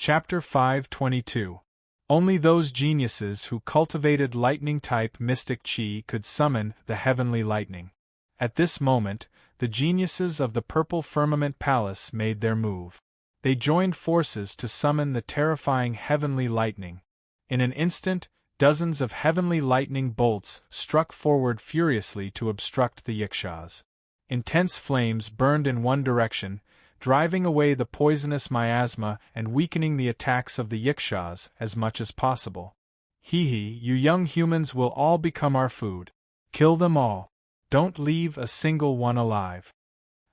Chapter 522. Only those geniuses who cultivated lightning-type mystic chi could summon the heavenly lightning. At this moment, the geniuses of the Purple Firmament Palace made their move. They joined forces to summon the terrifying heavenly lightning. In an instant, dozens of heavenly lightning bolts struck forward furiously to obstruct the yikshaws. Intense flames burned in one direction, driving away the poisonous miasma and weakening the attacks of the yikshaws as much as possible. Hee, you young humans will all become our food. Kill them all. Don't leave a single one alive.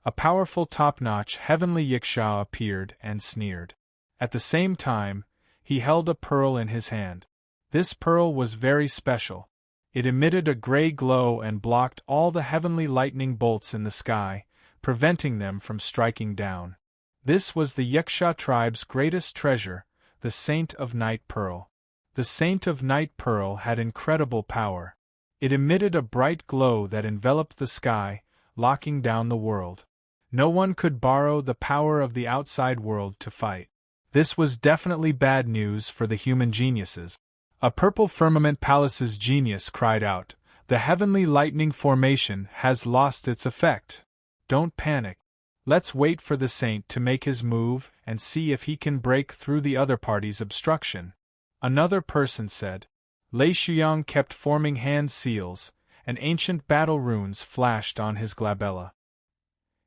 A powerful top-notch heavenly yikshaw appeared and sneered. At the same time, he held a pearl in his hand. This pearl was very special. It emitted a gray glow and blocked all the heavenly lightning bolts in the sky, preventing them from striking down. This was the Yiksha tribe's greatest treasure, the Saint of Night Pearl. The Saint of Night Pearl had incredible power. It emitted a bright glow that enveloped the sky, locking down the world. No one could borrow the power of the outside world to fight. This was definitely bad news for the human geniuses. A Purple Firmament Palace's genius cried out, "The heavenly lightning formation has lost its effect. Don't panic. Let's wait for the saint to make his move and see if he can break through the other party's obstruction." Another person said. Lei Shuyang kept forming hand seals, and ancient battle runes flashed on his glabella.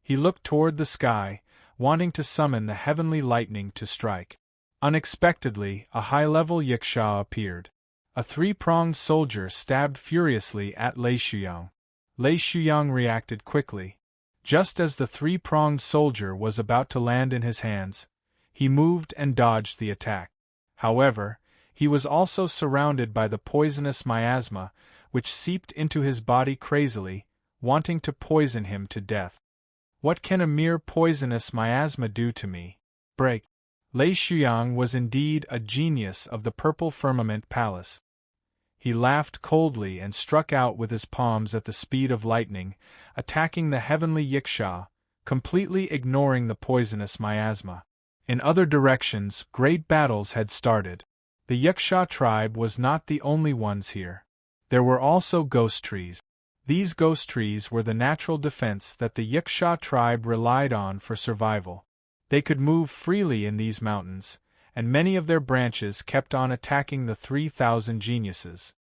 He looked toward the sky, wanting to summon the heavenly lightning to strike. Unexpectedly, a high-level yikshaw appeared. A three-pronged soldier stabbed furiously at Lei Shuyang. Lei Shuyang reacted quickly. Just as the three-pronged soldier was about to land in his hands, he moved and dodged the attack. However, he was also surrounded by the poisonous miasma, which seeped into his body crazily, wanting to poison him to death. What can a mere poisonous miasma do to me? Break. Lei Shuyang was indeed a genius of the Purple Firmament Palace. He laughed coldly and struck out with his palms at the speed of lightning, attacking the heavenly yikshaw, completely ignoring the poisonous miasma. In other directions, great battles had started. The yikshaw tribe was not the only ones here. There were also ghost trees. These ghost trees were the natural defense that the yikshaw tribe relied on for survival. They could move freely in these mountains, and many of their branches kept on attacking the 3,000 geniuses.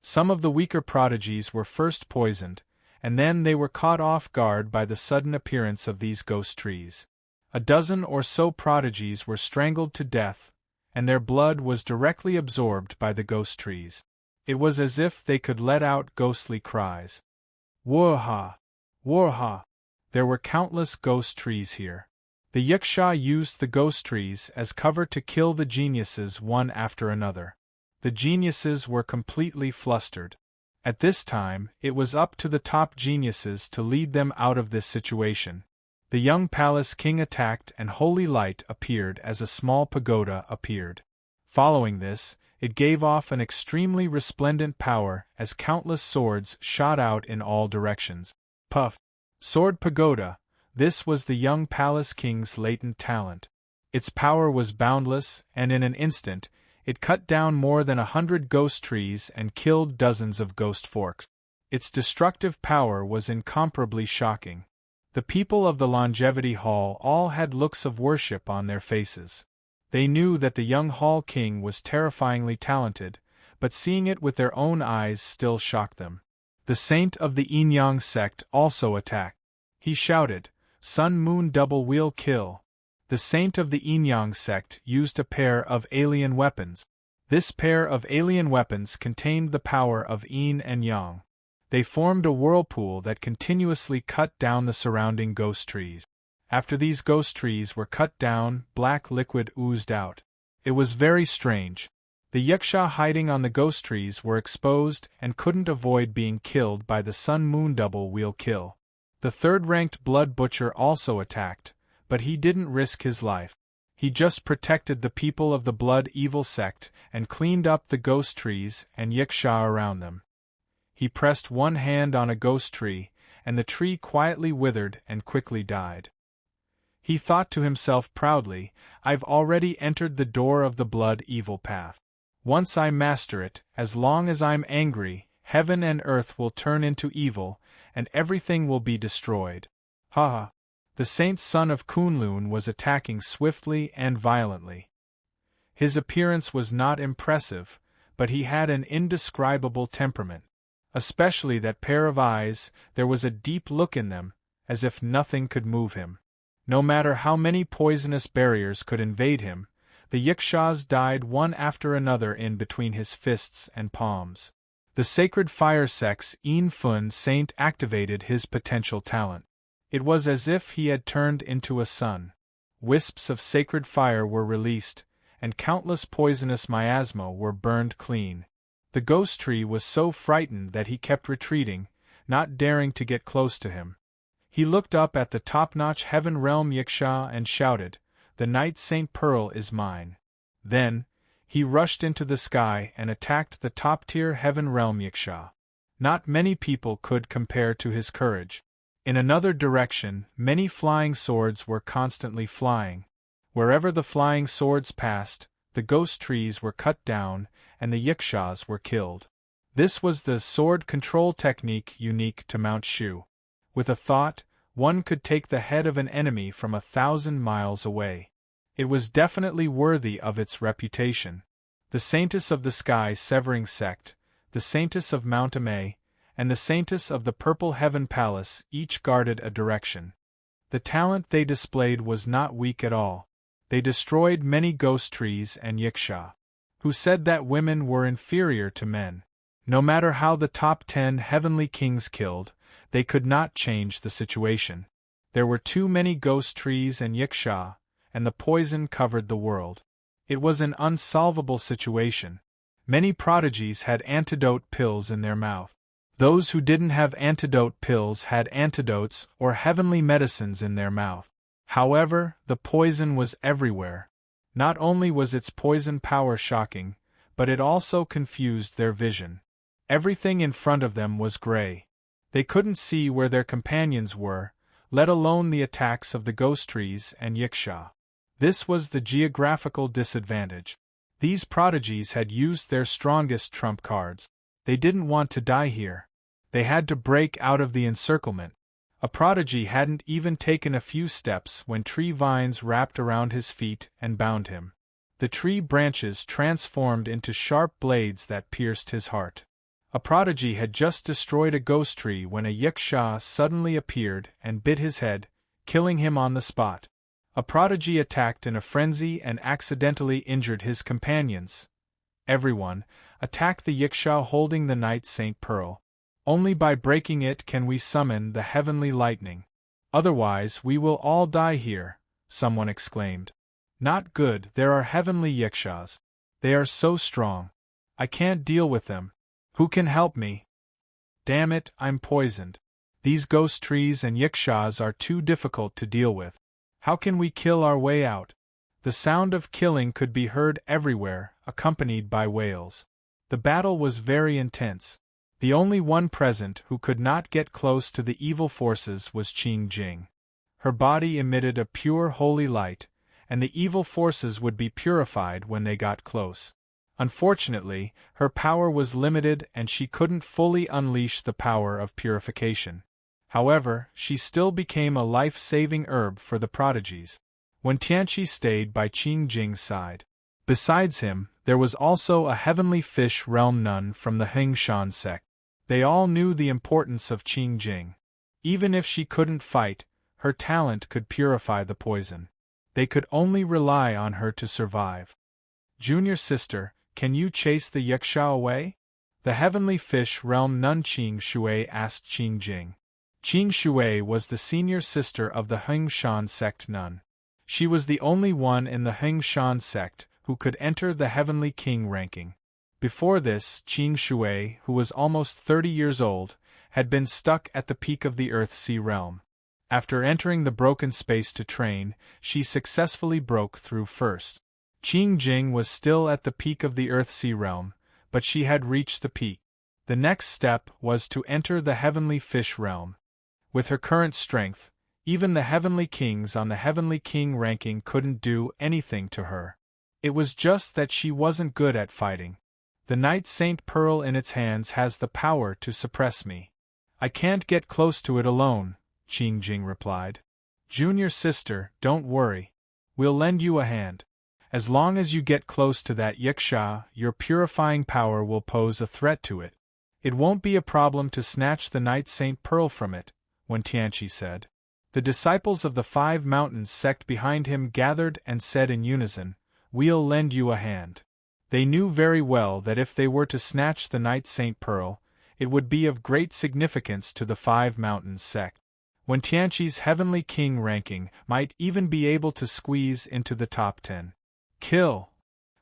Some of the weaker prodigies were first poisoned, and then they were caught off guard by the sudden appearance of these ghost trees. A dozen or so prodigies were strangled to death, and their blood was directly absorbed by the ghost trees. It was as if they could let out ghostly cries. Warha! Warha! There were countless ghost trees here. The yikshaw used the ghost trees as cover to kill the geniuses one after another. The geniuses were completely flustered. At this time, it was up to the top geniuses to lead them out of this situation. The young palace king attacked and holy light appeared as a small pagoda appeared. Following this, it gave off an extremely resplendent power as countless swords shot out in all directions. Puff! Sword pagoda! This was the young palace king's latent talent. Its power was boundless, and in an instant, it cut down more than 100 ghost trees and killed dozens of ghost forks. Its destructive power was incomparably shocking. The people of the Longevity Hall all had looks of worship on their faces. They knew that the young Hall King was terrifyingly talented, but seeing it with their own eyes still shocked them. The saint of the Yin-Yang sect also attacked. He shouted, "Sun-Moon double wheel kill!" The saint of the Yin-Yang sect used a pair of alien weapons. This pair of alien weapons contained the power of Yin and Yang. They formed a whirlpool that continuously cut down the surrounding ghost trees. After these ghost trees were cut down, black liquid oozed out. It was very strange. The yikshaw hiding on the ghost trees were exposed and couldn't avoid being killed by the Sun-Moon double wheel kill. The third-ranked blood butcher also attacked, but he didn't risk his life. He just protected the people of the blood evil sect and cleaned up the ghost trees and yikshaw around them. He pressed one hand on a ghost tree, and the tree quietly withered and quickly died. He thought to himself proudly, I've already entered the door of the blood-evil path. Once I master it, as long as I'm angry, heaven and earth will turn into evil, and everything will be destroyed. Ha ha! The saint's son of Kunlun was attacking swiftly and violently. His appearance was not impressive, but he had an indescribable temperament. Especially that pair of eyes, there was a deep look in them, as if nothing could move him. No matter how many poisonous barriers could invade him, the yikshaws died one after another in between his fists and palms. The sacred fire sex Fun Saint activated his potential talent. It was as if he had turned into a sun. Wisps of sacred fire were released, and countless poisonous miasma were burned clean. The ghost tree was so frightened that he kept retreating, not daring to get close to him. He looked up at the top-notch heaven realm yiksha and shouted, "The Night Saint Pearl is mine." Then, he rushed into the sky and attacked the top-tier heaven realm yiksha. Not many people could compare to his courage. In another direction, many flying swords were constantly flying. Wherever the flying swords passed, the ghost trees were cut down, and the yikshas were killed. This was the sword control technique unique to Mount Shu. With a thought, one could take the head of an enemy from 1,000 miles away. It was definitely worthy of its reputation. The Saintess of the Sky Severing Sect, the Saintess of Mount Amay, and the Saintess of the Purple Heaven Palace each guarded a direction. The talent they displayed was not weak at all. They destroyed many ghost trees and yiksha, who said that women were inferior to men. No matter how the top 10 heavenly kings killed, they could not change the situation. There were too many ghost trees and yiksha, and the poison covered the world. It was an unsolvable situation. Many prodigies had antidote pills in their mouth. Those who didn't have antidote pills had antidotes or heavenly medicines in their mouth. However, the poison was everywhere. Not only was its poison power shocking, but it also confused their vision. Everything in front of them was gray. They couldn't see where their companions were, let alone the attacks of the ghost trees and yiksha. This was the geographical disadvantage. These prodigies had used their strongest trump cards. They didn't want to die here. They had to break out of the encirclement. A prodigy hadn't even taken a few steps when tree vines wrapped around his feet and bound him. The tree branches transformed into sharp blades that pierced his heart. A prodigy had just destroyed a ghost tree when a yiksha suddenly appeared and bit his head, killing him on the spot. A prodigy attacked in a frenzy and accidentally injured his companions. Everyone, attack the yiksha holding the Night Saint Pearl. Only by breaking it can we summon the heavenly lightning. Otherwise we will all die here, someone exclaimed. Not good, there are heavenly yikshas. They are so strong. I can't deal with them. Who can help me? Damn it, I'm poisoned. These ghost trees and yikshas are too difficult to deal with. How can we kill our way out? The sound of killing could be heard everywhere, accompanied by wails. The battle was very intense. The only one present who could not get close to the evil forces was Qing Jing. Her body emitted a pure holy light, and the evil forces would be purified when they got close. Unfortunately, her power was limited and she couldn't fully unleash the power of purification. However, she still became a life-saving herb for the prodigies. When Tianqi stayed by Qing Jing's side. Besides him, there was also a heavenly fish realm nun from the Hengshan sect. They all knew the importance of Qing Jing. Even if she couldn't fight, her talent could purify the poison. They could only rely on her to survive. Junior sister, can you chase the yiksha away? The heavenly fish realm nun Qing Shui asked Qing Jing. Qing Shui was the senior sister of the Hengshan sect nun. She was the only one in the Hengshan sect who could enter the heavenly king ranking. Before this, Qing Shui, who was almost 30 years old, had been stuck at the peak of the Earth-Sea realm. After entering the broken space to train, she successfully broke through first. Qing Jing was still at the peak of the Earth-Sea realm, but she had reached the peak. The next step was to enter the heavenly fish realm. With her current strength, Even the heavenly kings on the heavenly king ranking couldn't do anything to her. It was just that she wasn't good at fighting. The Night Saint Pearl in its hands has the power to suppress me. I can't get close to it alone, Qing Jing replied. Junior sister, don't worry. We'll lend you a hand. As long as you get close to that yiksha, your purifying power will pose a threat to it. It won't be a problem to snatch the Night Saint Pearl from it, Wen Tianqi said. The disciples of the 5 Mountains sect behind him gathered and said in unison, "We'll lend you a hand." They knew very well that if they were to snatch the Night Saint Pearl, it would be of great significance to the 5 Mountains sect. Wen Tianqi's heavenly king ranking might even be able to squeeze into the top 10. Kill!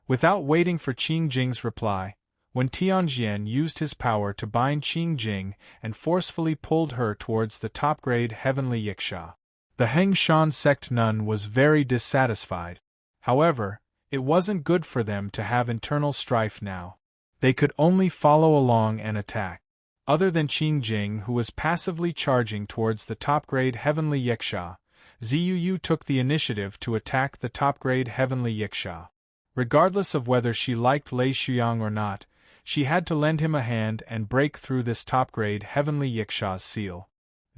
Without waiting for Qing Jing's reply, Wen Tianjian used his power to bind Qing Jing and forcefully pulled her towards the top-grade heavenly yiksha. The Hengshan sect nun was very dissatisfied. However, it wasn't good for them to have internal strife now. They could only follow along and attack. Other than Qing Jing, who was passively charging towards the top-grade heavenly yiksha, Ziyuyu took the initiative to attack the top-grade heavenly yiksha. Regardless of whether she liked Lei Shuyang or not, she had to lend him a hand and break through this top-grade heavenly yiksha's seal.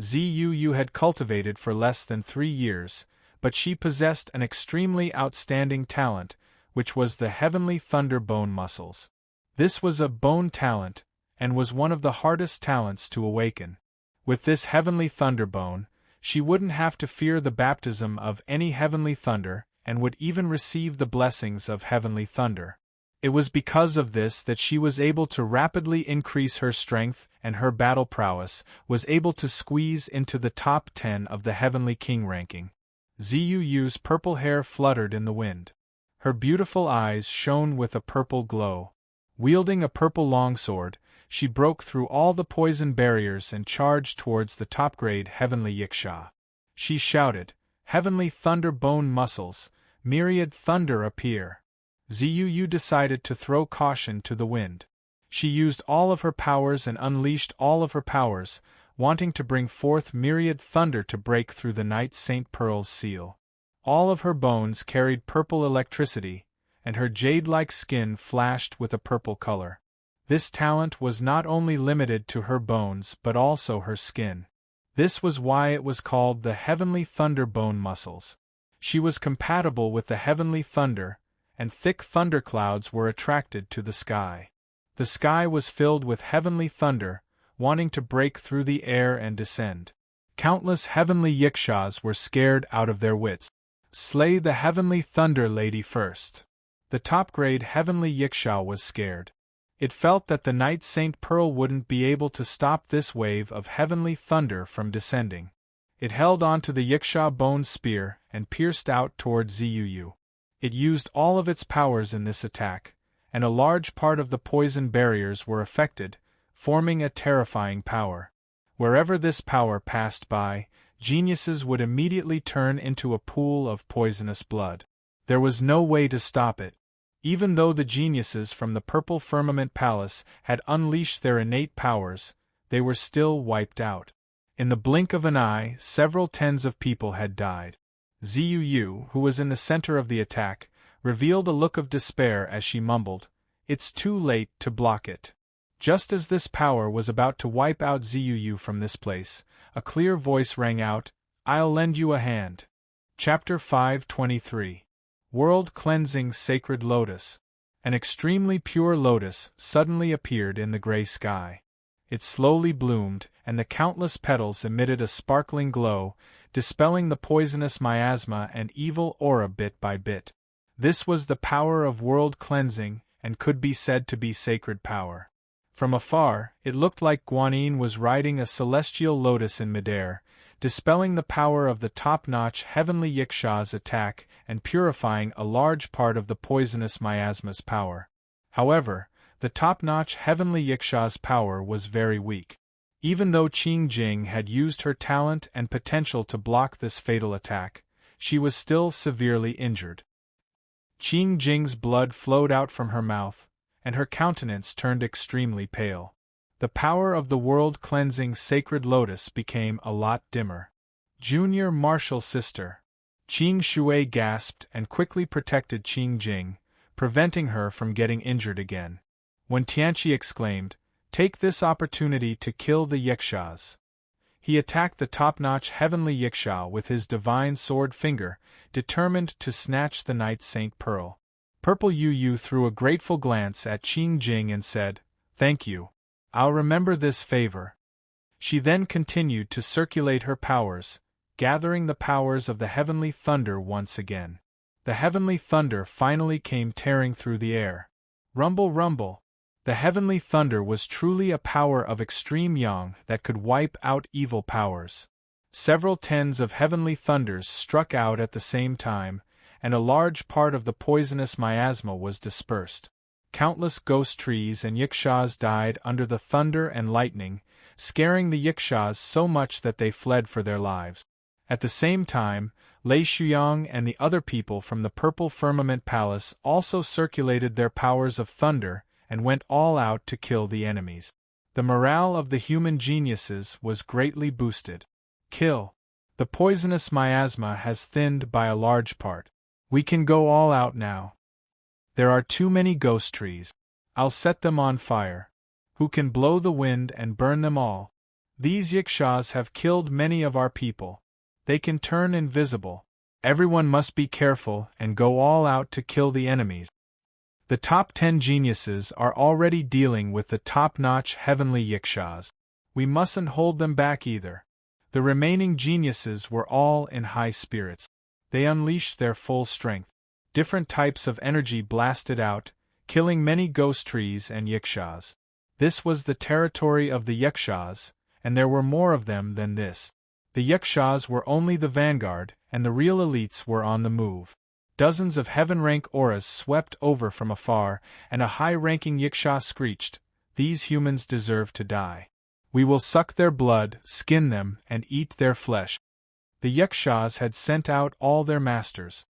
Ziyuyu had cultivated for less than 3 years, but she possessed an extremely outstanding talent, which was the heavenly thunder bone muscles. This was a bone talent, and was one of the hardest talents to awaken. With this heavenly thunder bone, she wouldn't have to fear the baptism of any heavenly thunder, and would even receive the blessings of heavenly thunder. It was because of this that she was able to rapidly increase her strength, and her battle prowess was able to squeeze into the top 10 of the heavenly king ranking. Ziyu's purple hair fluttered in the wind. Her beautiful eyes shone with a purple glow. Wielding a purple longsword, she broke through all the poison barriers and charged towards the top-grade heavenly yiksha. She shouted, "Heavenly thunder bone muscles, myriad thunder appear." Ziyu decided to throw caution to the wind. She used all of her powers and unleashed all of her powers, wanting to bring forth myriad thunder to break through the Night Saint Pearl's seal. All of her bones carried purple electricity, and her jade-like skin flashed with a purple color. This talent was not only limited to her bones but also her skin. This was why it was called the Heavenly Thunder Bone Muscles. She was compatible with the heavenly thunder, and thick thunderclouds were attracted to the sky. The sky was filled with heavenly thunder, wanting to break through the air and descend. Countless heavenly yikshas were scared out of their wits. Slay the heavenly thunder lady first. The top-grade heavenly yiksha was scared. It felt that the Night Saint Pearl wouldn't be able to stop this wave of heavenly thunder from descending. It held onto the yiksha bone spear and pierced out toward Ziyuyu. It used all of its powers in this attack, and a large part of the poison barriers were affected, forming a terrifying power. Wherever this power passed by, geniuses would immediately turn into a pool of poisonous blood. There was no way to stop it. Even though the geniuses from the Purple Firmament Palace had unleashed their innate powers, they were still wiped out. In the blink of an eye, several tens of people had died. Ziyu, who was in the center of the attack, revealed a look of despair as she mumbled, "It's too late to block it." Just as this power was about to wipe out Ziyu from this place, a clear voice rang out, "I'll lend you a hand." Chapter 523. World Cleansing Sacred Lotus. An extremely pure lotus suddenly appeared in the gray sky. It slowly bloomed, and the countless petals emitted a sparkling glow, dispelling the poisonous miasma and evil aura bit by bit. This was the power of world cleansing, and could be said to be sacred power. From afar, it looked like Guanyin was riding a celestial lotus in midair, dispelling the power of the top-notch heavenly yiksha's attack and purifying a large part of the poisonous miasma's power. However, the top-notch heavenly yiksha's power was very weak. Even though Qing Jing had used her talent and potential to block this fatal attack, she was still severely injured. Qing Jing's blood flowed out from her mouth, and her countenance turned extremely pale. The power of the world-cleansing sacred lotus became a lot dimmer. Junior martial sister. Qing Shui gasped and quickly protected Qing Jing, preventing her from getting injured again. When Tianqi exclaimed, "Take this opportunity to kill the Yikshaws." He attacked the top-notch heavenly Yiksha with his divine sword finger, determined to snatch the Night Saint Pearl. Purple Yu threw a grateful glance at Qing Jing and said, "Thank you. I'll remember this favor." She then continued to circulate her powers, gathering the powers of the heavenly thunder once again. The heavenly thunder finally came tearing through the air. Rumble, rumble. The heavenly thunder was truly a power of extreme yang that could wipe out evil powers. Several tens of heavenly thunders struck out at the same time, and a large part of the poisonous miasma was dispersed. Countless ghost trees and Yikshas died under the thunder and lightning, scaring the Yikshas so much that they fled for their lives. At the same time, Lei Shuyang and the other people from the Purple Firmament Palace also circulated their powers of thunder and went all out to kill the enemies. The morale of the human geniuses was greatly boosted. Kill. The poisonous miasma has thinned by a large part. We can go all out now. There are too many ghost trees. I'll set them on fire. Who can blow the wind and burn them all? These Yikshas have killed many of our people. They can turn invisible. Everyone must be careful and go all out to kill the enemies. The top 10 geniuses are already dealing with the top-notch heavenly Yikshas. We mustn't hold them back either. The remaining geniuses were all in high spirits. They unleashed their full strength. Different types of energy blasted out, killing many ghost trees and Yikshas. This was the territory of the Yikshas, and there were more of them than this. The Yikshas were only the vanguard, and the real elites were on the move. Dozens of heaven-rank auras swept over from afar, and a high-ranking Yiksha screeched, "These humans deserve to die. We will suck their blood, skin them, and eat their flesh." The Yikshas had sent out all their masters.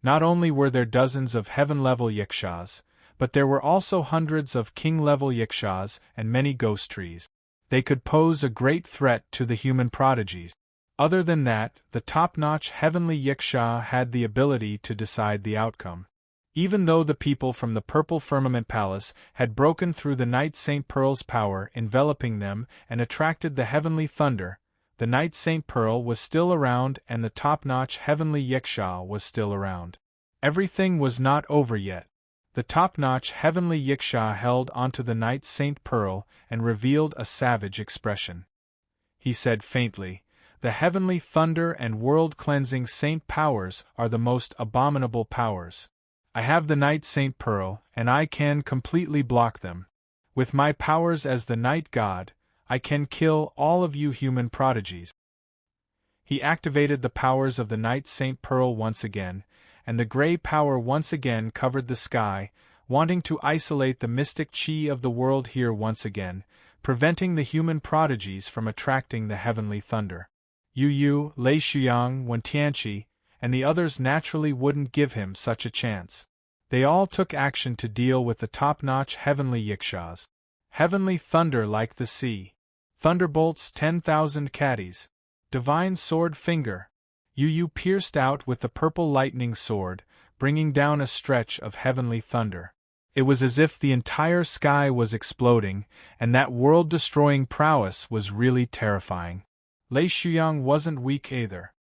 Not only were there dozens of heaven-level Yikshas, but there were also hundreds of king-level Yikshas and many ghost trees. They could pose a great threat to the human prodigies. Other than that, the top-notch heavenly Yiksha had the ability to decide the outcome. Even though the people from the Purple Firmament Palace had broken through the Night Saint Pearl's power enveloping them and attracted the heavenly thunder, the Night Saint Pearl was still around and the top-notch heavenly Yiksha was still around. Everything was not over yet. The top-notch heavenly Yiksha held onto the Night Saint Pearl and revealed a savage expression. He said faintly, "The heavenly thunder and world-cleansing saint powers are the most abominable powers. I have the Night Saint Pearl, and I can completely block them. With my powers as the Night God, I can kill all of you human prodigies." He activated the powers of the Night Saint Pearl once again, and the gray power once again covered the sky, wanting to isolate the mystic chi of the world here once again, preventing the human prodigies from attracting the heavenly thunder. Yu, Lei Shuyang, Wen Tianqi, and the others naturally wouldn't give him such a chance. They all took action to deal with the top-notch heavenly Yikshas. Heavenly thunder like the sea. Thunderbolts 10,000 caddies. Divine sword finger. Yu pierced out with the purple lightning sword, bringing down a stretch of heavenly thunder. It was as if the entire sky was exploding, and that world-destroying prowess was really terrifying. Lei Shuyang wasn't weak either.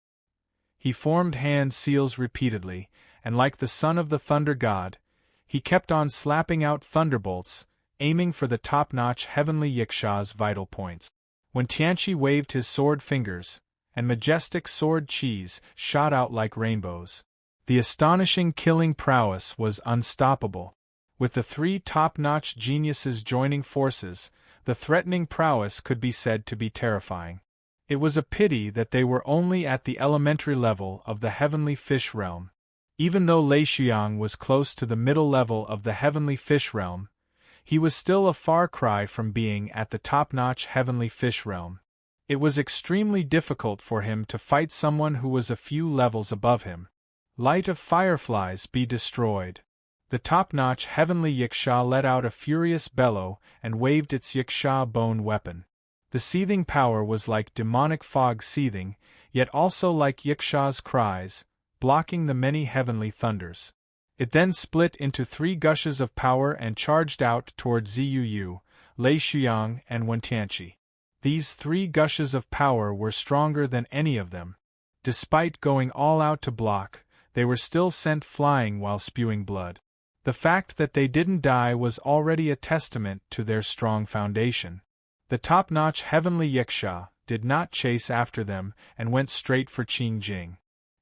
He formed hand seals repeatedly, and like the son of the thunder god, he kept on slapping out thunderbolts, aiming for the top-notch heavenly Yiksha's vital points. When Tianqi waved his sword fingers, and majestic sword chis shot out like rainbows. The astonishing killing prowess was unstoppable. With the 3 top-notch geniuses joining forces, the threatening prowess could be said to be terrifying. It was a pity that they were only at the elementary level of the heavenly fish realm. Even though Lei Shuyang was close to the middle level of the heavenly fish realm, he was still a far cry from being at the top-notch heavenly fish realm. It was extremely difficult for him to fight someone who was a few levels above him. Light of fireflies be destroyed. The top-notch heavenly Yiksha let out a furious bellow and waved its Yiksha bone weapon. The seething power was like demonic fog seething, yet also like Yiksha's cries, blocking the many heavenly thunders. It then split into 3 gushes of power and charged out toward Ziyuyu, Lei Shuyang, and Wentianqi. These 3 gushes of power were stronger than any of them. Despite going all out to block, they were still sent flying while spewing blood. The fact that they didn't die was already a testament to their strong foundation. The top-notch heavenly Yiksha did not chase after them and went straight for Qing Jing.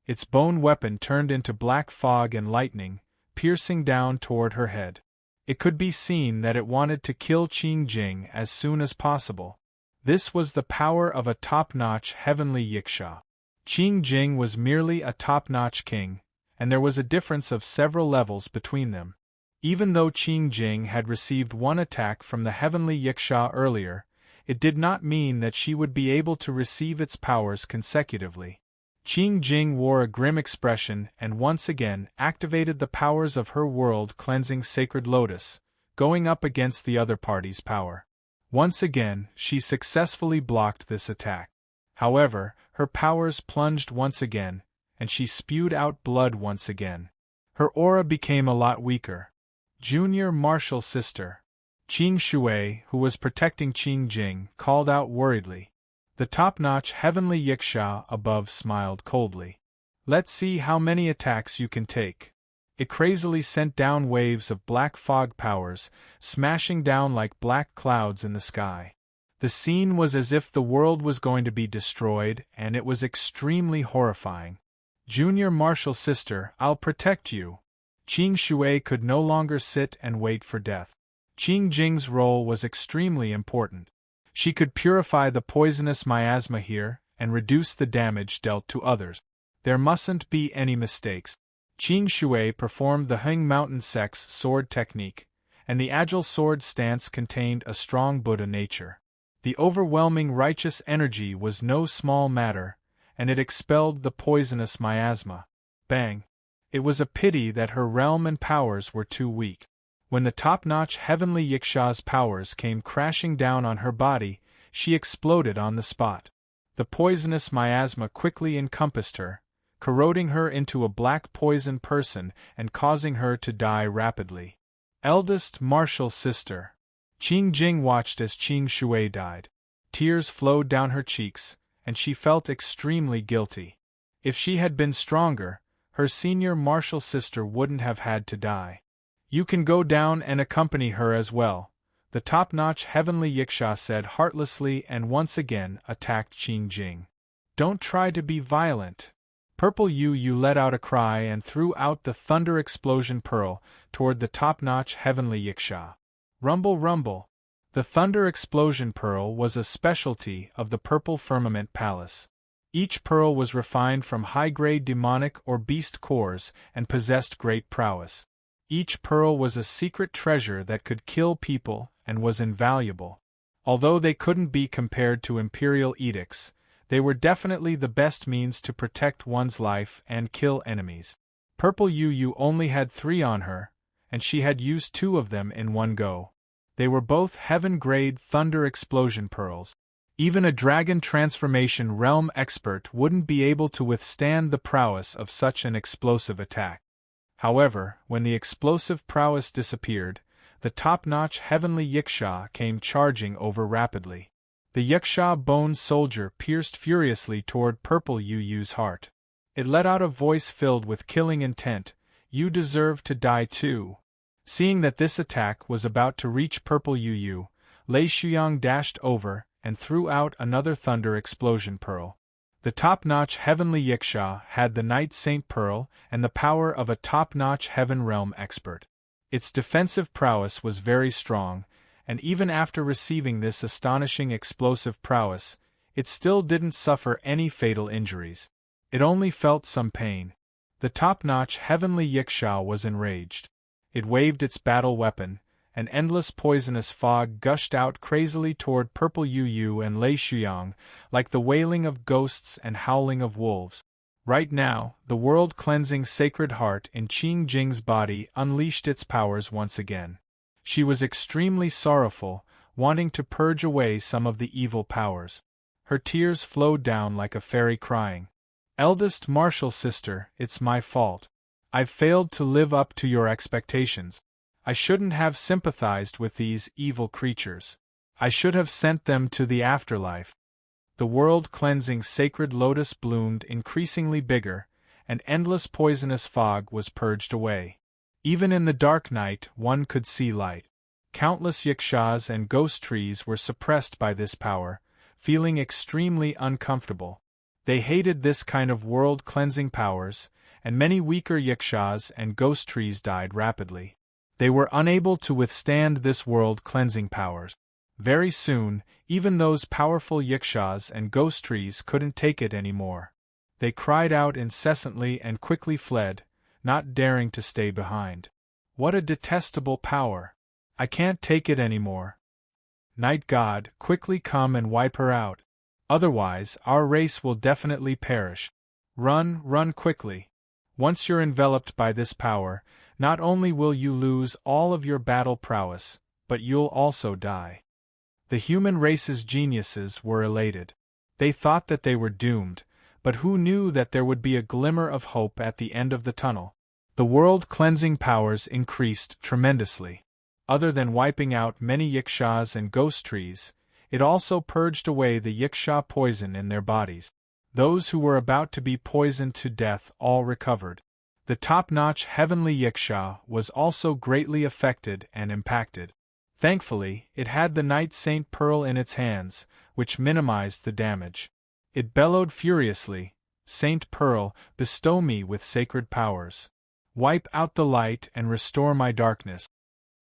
Its bone weapon turned into black fog and lightning, piercing down toward her head. It could be seen that it wanted to kill Qing Jing as soon as possible. This was the power of a top-notch heavenly Yiksha. Qing Jing was merely a top-notch king, and there was a difference of several levels between them. Even though Qing Jing had received 1 attack from the heavenly Yiksha earlier, it did not mean that she would be able to receive its powers consecutively. Qing Jing wore a grim expression and once again activated the powers of her world-cleansing sacred lotus, going up against the other party's power. Once again, she successfully blocked this attack. However, her powers plunged once again, and she spewed out blood once again. Her aura became a lot weaker. Junior martial sister. Qing Shui, who was protecting Qing Jing, called out worriedly. The top-notch heavenly Yiksha above smiled coldly. Let's see how many attacks you can take. It crazily sent down waves of black fog powers, smashing down like black clouds in the sky. The scene was as if the world was going to be destroyed, and it was extremely horrifying. Junior martial sister, I'll protect you. Qing Shui could no longer sit and wait for death. Qing Jing's role was extremely important. She could purify the poisonous miasma here and reduce the damage dealt to others. There mustn't be any mistakes. Qing Shui performed the Heng Mountain Sex sword technique, and the agile sword stance contained a strong Buddha nature. The overwhelming righteous energy was no small matter, and it expelled the poisonous miasma. Bang! It was a pity that her realm and powers were too weak. When the top-notch heavenly Yiksha's powers came crashing down on her body, she exploded on the spot. The poisonous miasma quickly encompassed her, corroding her into a black poison person and causing her to die rapidly. Eldest martial sister. Qing Jing watched as Qing Shui died. Tears flowed down her cheeks, and she felt extremely guilty. If she had been stronger, her senior martial sister wouldn't have had to die. You can go down and accompany her as well, the top-notch heavenly Yiksha said heartlessly and once again attacked Qing Jing. Don't try to be violent. Purple Yu let out a cry and threw out the thunder explosion pearl toward the top-notch heavenly Yiksha. Rumble rumble. The thunder explosion pearl was a specialty of the Purple Firmament Palace. Each pearl was refined from high-grade demonic or beast cores and possessed great prowess. Each pearl was a secret treasure that could kill people and was invaluable. Although they couldn't be compared to imperial edicts, they were definitely the best means to protect one's life and kill enemies. Purple Yu only had 3 on her, and she had used 2 of them in one go. They were both heaven-grade thunder explosion pearls. Even a dragon transformation realm expert wouldn't be able to withstand the prowess of such an explosive attack. However, when the explosive prowess disappeared, the top-notch heavenly Yiksha came charging over rapidly. The Yiksha bone soldier pierced furiously toward Purple Yu's heart. It let out a voice filled with killing intent. You deserve to die too. Seeing that this attack was about to reach Purple Yu, Lei Shuyang dashed over and threw out another thunder explosion pearl. The top-notch heavenly Yiksha had the Night Saint Pearl and the power of a top-notch heaven realm expert. Its defensive prowess was very strong, and even after receiving this astonishing explosive prowess, it still didn't suffer any fatal injuries. It only felt some pain. The top-notch heavenly Yiksha was enraged. It waved its battle weapon, an endless poisonous fog gushed out crazily toward Purple Yu and Lei Shuyang, like the wailing of ghosts and howling of wolves. Right now, the world-cleansing sacred heart in Qing Jing's body unleashed its powers once again. She was extremely sorrowful, wanting to purge away some of the evil powers. Her tears flowed down like a fairy crying. Eldest martial sister, it's my fault. I've failed to live up to your expectations. I shouldn't have sympathized with these evil creatures. I should have sent them to the afterlife. The world-cleansing sacred lotus bloomed increasingly bigger, and endless poisonous fog was purged away. Even in the dark night one could see light. Countless yikshaws and ghost trees were suppressed by this power, feeling extremely uncomfortable. They hated this kind of world-cleansing powers, and many weaker yikshaws and ghost trees died rapidly. They were unable to withstand this world-cleansing powers. Very soon, even those powerful yikshaws and ghost trees couldn't take it anymore. They cried out incessantly and quickly fled, not daring to stay behind. What a detestable power! I can't take it anymore. Night God, quickly come and wipe her out. Otherwise, our race will definitely perish. Run, run quickly. Once you're enveloped by this power, not only will you lose all of your battle prowess, but you'll also die. The human race's geniuses were elated. They thought that they were doomed, but who knew that there would be a glimmer of hope at the end of the tunnel? The world-cleansing powers increased tremendously. Other than wiping out many yikshaws and ghost trees, it also purged away the yikshaw poison in their bodies. Those who were about to be poisoned to death all recovered. The top-notch heavenly yikshaw was also greatly affected and impacted. Thankfully, it had the Night Saint Pearl in its hands, which minimized the damage. It bellowed furiously, "Saint Pearl, bestow me with sacred powers. Wipe out the light and restore my darkness."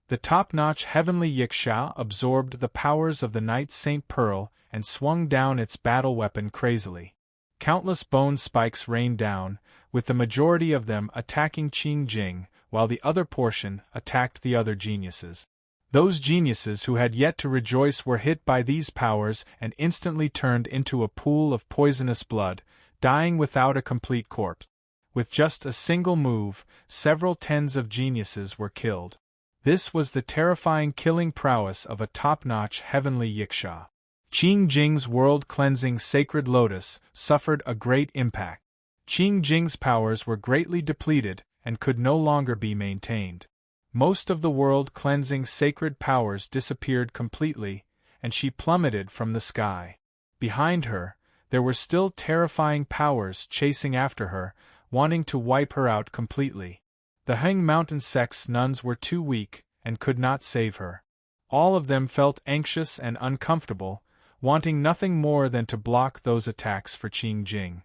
The top-notch heavenly yikshaw absorbed the powers of the Night Saint Pearl and swung down its battle weapon crazily. Countless bone spikes rained down, with the majority of them attacking Qing Jing, while the other portion attacked the other geniuses. Those geniuses who had yet to rejoice were hit by these powers and instantly turned into a pool of poisonous blood, dying without a complete corpse. With just a single move, several tens of geniuses were killed. This was the terrifying killing prowess of a top-notch heavenly yikshaw. Qing Jing's world-cleansing sacred lotus suffered a great impact. Qing Jing's powers were greatly depleted and could no longer be maintained. Most of the world-cleansing sacred powers disappeared completely, and she plummeted from the sky. Behind her, there were still terrifying powers chasing after her, wanting to wipe her out completely. The Heng Mountain sect's nuns were too weak and could not save her. All of them felt anxious and uncomfortable, wanting nothing more than to block those attacks for Qing Jing.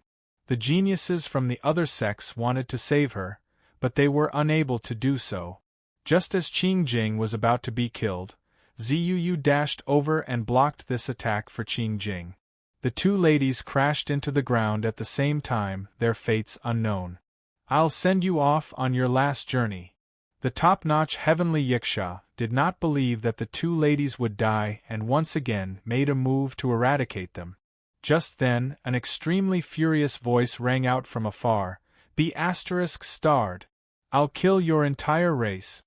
The geniuses from the other sects wanted to save her, but they were unable to do so. Just as Qing Jing was about to be killed, Zuu dashed over and blocked this attack for Qing Jing. The two ladies crashed into the ground at the same time, their fates unknown. "I'll send you off on your last journey." The top-notch heavenly yikshaw did not believe that the two ladies would die and once again made a move to eradicate them. Just then, an extremely furious voice rang out from afar, "Be *****. I'll kill your entire race."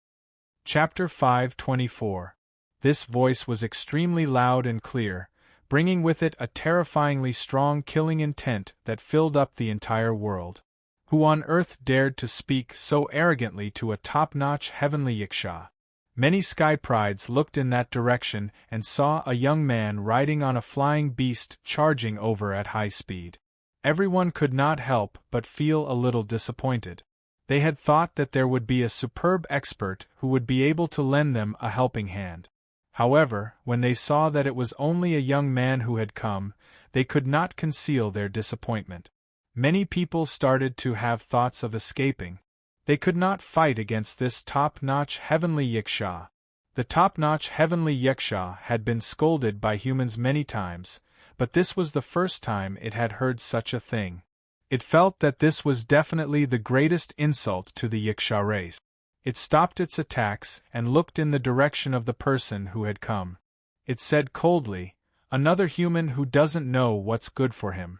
Chapter 524. This voice was extremely loud and clear, bringing with it a terrifyingly strong killing intent that filled up the entire world. Who on earth dared to speak so arrogantly to a top-notch heavenly yikshaw? Many sky prides looked in that direction and saw a young man riding on a flying beast charging over at high speed. Everyone could not help but feel a little disappointed. They had thought that there would be a superb expert who would be able to lend them a helping hand. However, when they saw that it was only a young man who had come, they could not conceal their disappointment. Many people started to have thoughts of escaping. They could not fight against this top-notch heavenly yikshaw. The top-notch heavenly yikshaw had been scolded by humans many times, but this was the first time it had heard such a thing. It felt that this was definitely the greatest insult to the yikshaw race. It stopped its attacks and looked in the direction of the person who had come. It said coldly, "Another human who doesn't know what's good for him."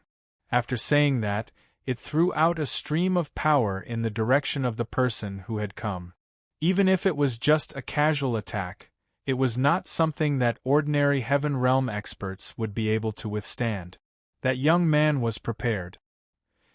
After saying that, it threw out a stream of power in the direction of the person who had come. Even if it was just a casual attack, it was not something that ordinary Heaven Realm experts would be able to withstand. That young man was prepared.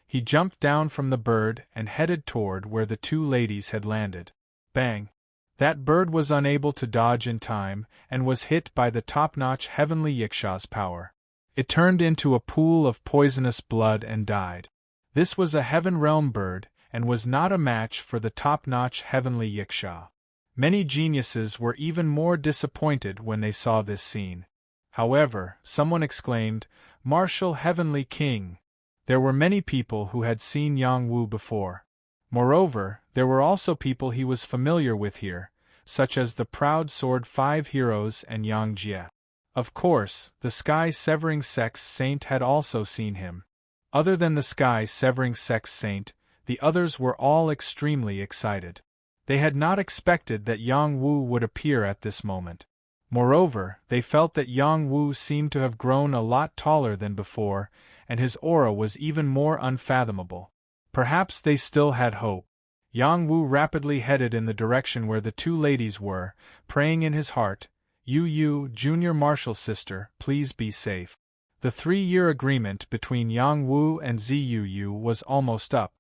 He jumped down from the bird and headed toward where the two ladies had landed. Bang! That bird was unable to dodge in time and was hit by the top-notch heavenly yiksha's power. It turned into a pool of poisonous blood and died. This was a heaven realm bird and was not a match for the top-notch heavenly yiksha. Many geniuses were even more disappointed when they saw this scene. However, someone exclaimed, "Martial Heavenly King!" There were many people who had seen Yang Wu before. Moreover, there were also people he was familiar with here, such as the Proud Sword 5 heroes and Yang Jie. Of course, the Sky-Severing Sex Saint had also seen him. Other than the Sky-Severing Sex Saint, the others were all extremely excited. They had not expected that Yang Wu would appear at this moment. Moreover, they felt that Yang Wu seemed to have grown a lot taller than before, and his aura was even more unfathomable. Perhaps they still had hope. Yang Wu rapidly headed in the direction where the two ladies were, praying in his heart, "Yu, junior martial sister, please be safe." The 3-year agreement between Yang Wu and Ziyu was almost up.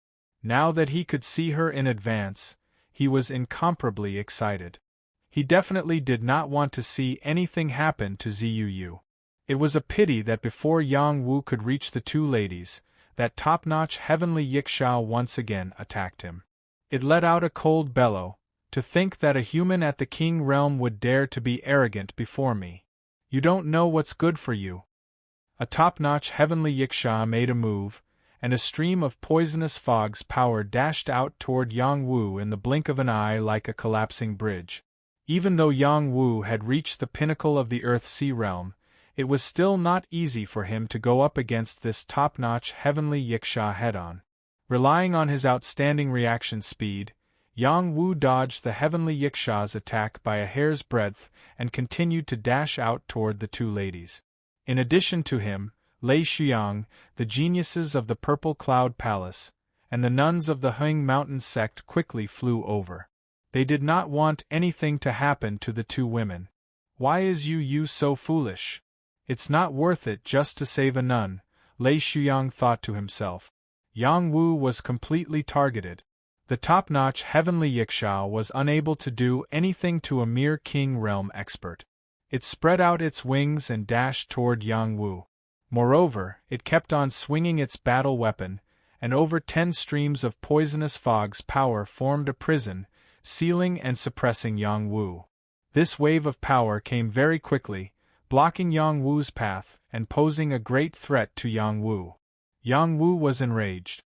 Now that he could see her in advance, he was incomparably excited. He definitely did not want to see anything happen to Ziyu. It was a pity that before Yang Wu could reach the two ladies, that top-notch heavenly yiksha once again attacked him. It let out a cold bellow. To think that a human at the king realm would dare to be arrogant before me. You don't know what's good for you. A top-notch heavenly yiksha made a move, and a stream of poisonous fog's power dashed out toward Yang Wu in the blink of an eye like a collapsing bridge. Even though Yang Wu had reached the pinnacle of the Earth-Sea realm, it was still not easy for him to go up against this top-notch heavenly yiksha head-on. Relying on his outstanding reaction speed, Yang Wu dodged the heavenly yiksha's attack by a hair's breadth and continued to dash out toward the two ladies. In addition to him, Lei Xiang, the geniuses of the Purple Cloud Palace, and the nuns of the Heng Mountain sect quickly flew over. They did not want anything to happen to the two women. Why is Yu so foolish? It's not worth it just to save a nun, Lei Xiang thought to himself. Yang Wu was completely targeted. The top-notch heavenly yiksha was unable to do anything to a mere king realm expert. It spread out its wings and dashed toward Yang Wu. Moreover, it kept on swinging its battle weapon, and over 10 streams of poisonous fog's power formed a prison, sealing and suppressing Yang Wu. This wave of power came very quickly, blocking Yang Wu's path and posing a great threat to Yang Wu. Yang Wu was enraged.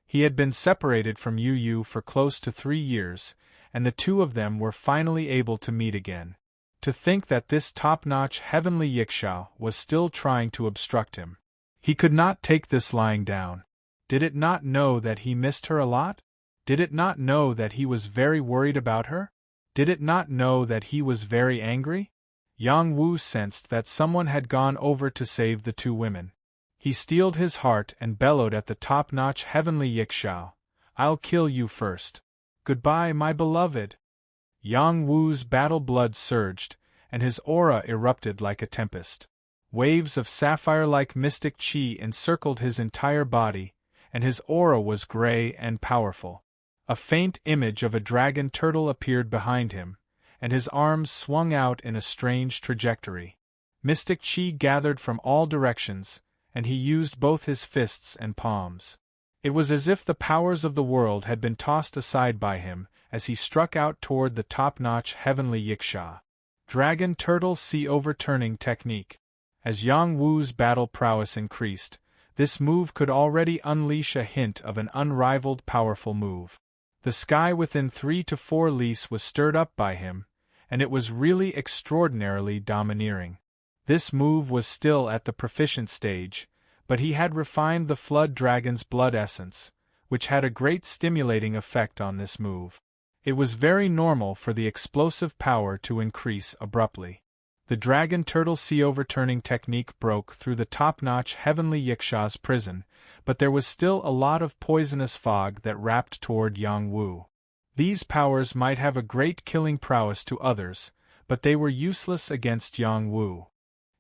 He had been separated from Yu for close to 3 years, and the two of them were finally able to meet again. To think that this top-notch heavenly yiksha was still trying to obstruct him. He could not take this lying down. Did it not know that he missed her a lot? Did it not know that he was very worried about her? Did it not know that he was very angry? Yang Wu sensed that someone had gone over to save the two women. He steeled his heart and bellowed at the top-notch heavenly yiksha, "I'll kill you first. Goodbye, my beloved." Yang Wu's battle blood surged, and his aura erupted like a tempest. Waves of sapphire-like mystic chi encircled his entire body, and his aura was gray and powerful. A faint image of a dragon turtle appeared behind him, and his arms swung out in a strange trajectory. Mystic chi gathered from all directions, and he used both his fists and palms. It was as if the powers of the world had been tossed aside by him as he struck out toward the top-notch heavenly yiksha. Dragon Turtle Sea Overturning Technique. As Yang Wu's battle prowess increased, this move could already unleash a hint of an unrivaled powerful move. The sky within 3 to 4 lis was stirred up by him, and it was really extraordinarily domineering. This move was still at the proficient stage, but he had refined the Flood Dragon's blood essence, which had a great stimulating effect on this move. It was very normal for the explosive power to increase abruptly. The Dragon Turtle Sea Overturning technique broke through the top-notch heavenly yiksha's prison, but there was still a lot of poisonous fog that wrapped toward Yang Wu. These powers might have a great killing prowess to others, but they were useless against Yang Wu.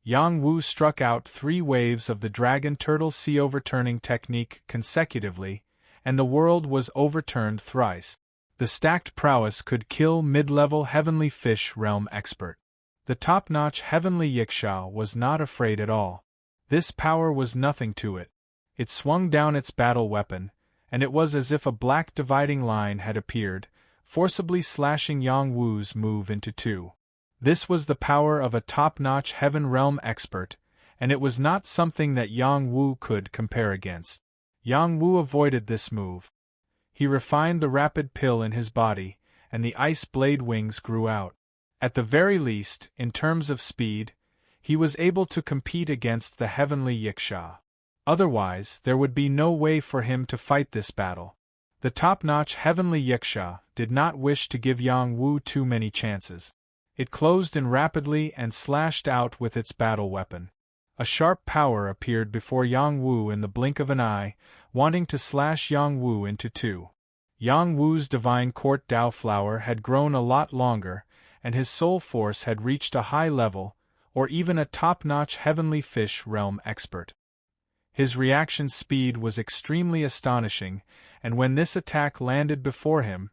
Yang Wu struck out 3 waves of the dragon turtle sea overturning technique consecutively, and the world was overturned thrice. The stacked prowess could kill mid-level heavenly fish realm expert. The top-notch heavenly Yiksha was not afraid at all. This power was nothing to it. It swung down its battle weapon, and it was as if a black dividing line had appeared, forcibly slashing Yang Wu's move into 2. This was the power of a top-notch heaven realm expert, and it was not something that Yang Wu could compare against. Yang Wu avoided this move. He refined the rapid pill in his body, and the ice blade wings grew out. At the very least, in terms of speed, he was able to compete against the heavenly Yiksha. Otherwise, there would be no way for him to fight this battle. The top-notch heavenly Yiksha did not wish to give Yang Wu too many chances. It closed in rapidly and slashed out with its battle weapon. A sharp power appeared before Yang Wu in the blink of an eye, wanting to slash Yang Wu into 2. Yang Wu's divine court Dao flower had grown a lot longer, and his soul force had reached a high level, or even a top-notch heavenly fish realm expert. His reaction speed was extremely astonishing, and when this attack landed before him,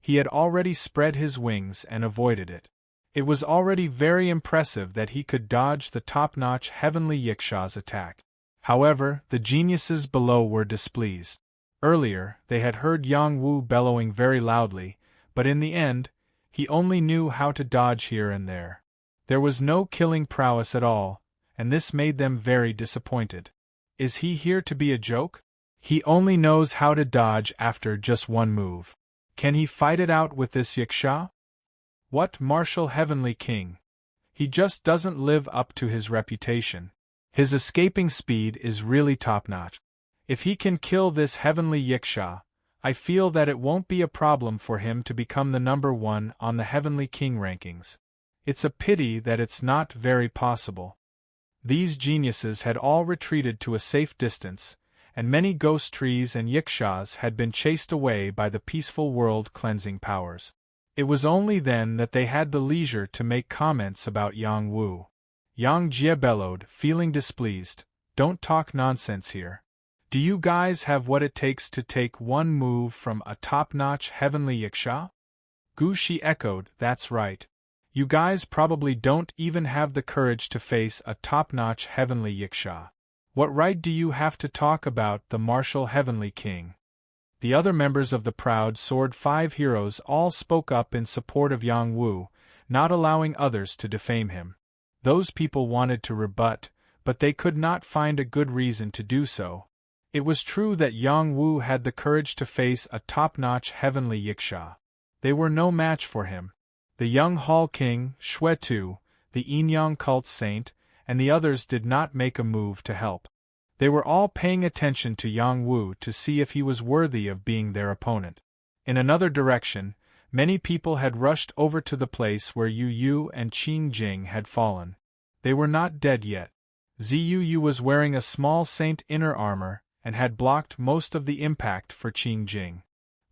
he had already spread his wings and avoided it. It was already very impressive that he could dodge the top-notch heavenly Yiksha's attack. However, the geniuses below were displeased. Earlier, they had heard Yang Wu bellowing very loudly, but in the end, he only knew how to dodge here and there. There was no killing prowess at all, and this made them very disappointed. Is he here to be a joke? He only knows how to dodge after just one move. Can he fight it out with this Yiksha? What martial heavenly king? He just doesn't live up to his reputation. His escaping speed is really top-notch. If he can kill this heavenly Yiksha, I feel that it won't be a problem for him to become the number 1 on the heavenly king rankings. It's a pity that it's not very possible. These geniuses had all retreated to a safe distance, and many ghost trees and Yikshas had been chased away by the peaceful world cleansing powers. It was only then that they had the leisure to make comments about Yang Wu. Yang Jie bellowed, feeling displeased, "Don't talk nonsense here. Do you guys have what it takes to take one move from a top-notch heavenly Yiksha?" Gu Shi echoed, "That's right. You guys probably don't even have the courage to face a top-notch heavenly Yiksha. What right do you have to talk about the martial heavenly king?" The other members of the proud Sword 5 heroes all spoke up in support of Yang Wu, not allowing others to defame him. Those people wanted to rebut, but they could not find a good reason to do so. It was true that Yang Wu had the courage to face a top-notch heavenly Yiksha. They were no match for him. The young Hall King, Xue Tu, the Yinyang cult saint, and the others did not make a move to help. They were all paying attention to Yang Wu to see if he was worthy of being their opponent. In another direction, many people had rushed over to the place where Yu Yu and Qing Jing had fallen. They were not dead yet. Yu Yu was wearing a small saint inner armor, and had blocked most of the impact for Qing Jing.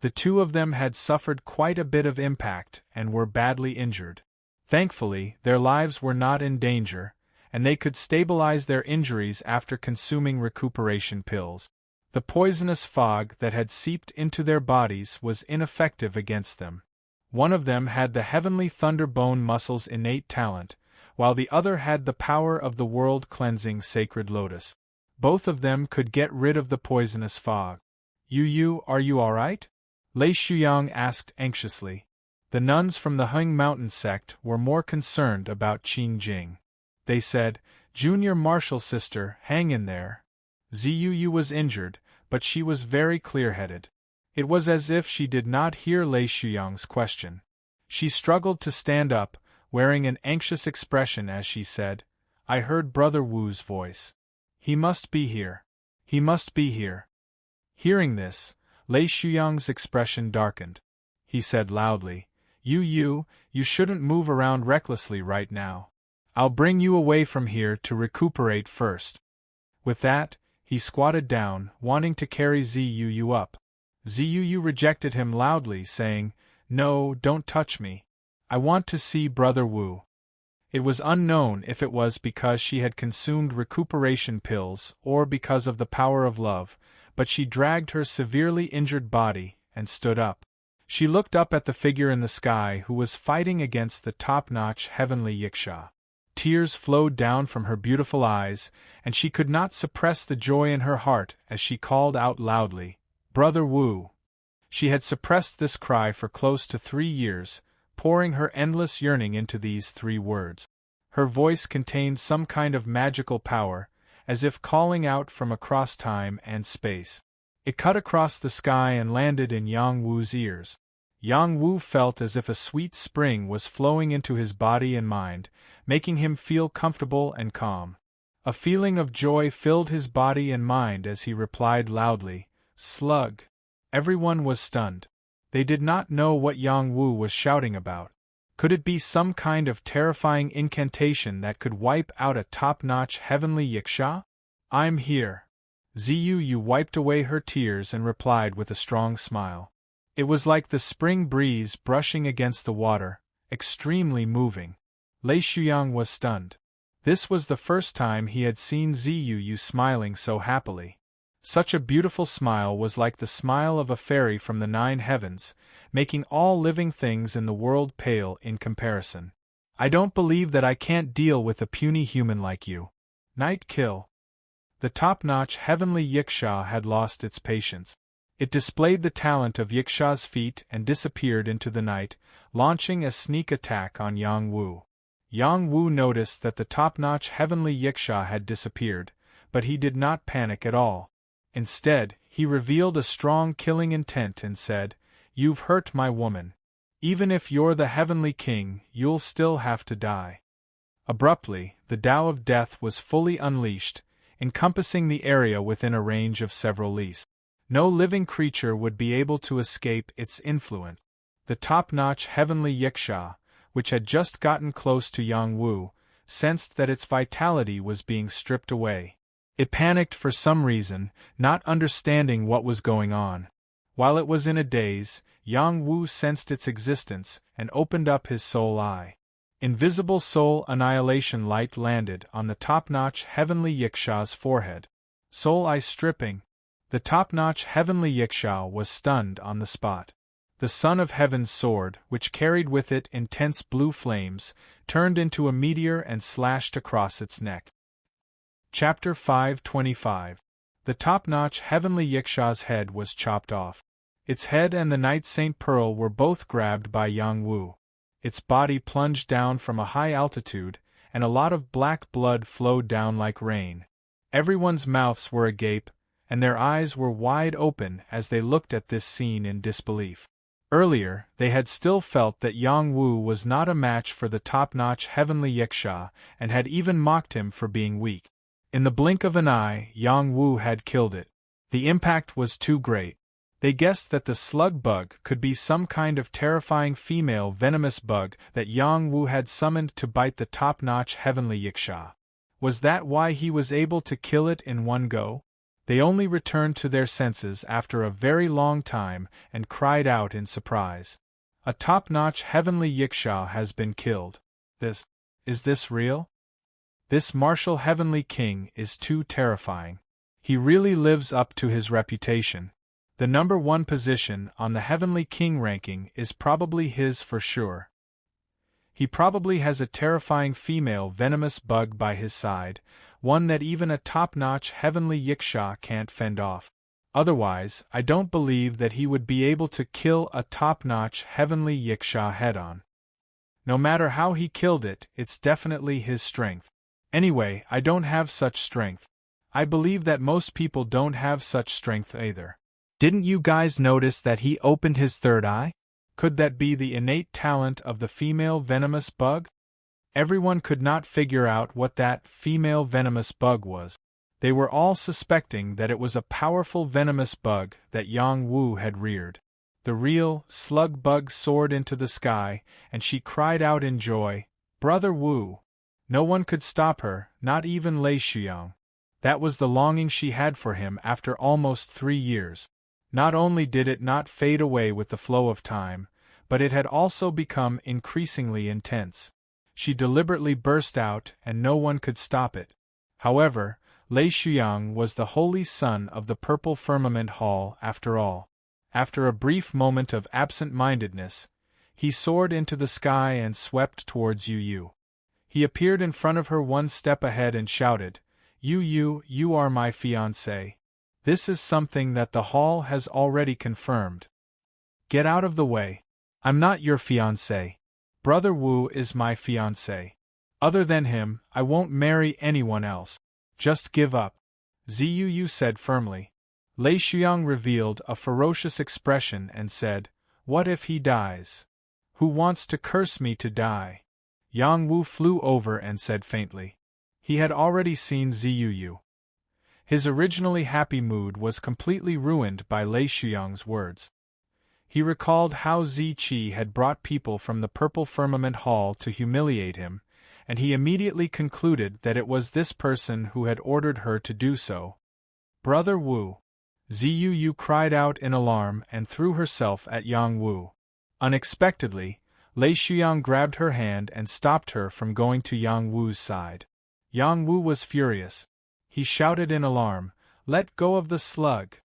The two of them had suffered quite a bit of impact and were badly injured. Thankfully, their lives were not in danger, and they could stabilize their injuries after consuming recuperation pills. The poisonous fog that had seeped into their bodies was ineffective against them. One of them had the heavenly thunderbone muscles' innate talent, while the other had the power of the world-cleansing sacred lotus. Both of them could get rid of the poisonous fog. "Yu Yu, are you all right?" Lei Shuyang asked anxiously. The nuns from the Heng Mountain sect were more concerned about Qing Jing. They said, "Junior martial sister, hang in there." Yu Yu was injured, but she was very clear-headed. It was as if she did not hear Lei Shuyang's question. She struggled to stand up, wearing an anxious expression as she said, "I heard Brother Wu's voice. He must be here. He must be here." Hearing this, Lei Shuyang's expression darkened. He said loudly, "Yu Yu, you shouldn't move around recklessly right now. I'll bring you away from here to recuperate first." With that, he squatted down, wanting to carry Yu Yu up. Yu Yu rejected him loudly, saying, "No, don't touch me. I want to see Brother Wu." It was unknown if it was because she had consumed recuperation pills or because of the power of love, but she dragged her severely injured body and stood up. She looked up at the figure in the sky who was fighting against the top-notch heavenly Yiksha. Tears flowed down from her beautiful eyes, and she could not suppress the joy in her heart as she called out loudly, "Brother Wu!" She had suppressed this cry for close to 3 years, pouring her endless yearning into these 3 words. Her voice contained some kind of magical power, as if calling out from across time and space. It cut across the sky and landed in Yang Wu's ears. Yang Wu felt as if a sweet spring was flowing into his body and mind, making him feel comfortable and calm. A feeling of joy filled his body and mind as he replied loudly, "Slug." Everyone was stunned. They did not know what Yang Wu was shouting about. Could it be some kind of terrifying incantation that could wipe out a top-notch heavenly Yiksha? "I'm here." Ziyu wiped away her tears and replied with a strong smile. It was like the spring breeze brushing against the water, extremely moving. Lei Shuyang was stunned. This was the first time he had seen Ziyu smiling so happily. Such a beautiful smile was like the smile of a fairy from the 9 heavens, making all living things in the world pale in comparison. "I don't believe that I can't deal with a puny human like you. Night kill." The top-notch heavenly Yiksha had lost its patience. It displayed the talent of Yiksha's feet and disappeared into the night, launching a sneak attack on Yang Wu. Yang Wu noticed that the top-notch heavenly Yiksha had disappeared, but he did not panic at all. Instead, he revealed a strong killing intent and said, "You've hurt my woman. Even if you're the heavenly king, you'll still have to die." Abruptly, the Tao of Death was fully unleashed, encompassing the area within a range of several lis. No living creature would be able to escape its influence. The top-notch heavenly Yiksha, which had just gotten close to Yang Wu, sensed that its vitality was being stripped away. It panicked for some reason, not understanding what was going on. While it was in a daze, Yang Wu sensed its existence and opened up his soul eye. Invisible soul annihilation light landed on the top-notch heavenly Yiksha's forehead. Soul eye stripping. The top-notch heavenly Yiksha was stunned on the spot. The Son of Heaven's sword, which carried with it intense blue flames, turned into a meteor and slashed across its neck. Chapter 525. The top-notch heavenly Yiksha's head was chopped off. Its head and the Night Saint Pearl were both grabbed by Yang Wu. Its body plunged down from a high altitude, and a lot of black blood flowed down like rain. Everyone's mouths were agape, and their eyes were wide open as they looked at this scene in disbelief. Earlier, they had still felt that Yang Wu was not a match for the top-notch heavenly Yiksha and had even mocked him for being weak. In the blink of an eye, Yang Wu had killed it. The impact was too great. They guessed that the slug bug could be some kind of terrifying female venomous bug that Yang Wu had summoned to bite the top-notch heavenly Yiksha. Was that why he was able to kill it in one go? They only returned to their senses after a very long time and cried out in surprise. "A top-notch heavenly Yiksha has been killed. Is this real? This martial heavenly king is too terrifying. He really lives up to his reputation. The number 1 position on the heavenly king ranking is probably his for sure. He probably has a terrifying female venomous bug by his side, one that even a top-notch heavenly Yiksha can't fend off. Otherwise, I don't believe that he would be able to kill a top-notch heavenly Yiksha head-on. No matter how he killed it, it's definitely his strength. Anyway, I don't have such strength. I believe that most people don't have such strength either. Didn't you guys notice that he opened his third eye? Could that be the innate talent of the female venomous bug? Everyone could not figure out what that female venomous bug was. They were all suspecting that it was a powerful venomous bug that Yang Wu had reared. The real slug bug soared into the sky, and she cried out in joy, "Brother Wu!" No one could stop her, not even Lei Shuyang. That was the longing she had for him after almost 3 years. Not only did it not fade away with the flow of time, but it had also become increasingly intense. She deliberately burst out, and no one could stop it. However, Lei Shuyang was the holy son of the purple firmament hall after all. After a brief moment of absent-mindedness, he soared into the sky and swept towards Yu Yu. He appeared in front of her one step ahead and shouted, "Yu Yu, you are my fiancé. This is something that the hall has already confirmed. Get out of the way. I'm not your fiancé. Brother Wu is my fiancé. Other than him, I won't marry anyone else. Just give up," Ziyu Yu said firmly. Lei Shuyang revealed a ferocious expression and said, "What if he dies? Who wants to curse me to die?" Yang Wu flew over and said faintly. He had already seen Ziyu Yu. His originally happy mood was completely ruined by Lei Shuyang's words. He recalled how Zi Qi had brought people from the Purple Firmament Hall to humiliate him, and he immediately concluded that it was this person who had ordered her to do so. "Brother Wu!" Ziyu Yu cried out in alarm and threw herself at Yang Wu. Unexpectedly, Lei Shuyang grabbed her hand and stopped her from going to Yang Wu's side. Yang Wu was furious. He shouted in alarm, "Let go of the slug!"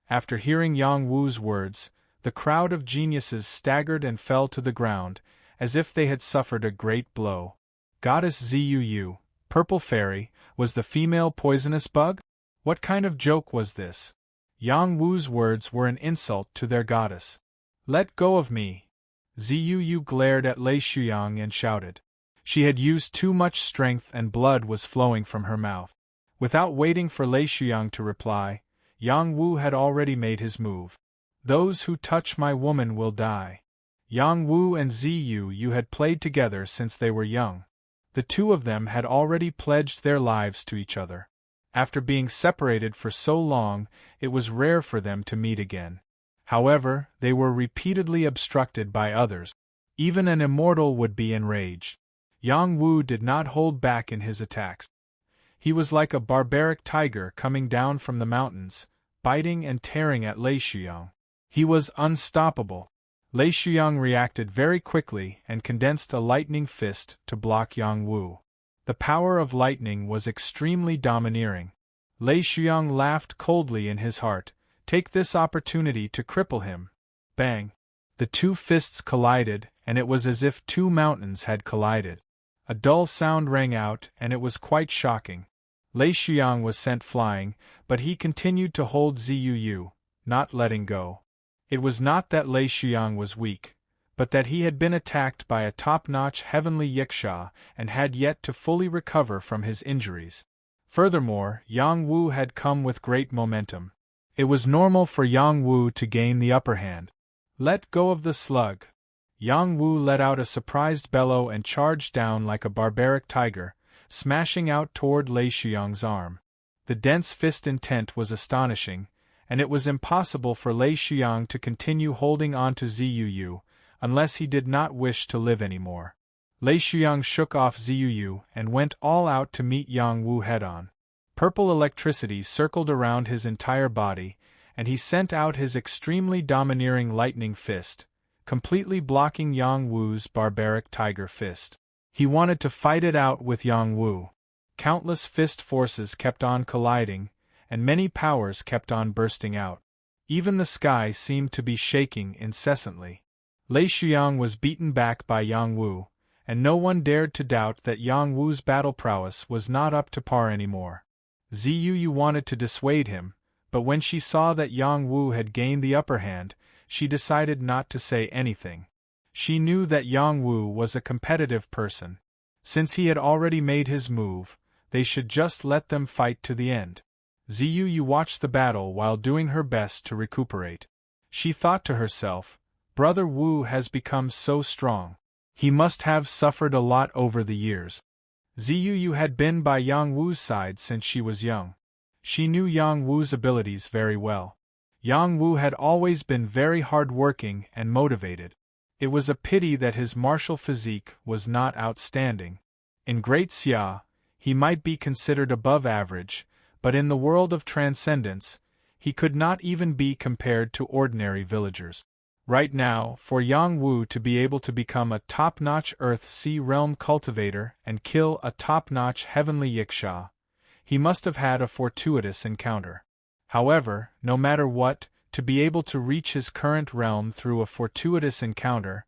After hearing Yang Wu's words, the crowd of geniuses staggered and fell to the ground, as if they had suffered a great blow. Goddess Ziyu Yu, Purple Fairy, was the female poisonous bug? What kind of joke was this? Yang Wu's words were an insult to their goddess. "Let go of me!" Ziyu Yu glared at Lei Shuyang and shouted. She had used too much strength and blood was flowing from her mouth. Without waiting for Lei Shuyang to reply, Yang Wu had already made his move. "Those who touch my woman will die." Yang Wu and Ziyu Yu had played together since they were young. The two of them had already pledged their lives to each other. After being separated for so long, it was rare for them to meet again. However, they were repeatedly obstructed by others. Even an immortal would be enraged. Yang Wu did not hold back in his attacks. He was like a barbaric tiger coming down from the mountains, biting and tearing at Lei Shuyang. He was unstoppable. Lei Shuyang reacted very quickly and condensed a lightning fist to block Yang Wu. The power of lightning was extremely domineering. Lei Shuyang laughed coldly in his heart. Take this opportunity to cripple him. Bang! The two fists collided, and it was as if two mountains had collided. A dull sound rang out, and it was quite shocking. Lei Shuyang was sent flying, but he continued to hold Ziyu Yu, not letting go. It was not that Lei Shuyang was weak, but that he had been attacked by a top-notch heavenly yiksha and had yet to fully recover from his injuries. Furthermore, Yang Wu had come with great momentum. It was normal for Yang Wu to gain the upper hand. "Let go of the slug!" Yang Wu let out a surprised bellow and charged down like a barbaric tiger, smashing out toward Lei Shuyang's arm. The dense fist intent was astonishing, and it was impossible for Lei Shuyang to continue holding on to Ziyu Yu, unless he did not wish to live anymore. Lei Shuyang shook off Ziyu Yu and went all out to meet Yang Wu head-on. Purple electricity circled around his entire body, and he sent out his extremely domineering lightning fist, completely blocking Yang Wu's barbaric tiger fist. He wanted to fight it out with Yang Wu. Countless fist forces kept on colliding, and many powers kept on bursting out. Even the sky seemed to be shaking incessantly. Lei Shuyang was beaten back by Yang Wu, and no one dared to doubt that Yang Wu's battle prowess was not up to par anymore. Ziyu Yu wanted to dissuade him, but when she saw that Yang Wu had gained the upper hand, she decided not to say anything. She knew that Yang Wu was a competitive person. Since he had already made his move, they should just let them fight to the end. Ziyu Yu watched the battle while doing her best to recuperate. She thought to herself, Brother Wu has become so strong. He must have suffered a lot over the years. Ziyu Yu had been by Yang Wu's side since she was young. She knew Yang Wu's abilities very well. Yang Wu had always been very hard-working and motivated. It was a pity that his martial physique was not outstanding. In Great Xia, he might be considered above average, but in the world of transcendence, he could not even be compared to ordinary villagers. Right now, for Yang Wu to be able to become a top-notch Earth-Sea realm cultivator and kill a top-notch heavenly Yiksha, he must have had a fortuitous encounter. However, no matter what, to be able to reach his current realm through a fortuitous encounter,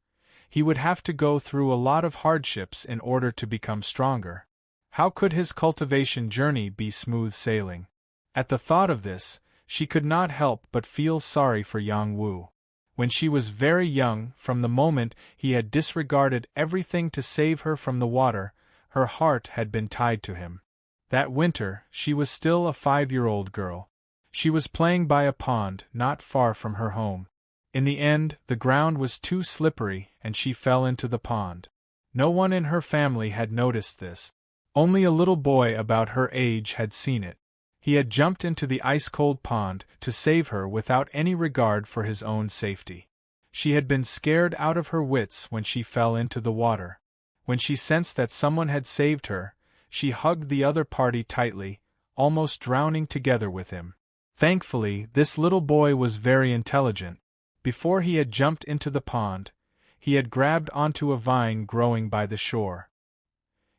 he would have to go through a lot of hardships in order to become stronger. How could his cultivation journey be smooth sailing? At the thought of this, she could not help but feel sorry for Yang Wu. When she was very young, from the moment he had disregarded everything to save her from the water, her heart had been tied to him. That winter, she was still a 5-year-old girl. She was playing by a pond not far from her home. In the end, the ground was too slippery and she fell into the pond. No one in her family had noticed this. Only a little boy about her age had seen it. He had jumped into the ice-cold pond to save her without any regard for his own safety. She had been scared out of her wits when she fell into the water. When she sensed that someone had saved her, she hugged the other party tightly, almost drowning together with him. Thankfully, this little boy was very intelligent. Before he had jumped into the pond, he had grabbed onto a vine growing by the shore.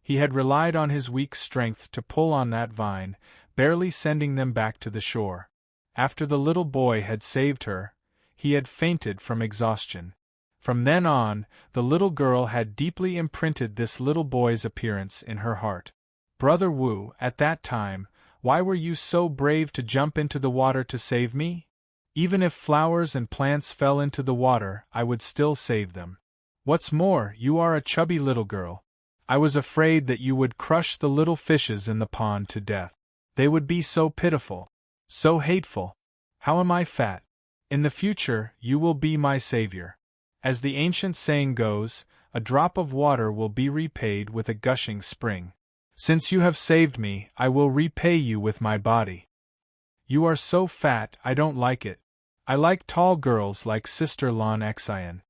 He had relied on his weak strength to pull on that vine, barely sending them back to the shore. After the little boy had saved her, he had fainted from exhaustion. From then on, the little girl had deeply imprinted this little boy's appearance in her heart. Brother Wu, at that time, why were you so brave to jump into the water to save me? Even if flowers and plants fell into the water, I would still save them. What's more, you are a chubby little girl. I was afraid that you would crush the little fishes in the pond to death. They would be so pitiful, so hateful. How am I fat? In the future, you will be my savior. As the ancient saying goes, a drop of water will be repaid with a gushing spring. Since you have saved me, I will repay you with my body. You are so fat, I don't like it. I like tall girls like Sister Lan Xian.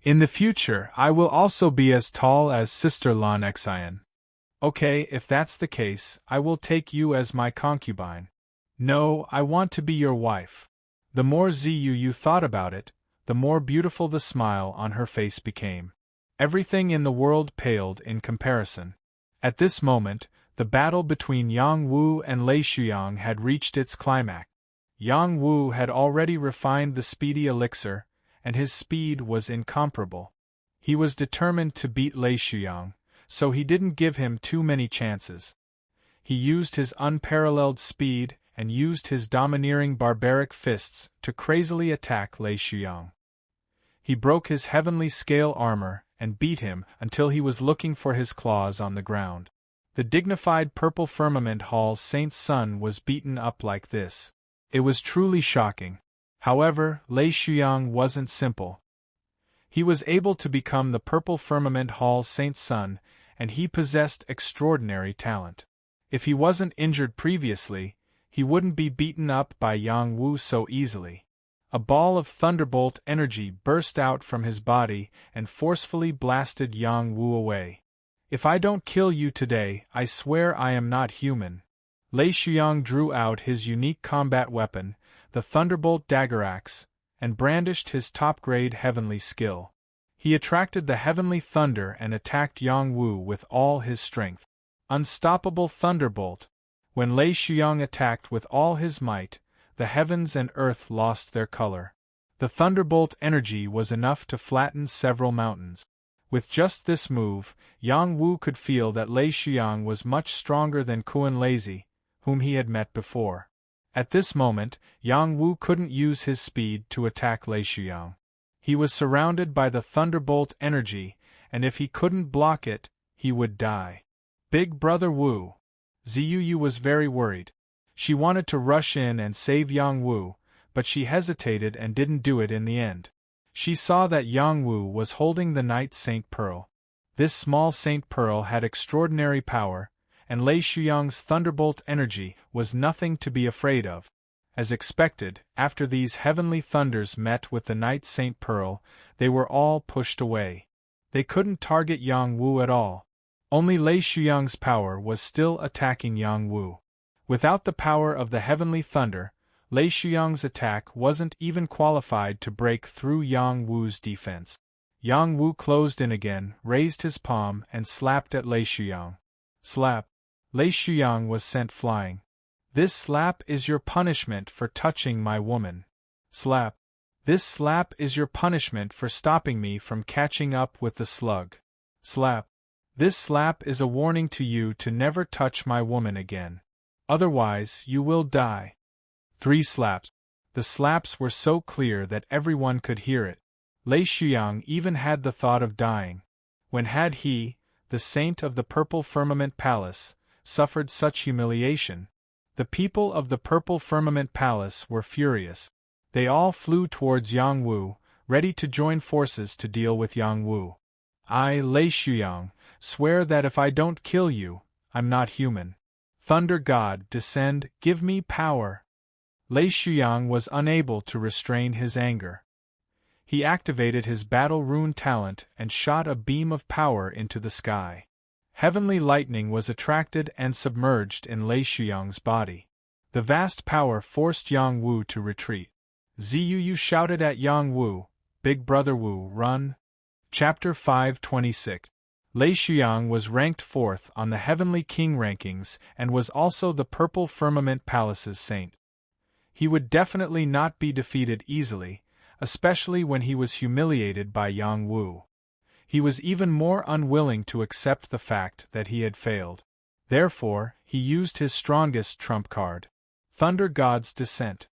In the future, I will also be as tall as Sister Lan Xian. Okay, if that's the case, I will take you as my concubine. No, I want to be your wife. The more Ziyu thought about it, the more beautiful the smile on her face became. Everything in the world paled in comparison. At this moment, the battle between Yang Wu and Lei Shuyang had reached its climax. Yang Wu had already refined the speedy elixir, and his speed was incomparable. He was determined to beat Lei Shuyang, so he didn't give him too many chances. He used his unparalleled speed and used his domineering barbaric fists to crazily attack Lei Shuyang. He broke his heavenly scale armor and beat him until he was looking for his claws on the ground. The dignified purple firmament hall's Saint's son was beaten up like this. It was truly shocking. However, Lei Shuyang wasn't simple. He was able to become the purple firmament hall's Saint's son, and he possessed extraordinary talent. If he wasn't injured previously, he wouldn't be beaten up by Yang Wu so easily. A ball of thunderbolt energy burst out from his body and forcefully blasted Yang Wu away. If I don't kill you today, I swear I am not human. Lei Shuyang drew out his unique combat weapon, the Thunderbolt Dagger Axe, and brandished his top-grade heavenly skill. He attracted the heavenly thunder and attacked Yang Wu with all his strength. Unstoppable Thunderbolt! When Lei Shuyang attacked with all his might, the heavens and earth lost their color. The thunderbolt energy was enough to flatten several mountains. With just this move, Yang Wu could feel that Lei Shuyang was much stronger than Kuan Lazy, whom he had met before. At this moment, Yang Wu couldn't use his speed to attack Lei Shuyang. He was surrounded by the thunderbolt energy, and if he couldn't block it, he would die. Big Brother Wu. Ziyu was very worried. She wanted to rush in and save Yang Wu, but she hesitated and didn't do it in the end. She saw that Yang Wu was holding the Night Saint Pearl. This small Saint Pearl had extraordinary power, and Lei Shuyang's thunderbolt energy was nothing to be afraid of. As expected, after these heavenly thunders met with the Night Saint Pearl, they were all pushed away. They couldn't target Yang Wu at all. Only Lei Shuyang's power was still attacking Yang Wu. Without the power of the heavenly thunder, Lei Shuyang's attack wasn't even qualified to break through Yang Wu's defense. Yang Wu closed in again, raised his palm, and slapped at Lei Shuyang. Slap! Lei Shuyang was sent flying. This slap is your punishment for touching my woman. Slap! This slap is your punishment for stopping me from catching up with the slug. Slap! This slap is a warning to you to never touch my woman again. Otherwise, you will die. 3 slaps. The slaps were so clear that everyone could hear it. Lei Shuyang even had the thought of dying. When had he, the saint of the Purple Firmament Palace, suffered such humiliation? The people of the Purple Firmament Palace were furious. They all flew towards Yang Wu, ready to join forces to deal with Yang Wu. I, Lei Shuyang, swear that if I don't kill you, I'm not human. Thunder God, descend, give me power. Lei Shuyang was unable to restrain his anger. He activated his battle rune talent and shot a beam of power into the sky. Heavenly lightning was attracted and submerged in Lei Shuyang's body. The vast power forced Yang Wu to retreat. Ziyu shouted at Yang Wu, "Big Brother Wu, run!" Chapter 526. Lei Shuyang was ranked 4th on the Heavenly King rankings and was also the Purple Firmament Palace's saint. He would definitely not be defeated easily, especially when he was humiliated by Yang Wu. He was even more unwilling to accept the fact that he had failed. Therefore, he used his strongest trump card, Thunder God's Descent.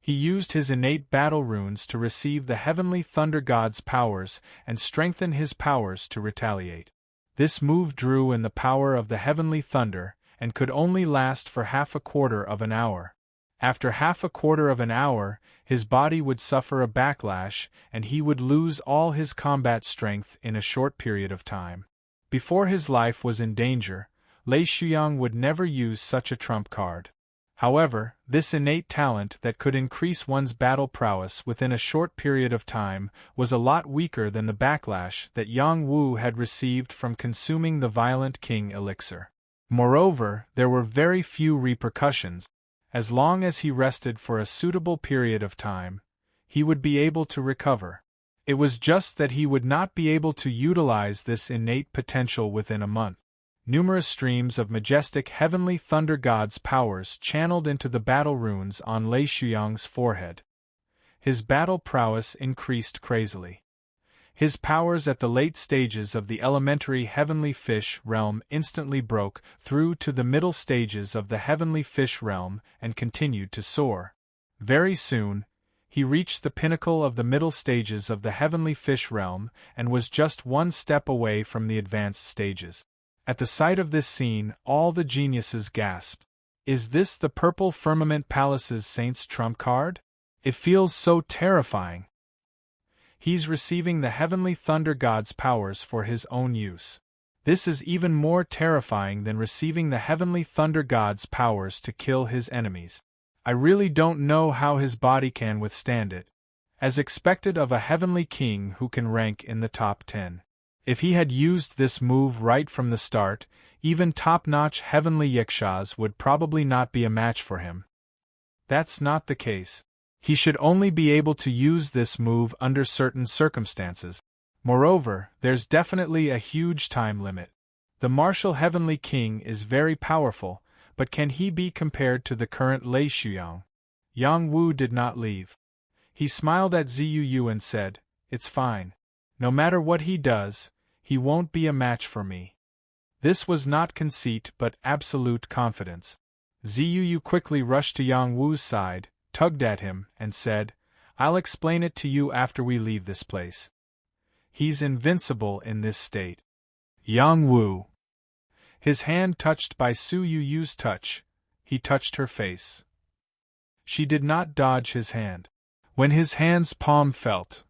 He used his innate battle runes to receive the Heavenly Thunder God's powers and strengthen his powers to retaliate. This move drew in the power of the Heavenly Thunder and could only last for half a quarter of an hour. After half a quarter of an hour, his body would suffer a backlash and he would lose all his combat strength in a short period of time. Before his life was in danger, Lei Shuyang would never use such a trump card. However, this innate talent that could increase one's battle prowess within a short period of time was a lot weaker than the backlash that Yang Wu had received from consuming the Violent King elixir. Moreover, there were very few repercussions. As long as he rested for a suitable period of time, he would be able to recover. It was just that he would not be able to utilize this innate potential within a month. Numerous streams of majestic Heavenly Thunder God's powers channeled into the battle runes on Lei Shuyang's forehead. His battle prowess increased crazily. His powers at the late stages of the elementary Heavenly Fish realm instantly broke through to the middle stages of the Heavenly Fish realm and continued to soar. Very soon, he reached the pinnacle of the middle stages of the Heavenly Fish realm and was just one step away from the advanced stages. At the sight of this scene, all the geniuses gasped. Is this the Purple Firmament Palace's Saint's trump card? It feels so terrifying. He's receiving the Heavenly Thunder God's powers for his own use. This is even more terrifying than receiving the Heavenly Thunder God's powers to kill his enemies. I really don't know how his body can withstand it. As expected of a Heavenly King who can rank in the top 10. If he had used this move right from the start, even top-notch Heavenly Yakshas would probably not be a match for him. That's not the case. He should only be able to use this move under certain circumstances. Moreover, there's definitely a huge time limit. The martial Heavenly King is very powerful, but can he be compared to the current Lei Shuyang? Yang Wu did not leave. He smiled at Ziyu and said, "It's fine. No matter what he does, he won't be a match for me." This was not conceit but absolute confidence. Ziyu quickly rushed to Yang Wu's side, tugged at him, and said, "I'll explain it to you after we leave this place. He's invincible in this state." Yang Wu. His hand touched by Su Yu's touch, he touched her face. She did not dodge his hand. When his hand's palm felt,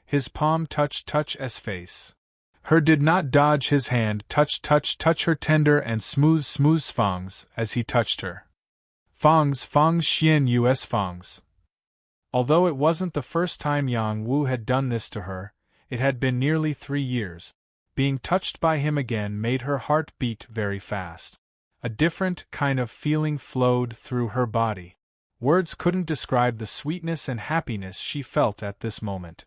his palm touch S face. Her did not dodge his hand touch her tender and smooth fangs as he touched her. Fangs Xian Us fangs. Although it wasn't the first time Yang Wu had done this to her, it had been nearly 3 years. Being touched by him again made her heart beat very fast. A different kind of feeling flowed through her body. Words couldn't describe the sweetness and happiness she felt at this moment.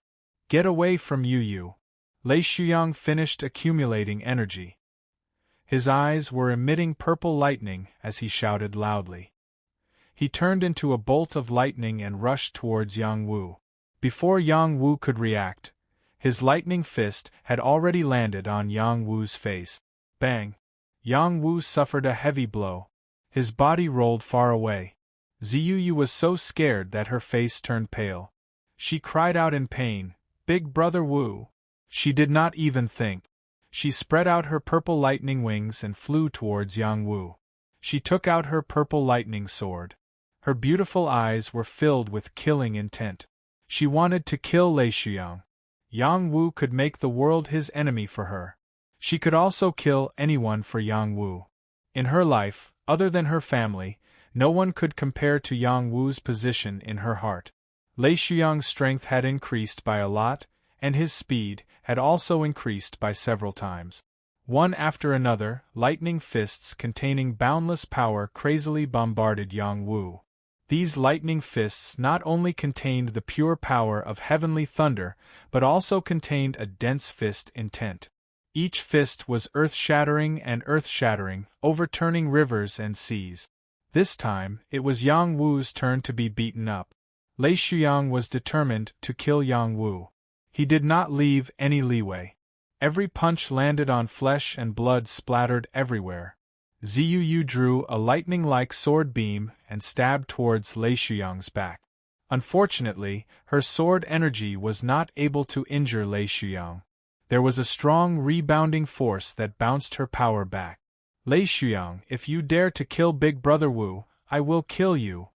Get away from Yu. Lei Shuyang finished accumulating energy. His eyes were emitting purple lightning as he shouted loudly. He turned into a bolt of lightning and rushed towards Yang Wu. Before Yang Wu could react, his lightning fist had already landed on Yang Wu's face. Bang! Yang Wu suffered a heavy blow. His body rolled far away. Ziyu was so scared that her face turned pale. She cried out in pain, "Big Brother Wu!" She did not even think. She spread out her purple lightning wings and flew towards Yang Wu. She took out her purple lightning sword. Her beautiful eyes were filled with killing intent. She wanted to kill Lei Shuyang. Yang Wu could make the world his enemy for her. She could also kill anyone for Yang Wu. In her life, other than her family, no one could compare to Yang Wu's position in her heart. Lei Shuyang's strength had increased by a lot, and his speed had also increased by several times. One after another, lightning fists containing boundless power crazily bombarded Yang Wu. These lightning fists not only contained the pure power of heavenly thunder, but also contained a dense fist intent. Each fist was earth-shattering and earth-shattering, overturning rivers and seas. This time, it was Yang Wu's turn to be beaten up. Lei Shuyang was determined to kill Yang Wu. He did not leave any leeway. Every punch landed on flesh and blood splattered everywhere. Ziyu drew a lightning-like sword beam and stabbed towards Lei Shuyang's back. Unfortunately, her sword energy was not able to injure Lei Shuyang. There was a strong rebounding force that bounced her power back. Lei Shuyang, if you dare to kill Big Brother Wu, I will kill you.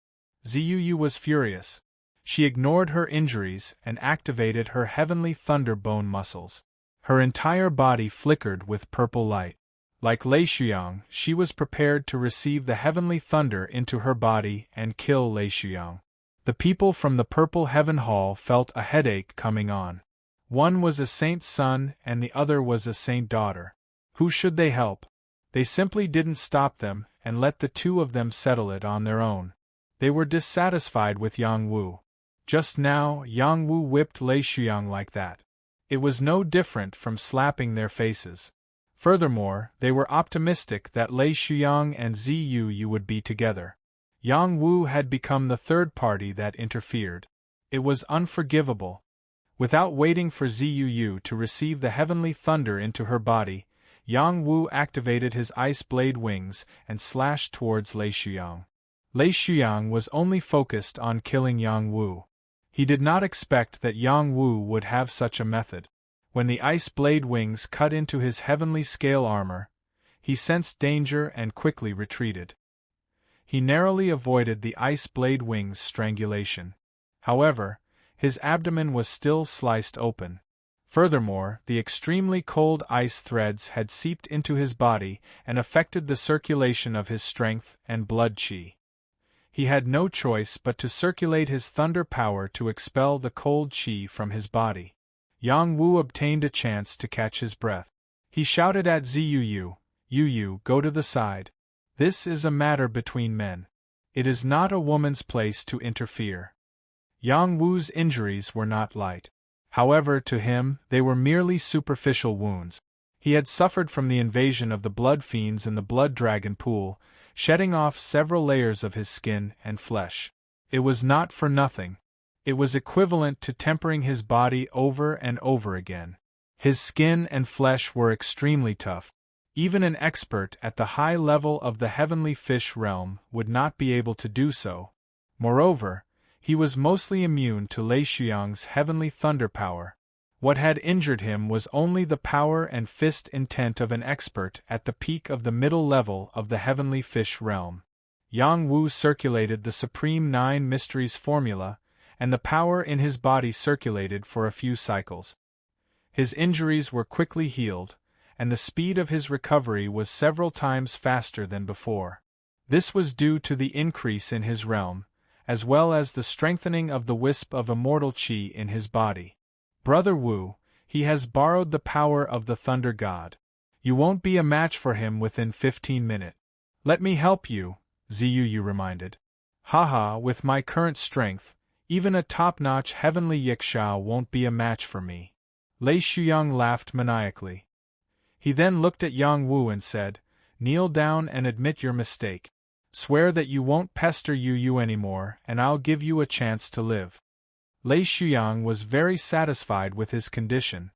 Ziyu was furious. She ignored her injuries and activated her heavenly thunder bone muscles. Her entire body flickered with purple light. Like Lei Shuyang, she was prepared to receive the heavenly thunder into her body and kill Lei Shuyang. The people from the Purple Heaven Hall felt a headache coming on. One was a saint's son and the other was a saint daughter. Who should they help? They simply didn't stop them and let the two of them settle it on their own. They were dissatisfied with Yang Wu. Just now, Yang Wu whipped Lei Shuyang like that. It was no different from slapping their faces. Furthermore, they were optimistic that Lei Shuyang and Ziyu would be together. Yang Wu had become the third party that interfered. It was unforgivable. Without waiting for Ziyu to receive the heavenly thunder into her body, Yang Wu activated his ice blade wings and slashed towards Lei Shuyang. Lei Shuyang was only focused on killing Yang Wu. He did not expect that Yang Wu would have such a method. When the ice blade wings cut into his heavenly scale armor, he sensed danger and quickly retreated. He narrowly avoided the ice blade wings' strangulation. However, his abdomen was still sliced open. Furthermore, the extremely cold ice threads had seeped into his body and affected the circulation of his strength and blood qi. He had no choice but to circulate his thunder power to expel the cold qi from his body. Yang Wu obtained a chance to catch his breath. He shouted at Ziyu, "Yu, go to the side. This is a matter between men. It is not a woman's place to interfere." Yang Wu's injuries were not light. However, to him, they were merely superficial wounds. He had suffered from the invasion of the blood fiends in the blood dragon pool, shedding off several layers of his skin and flesh. It was not for nothing. It was equivalent to tempering his body over and over again. His skin and flesh were extremely tough. Even an expert at the high level of the heavenly fish realm would not be able to do so. Moreover, he was mostly immune to Lei Shuyang's heavenly thunder power. What had injured him was only the power and fist intent of an expert at the peak of the middle level of the heavenly fish realm. Yang Wu circulated the Supreme Nine Mysteries formula, and the power in his body circulated for a few cycles. His injuries were quickly healed, and the speed of his recovery was several times faster than before. This was due to the increase in his realm, as well as the strengthening of the wisp of immortal qi in his body. Brother Wu, he has borrowed the power of the Thunder God. You won't be a match for him within 15 minutes. Let me help you, Ziyu reminded. Haha, with my current strength, even a top-notch heavenly yiksha won't be a match for me. Lei Shuyang laughed maniacally. He then looked at Yang Wu and said, kneel down and admit your mistake. Swear that you won't pester Yu anymore, and I'll give you a chance to live. Lei Shuyang was very satisfied with his condition.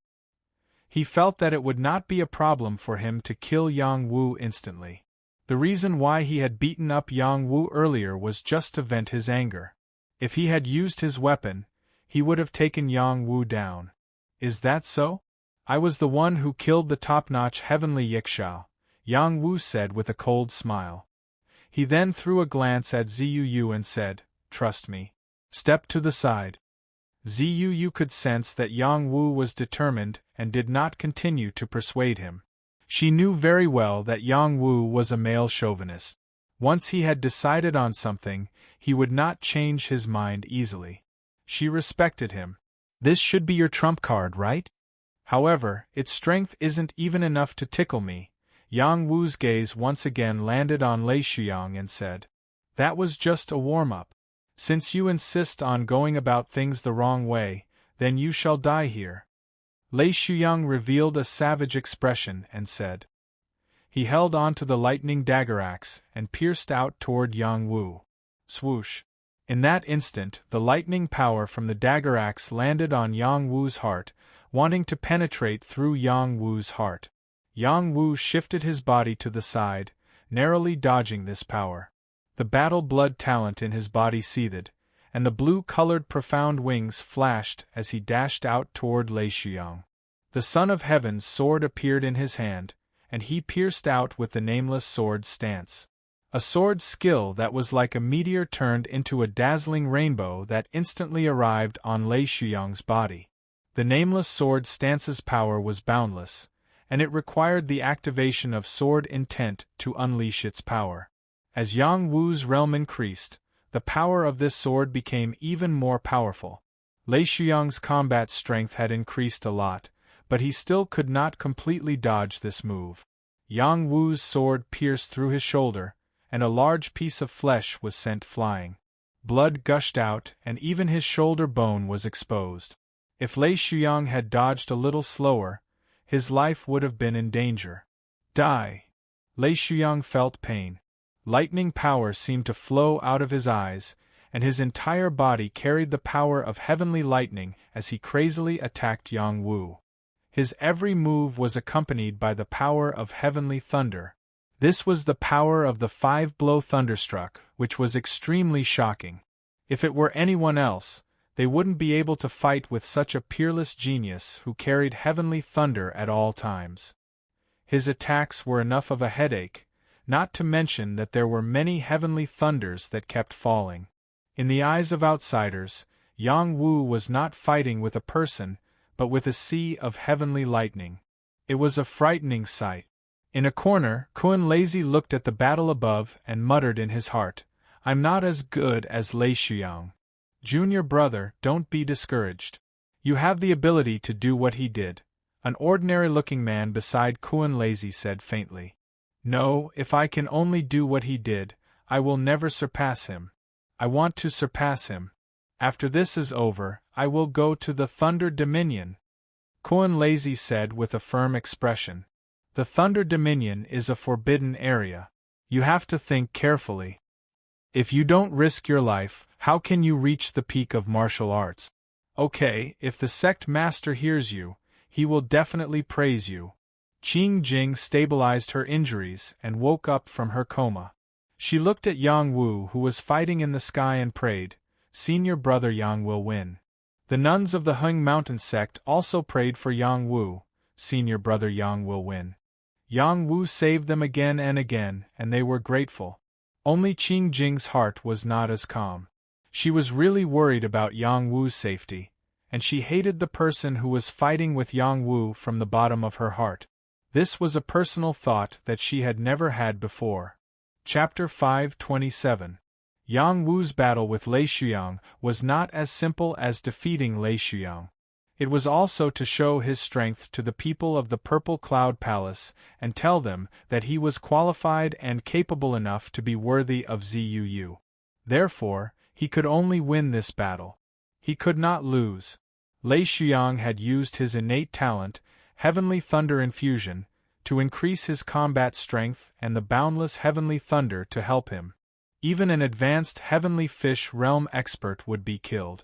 He felt that it would not be a problem for him to kill Yang Wu instantly. The reason why he had beaten up Yang Wu earlier was just to vent his anger. If he had used his weapon, he would have taken Yang Wu down. Is that so? I was the one who killed the top-notch heavenly yiksha, Yang Wu said with a cold smile. He then threw a glance at Ziyu and said, trust me. Step to the side. Ziyu could sense that Yang Wu was determined and did not continue to persuade him. She knew very well that Yang Wu was a male chauvinist. Once he had decided on something, he would not change his mind easily. She respected him. This should be your trump card, right? However, its strength isn't even enough to tickle me. Yang Wu's gaze once again landed on Lei Shuyang and said, that was just a warm-up. Since you insist on going about things the wrong way, then you shall die here. Lei Shuyang revealed a savage expression and said. He held on to the lightning dagger axe and pierced out toward Yang Wu. Swoosh! In that instant, the lightning power from the dagger axe landed on Yang Wu's heart, wanting to penetrate through Yang Wu's heart. Yang Wu shifted his body to the side, narrowly dodging this power. The battle blood talent in his body seethed, and the blue-colored profound wings flashed as he dashed out toward Lei Shuyang. The Son of Heaven's sword appeared in his hand, and he pierced out with the nameless sword stance. A sword skill that was like a meteor turned into a dazzling rainbow that instantly arrived on Lei Shuyang's body. The nameless sword stance's power was boundless, and it required the activation of sword intent to unleash its power. As Yang Wu's realm increased, the power of this sword became even more powerful. Lei Shuyang's combat strength had increased a lot, but he still could not completely dodge this move. Yang Wu's sword pierced through his shoulder, and a large piece of flesh was sent flying. Blood gushed out, and even his shoulder bone was exposed. If Lei Shuyang had dodged a little slower, his life would have been in danger. Die! Lei Shuyang felt pain. Lightning power seemed to flow out of his eyes, and his entire body carried the power of heavenly lightning as he crazily attacked Yang Wu. His every move was accompanied by the power of heavenly thunder. This was the power of the five-blow thunderstruck, which was extremely shocking. If it were anyone else, they wouldn't be able to fight with such a peerless genius who carried heavenly thunder at all times. His attacks were enough of a headache, not to mention that there were many heavenly thunders that kept falling. In the eyes of outsiders, Yang Wu was not fighting with a person, but with a sea of heavenly lightning. It was a frightening sight. In a corner, Kun Lazy looked at the battle above and muttered in his heart, I'm not as good as Lei Shuyang. Junior brother, don't be discouraged. You have the ability to do what he did. An ordinary-looking man beside Kun Lazy said faintly. No, if I can only do what he did, I will never surpass him. I want to surpass him. After this is over, I will go to the Thunder Dominion. Kun Lazy said with a firm expression. The Thunder Dominion is a forbidden area. You have to think carefully. If you don't risk your life, how can you reach the peak of martial arts? Okay, if the sect master hears you, he will definitely praise you. Qing Jing stabilized her injuries and woke up from her coma. She looked at Yang Wu, who was fighting in the sky, and prayed, Senior brother Yang will win. The nuns of the Hung Mountain sect also prayed for Yang Wu, Senior brother Yang will win. Yang Wu saved them again and again, and they were grateful. Only Qing Jing's heart was not as calm. She was really worried about Yang Wu's safety, and she hated the person who was fighting with Yang Wu from the bottom of her heart. This was a personal thought that she had never had before. Chapter 527. Yang Wu's battle with Lei Shuyang was not as simple as defeating Lei Shuyang. It was also to show his strength to the people of the Purple Cloud Palace and tell them that he was qualified and capable enough to be worthy of Ziyu. Therefore, he could only win this battle. He could not lose. Lei Xiang had used his innate talent, Heavenly Thunder Infusion, to increase his combat strength and the boundless Heavenly Thunder to help him. Even an advanced Heavenly Fish Realm expert would be killed.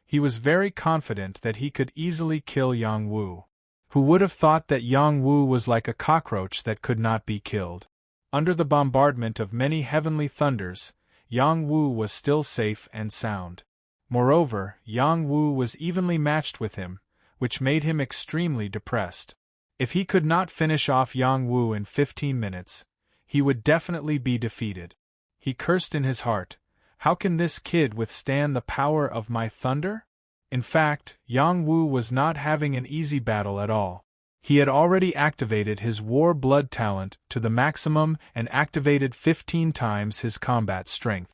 He was very confident that he could easily kill Yang Wu. Who would have thought that Yang Wu was like a cockroach that could not be killed? Under the bombardment of many Heavenly Thunders, Yang Wu was still safe and sound. Moreover, Yang Wu was evenly matched with him, which made him extremely depressed. If he could not finish off Yang Wu in 15 minutes, he would definitely be defeated. He cursed in his heart, "How can this kid withstand the power of my thunder?" In fact, Yang Wu was not having an easy battle at all. He had already activated his War Blood talent to the maximum and activated 15 times his combat strength.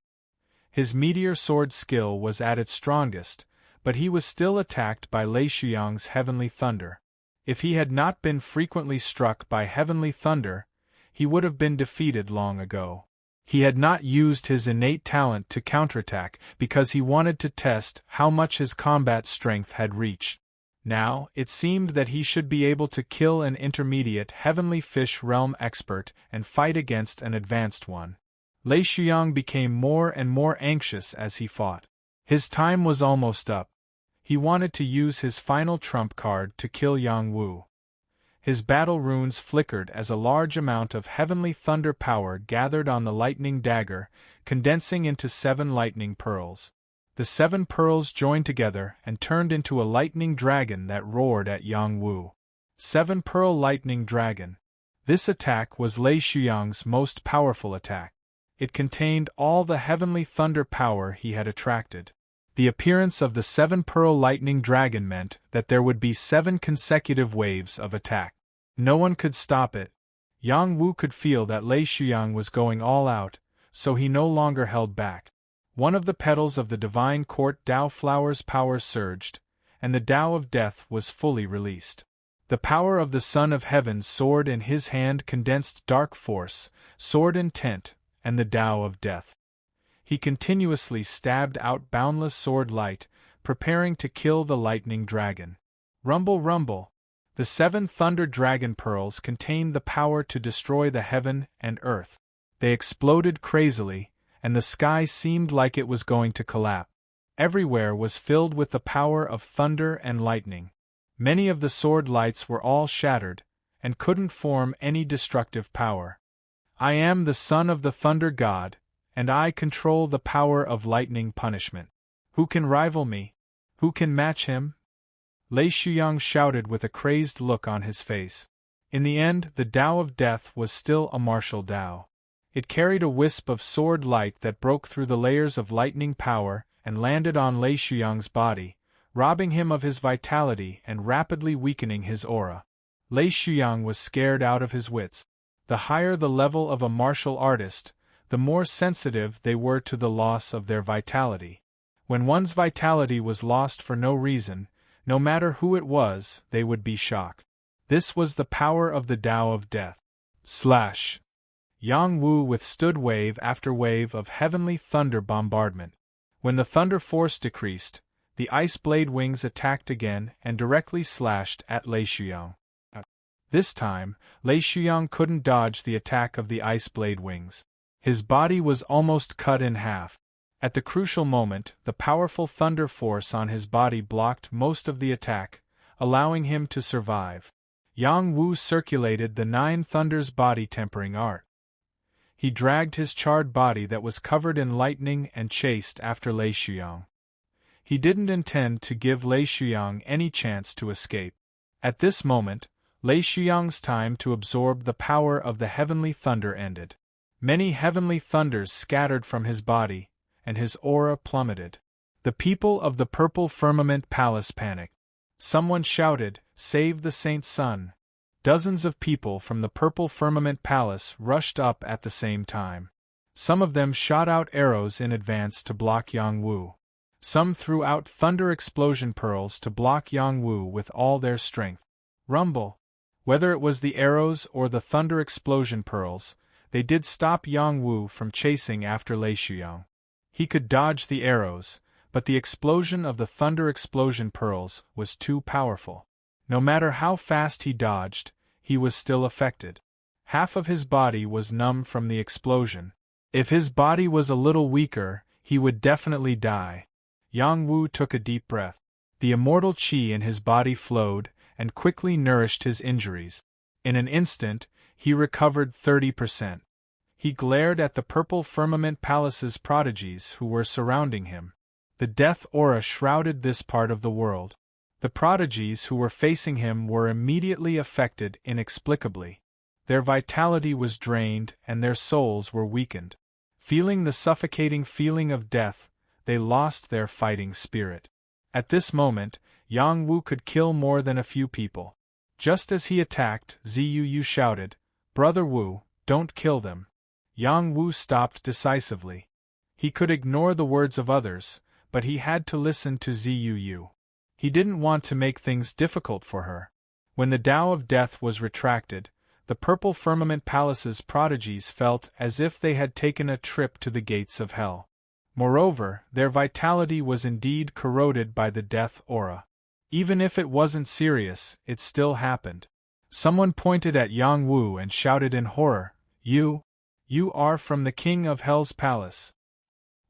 His Meteor Sword skill was at its strongest, but he was still attacked by Lei Xiang's Heavenly Thunder. If he had not been frequently struck by Heavenly Thunder, he would have been defeated long ago. He had not used his innate talent to counterattack because he wanted to test how much his combat strength had reached. Now, it seemed that he should be able to kill an intermediate Heavenly Fish Realm expert and fight against an advanced one. Lei Xiang became more and more anxious as he fought. His time was almost up. He wanted to use his final trump card to kill Yang Wu. His battle runes flickered as a large amount of Heavenly Thunder power gathered on the lightning dagger, condensing into 7 lightning pearls. The 7 pearls joined together and turned into a lightning dragon that roared at Yang Wu. 7 Pearl Lightning Dragon. This attack was Lei Xiang's most powerful attack. It contained all the Heavenly Thunder power he had attracted. The appearance of the 7 Pearl Lightning Dragon meant that there would be 7 consecutive waves of attack. No one could stop it. Yang Wu could feel that Lei Xiang was going all out, so he no longer held back. One of the petals of the Divine Court Dao Flower's power surged, and the Dao of Death was fully released. The power of the Son of Heaven's sword in his hand condensed dark force, sword intent, and the Dao of Death. He continuously stabbed out boundless sword light, preparing to kill the lightning dragon. Rumble, rumble! The 7 Thunder Dragon Pearls contained the power to destroy the heaven and earth. They exploded crazily, and the sky seemed like it was going to collapse. Everywhere was filled with the power of thunder and lightning. Many of the sword lights were all shattered, and couldn't form any destructive power. I am the son of the Thunder God, and I control the power of lightning punishment. Who can rival me? Who can match him? Lei Xiang shouted with a crazed look on his face. In the end, the Dao of Death was still a martial Dao. It carried a wisp of sword light that broke through the layers of lightning power and landed on Lei Xiang's body, robbing him of his vitality and rapidly weakening his aura. Lei Xiang was scared out of his wits. The higher the level of a martial artist, the more sensitive they were to the loss of their vitality. When one's vitality was lost for no reason, no matter who it was, they would be shocked. This was the power of the Dao of Death. Slash! Yang Wu withstood wave after wave of Heavenly Thunder bombardment. When the thunder force decreased, the Ice Blade Wings attacked again and directly slashed at Lei Xiang. This time, Lei Xiang couldn't dodge the attack of the Ice Blade Wings. His body was almost cut in half. At the crucial moment, the powerful thunder force on his body blocked most of the attack, allowing him to survive. Yang Wu circulated the 9 Thunders body tempering art. He dragged his charred body that was covered in lightning and chased after Lei Xiang. He didn't intend to give Lei Xiang any chance to escape. At this moment, Lei Xiang's time to absorb the power of the Heavenly Thunder ended. Many Heavenly Thunders scattered from his body, and his aura plummeted. The people of the Purple Firmament Palace panicked. Someone shouted, "Save the Saint's son!" Dozens of people from the Purple Firmament Palace rushed up at the same time. Some of them shot out arrows in advance to block Yang Wu. Some threw out thunder explosion pearls to block Yang Wu with all their strength. Rumble! Whether it was the arrows or the thunder explosion pearls, they did stop Yang Wu from chasing after Lei Xiang. He could dodge the arrows, but the explosion of the thunder explosion pearls was too powerful. No matter how fast he dodged, he was still affected. Half of his body was numb from the explosion. If his body was a little weaker, he would definitely die. Yang Wu took a deep breath. The immortal qi in his body flowed, and quickly nourished his injuries. In an instant, he recovered 30%. He glared at the purple firmament palace's prodigies who were surrounding him. The death aura shrouded this part of the world. The prodigies who were facing him were immediately affected inexplicably. Their vitality was drained and their souls were weakened. Feeling the suffocating feeling of death, they lost their fighting spirit. At this moment, Yang Wu could kill more than a few people. Just as he attacked, Ziyu shouted, "Brother Wu, don't kill them." Yang Wu stopped decisively. He could ignore the words of others, but he had to listen to Ziyu. He didn't want to make things difficult for her. When the Tao of Death was retracted, the purple firmament palace's prodigies felt as if they had taken a trip to the gates of hell. Moreover, their vitality was indeed corroded by the death aura. Even if it wasn't serious, it still happened. Someone pointed at Yang Wu and shouted in horror, You are from the King of Hell's Palace."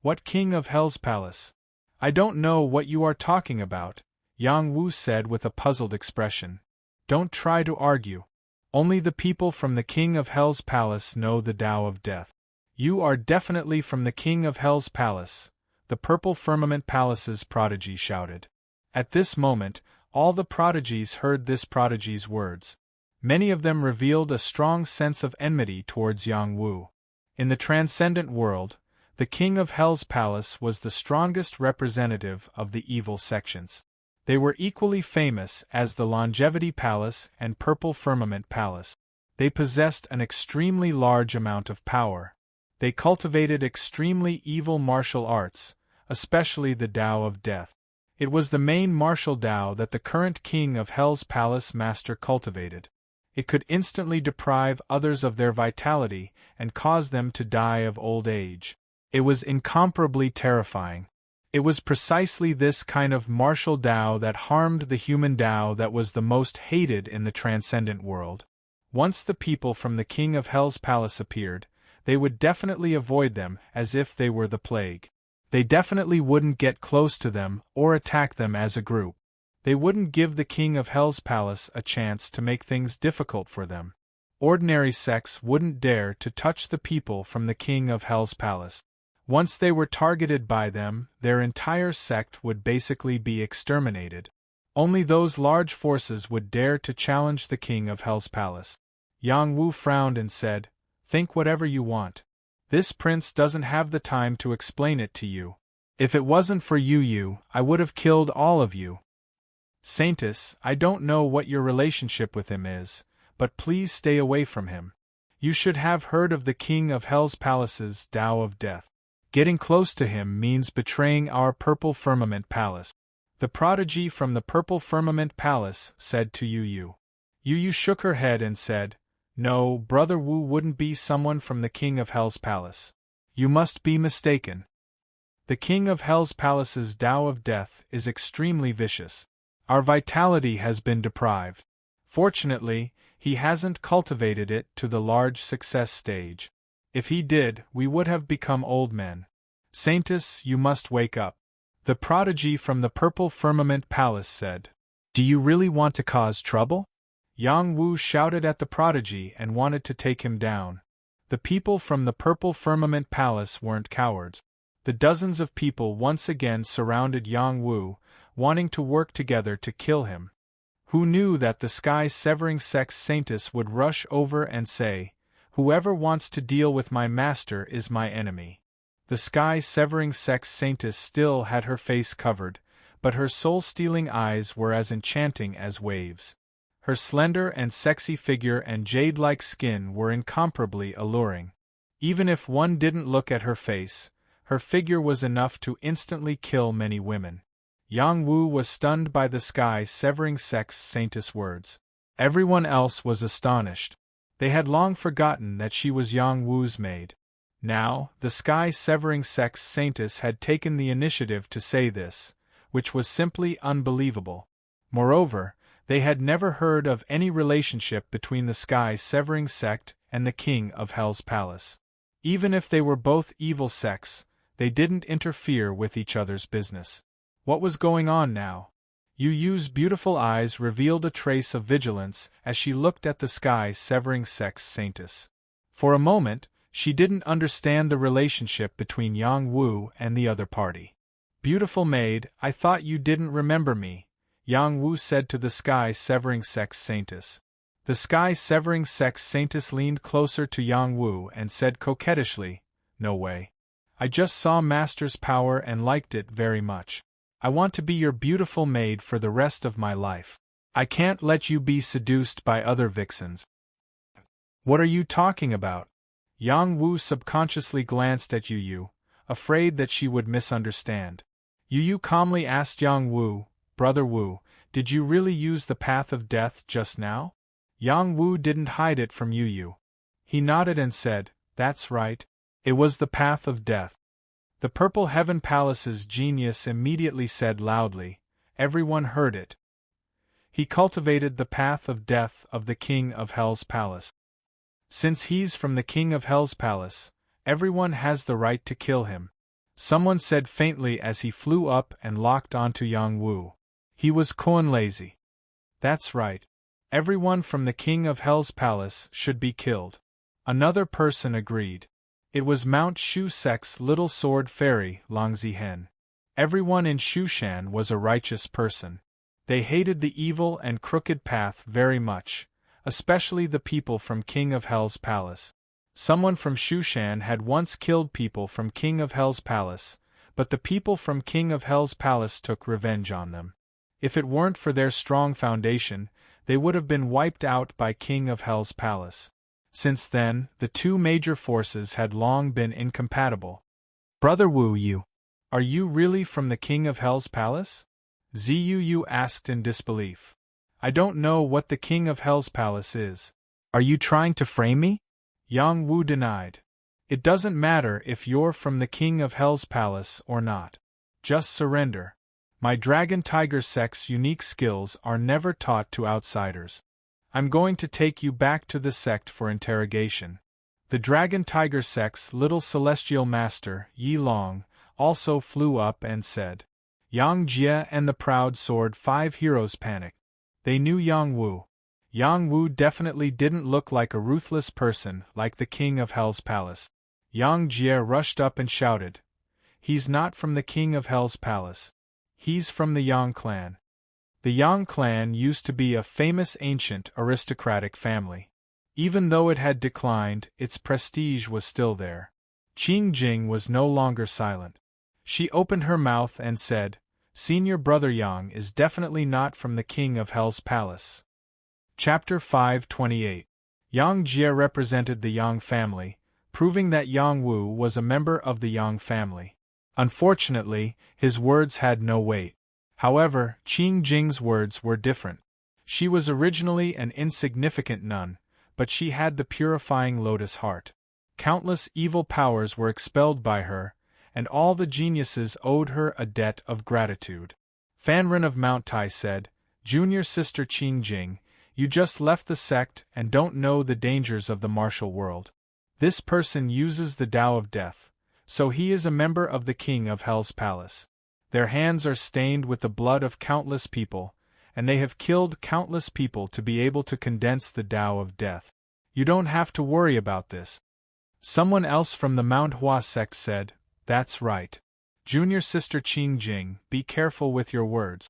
"What King of Hell's Palace? I don't know what you are talking about," Yang Wu said with a puzzled expression. "Don't try to argue. Only the people from the King of Hell's Palace know the Tao of Death. You are definitely from the King of Hell's Palace," the purple firmament palace's prodigy shouted. At this moment, all the prodigies heard this prodigy's words. Many of them revealed a strong sense of enmity towards Yang Wu. In the transcendent world, the King of Hell's Palace was the strongest representative of the evil sections. They were equally famous as the Longevity Palace and Purple Firmament Palace. They possessed an extremely large amount of power. They cultivated extremely evil martial arts, especially the Tao of Death. It was the main martial Tao that the current King of Hell's Palace master cultivated. It could instantly deprive others of their vitality and cause them to die of old age. It was incomparably terrifying. It was precisely this kind of martial Tao that harmed the human Tao that was the most hated in the transcendent world. Once the people from the King of Hell's Palace appeared, they would definitely avoid them as if they were the plague. They definitely wouldn't get close to them or attack them as a group. They wouldn't give the King of Hell's Palace a chance to make things difficult for them. Ordinary sects wouldn't dare to touch the people from the King of Hell's Palace. Once they were targeted by them, their entire sect would basically be exterminated. Only those large forces would dare to challenge the King of Hell's Palace. Yang Wu frowned and said, "Think whatever you want. This prince doesn't have the time to explain it to you. If it wasn't for you, I would have killed all of you. Saintess, I don't know what your relationship with him is, but please stay away from him. You should have heard of the King of Hell's Palace's Tao of Death. Getting close to him means betraying our Purple Firmament Palace." The prodigy from the Purple Firmament Palace said to Yu. Yu shook her head and said, "No, Brother Wu wouldn't be someone from the King of Hell's Palace. You must be mistaken. The King of Hell's Palace's Tao of Death is extremely vicious. Our vitality has been deprived. Fortunately, he hasn't cultivated it to the large success stage. If he did, we would have become old men. Saintess, you must wake up." The prodigy from the Purple Firmament Palace said, "Do you really want to cause trouble?" Yang Wu shouted at the prodigy and wanted to take him down. The people from the Purple Firmament Palace weren't cowards. The dozens of people once again surrounded Yang Wu, wanting to work together to kill him. Who knew that the sky-severing sex Saintess would rush over and say, "Whoever wants to deal with my master is my enemy." The sky-severing sex Saintess still had her face covered, but her soul-stealing eyes were as enchanting as waves. Her slender and sexy figure and jade-like skin were incomparably alluring. Even if one didn't look at her face, her figure was enough to instantly kill many women. Yang Wu was stunned by the sky-severing sex Saintess' words. Everyone else was astonished. They had long forgotten that she was Yang Wu's maid. Now, the sky-severing sex saintess had taken the initiative to say this, which was simply unbelievable. Moreover, they had never heard of any relationship between the sky-severing sect and the king of Hell's palace. Even if they were both evil sects, they didn't interfere with each other's business. What was going on now? Yu Yu's beautiful eyes revealed a trace of vigilance as she looked at the sky-severing sex saintess. For a moment, she didn't understand the relationship between Yang Wu and the other party. "Beautiful maid, I thought you didn't remember me," Yang Wu said to the sky-severing sex saintess. The sky-severing sex saintess leaned closer to Yang Wu and said coquettishly, "No way. I just saw Master's power and liked it very much. I want to be your beautiful maid for the rest of my life. I can't let you be seduced by other vixens." "What are you talking about?" Yang Wu subconsciously glanced at Yu Yu, afraid that she would misunderstand. Yu Yu calmly asked Yang Wu, "Brother Wu, did you really use the path of death just now?" Yang Wu didn't hide it from Yu Yu. He nodded and said, "That's right. It was the path of death." The Purple Heaven Palace's genius immediately said loudly, everyone heard it. "He cultivated the path of death of the King of Hell's palace. Since he's from the King of Hell's palace, everyone has the right to kill him," someone said faintly as he flew up and locked onto Yang Wu. "He was Koan lazy." "That's right. Everyone from the King of Hell's palace should be killed," another person agreed. It was Mount Shu Sek's little sword fairy, Longzi Hen. Everyone in Shushan was a righteous person. They hated the evil and crooked path very much, especially the people from King of Hell's palace. Someone from Shushan had once killed people from King of Hell's palace, but the people from King of Hell's palace took revenge on them. If it weren't for their strong foundation, they would have been wiped out by King of Hell's palace. Since then, the two major forces had long been incompatible. "Brother Wu Yu, are you really from the King of Hell's palace?" Ziyu Yu asked in disbelief. "I don't know what the King of Hell's palace is. Are you trying to frame me?" Yang Wu denied. "It doesn't matter if you're from the King of Hell's palace or not. Just surrender. My Dragon Tiger Sect's unique skills are never taught to outsiders. I'm going to take you back to the sect for interrogation." The Dragon Tiger Sect's little celestial master, Yi Long, also flew up and said. Yang Jie and the Proud Sword 5 heroes panicked. They knew Yang Wu. Yang Wu definitely didn't look like a ruthless person like the King of Hell's palace. Yang Jie rushed up and shouted, "He's not from the King of Hell's palace. He's from the Yang clan." The Yang clan used to be a famous ancient aristocratic family. Even though it had declined, its prestige was still there. Qing Jing was no longer silent. She opened her mouth and said, "Senior Brother Yang is definitely not from the King of Hell's palace." Chapter 528. Yang Jie represented the Yang family, proving that Yang Wu was a member of the Yang family. Unfortunately, his words had no weight. However, Qing Jing's words were different. She was originally an insignificant nun, but she had the purifying lotus heart. Countless evil powers were expelled by her, and all the geniuses owed her a debt of gratitude. Fanren of Mount Tai said, "Junior sister Qing Jing, you just left the sect and don't know the dangers of the martial world. This person uses the Tao of Death, so he is a member of the King of Hell's palace. Their hands are stained with the blood of countless people, and they have killed countless people to be able to condense the Tao of Death. You don't have to worry about this." Someone else from the Mount Hua sect said, "That's right. Junior sister Qing Jing, be careful with your words.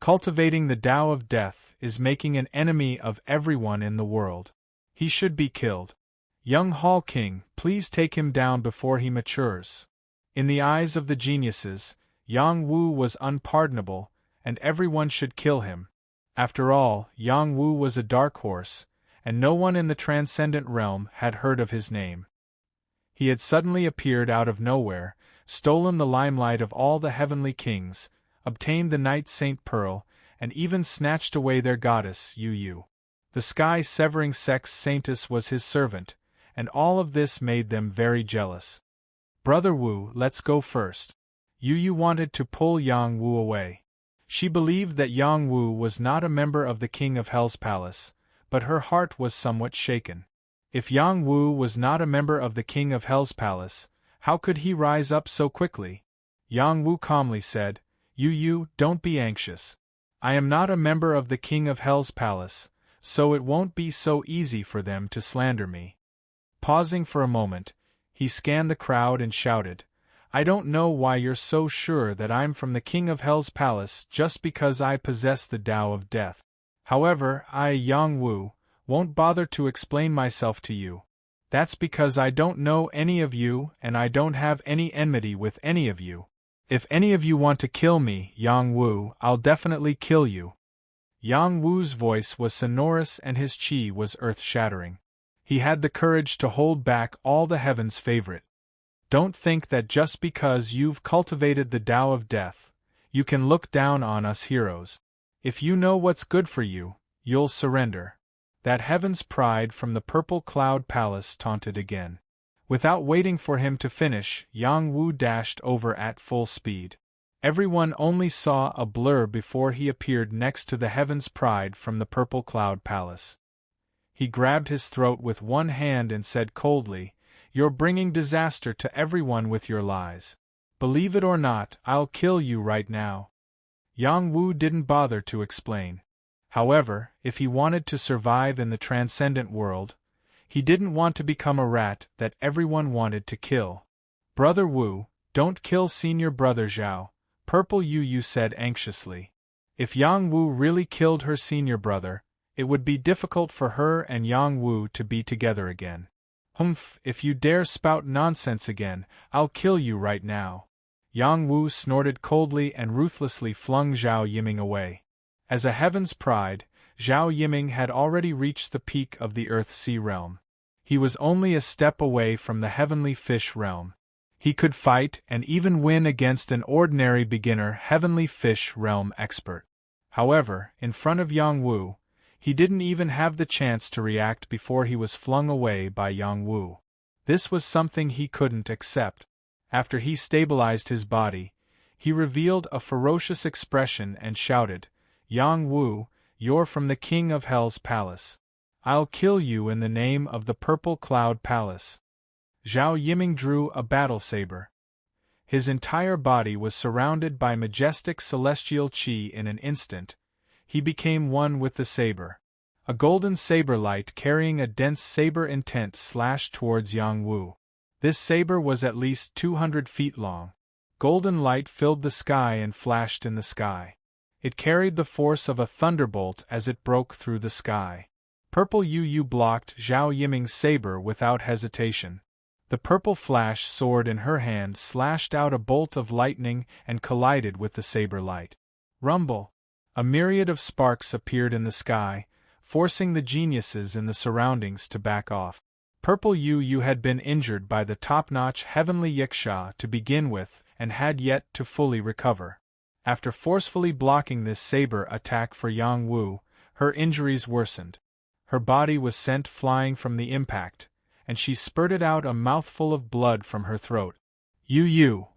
Cultivating the Tao of Death is making an enemy of everyone in the world. He should be killed. Young Hall King, please take him down before he matures." In the eyes of the geniuses, Yang Wu was unpardonable, and everyone should kill him. After all, Yang Wu was a dark horse, and no one in the transcendent realm had heard of his name. He had suddenly appeared out of nowhere, stolen the limelight of all the heavenly kings, obtained the Night Saint Pearl, and even snatched away their goddess, Yu Yu. The sky-severing sex saintess was his servant, and all of this made them very jealous. "Brother Wu, let's go first." Yu Yu wanted to pull Yang Wu away. She believed that Yang Wu was not a member of the King of Hell's palace, but her heart was somewhat shaken. If Yang Wu was not a member of the King of Hell's palace, how could he rise up so quickly? Yang Wu calmly said, "Yu Yu, don't be anxious. I am not a member of the King of Hell's palace, so it won't be so easy for them to slander me." Pausing for a moment, he scanned the crowd and shouted, "I don't know why you're so sure that I'm from the King of Hell's palace just because I possess the Tao of Death. However, I, Yang Wu, won't bother to explain myself to you. That's because I don't know any of you and I don't have any enmity with any of you. If any of you want to kill me, Yang Wu, I'll definitely kill you." Yang Wu's voice was sonorous and his qi was earth-shattering. He had the courage to hold back all the heaven's favorite. "Don't think that just because you've cultivated the Tao of Death, you can look down on us heroes. If you know what's good for you, you'll surrender." That heaven's pride from the Purple Cloud Palace taunted again. Without waiting for him to finish, Yang Wu dashed over at full speed. Everyone only saw a blur before he appeared next to the heaven's pride from the Purple Cloud Palace. He grabbed his throat with one hand and said coldly, "You're bringing disaster to everyone with your lies. Believe it or not, I'll kill you right now." Yang Wu didn't bother to explain. However, if he wanted to survive in the transcendent world, he didn't want to become a rat that everyone wanted to kill. "Brother Wu, don't kill senior brother Zhao," Purple Yu Yu said anxiously. If Yang Wu really killed her senior brother, it would be difficult for her and Yang Wu to be together again. "Humph, if you dare spout nonsense again, I'll kill you right now." Yang Wu snorted coldly and ruthlessly flung Zhao Yiming away. As a heaven's pride, Zhao Yiming had already reached the peak of the Earth-Sea realm. He was only a step away from the heavenly fish realm. He could fight and even win against an ordinary beginner heavenly fish realm expert. However, in front of Yang Wu, he didn't even have the chance to react before he was flung away by Yang Wu. This was something he couldn't accept. After he stabilized his body, he revealed a ferocious expression and shouted, "Yang Wu, you're from the King of Hell's palace. I'll kill you in the name of the Purple Cloud Palace." Zhao Yiming drew a battle saber. His entire body was surrounded by majestic celestial qi in an instant. He became one with the saber. A golden saber light carrying a dense saber intent slashed towards Yang Wu. This saber was at least 200 feet long. Golden light filled the sky and flashed in the sky. It carried the force of a thunderbolt as it broke through the sky. Purple Yu Yu blocked Zhao Yiming's saber without hesitation. The purple flash sword in her hand slashed out a bolt of lightning and collided with the saber light. Rumble! A myriad of sparks appeared in the sky, forcing the geniuses in the surroundings to back off. Purple Yu Yu had been injured by the top-notch heavenly yiksha to begin with and had yet to fully recover. After forcefully blocking this saber attack for Yang Wu, her injuries worsened. Her body was sent flying from the impact, and she spurted out a mouthful of blood from her throat. "Yu Yu!"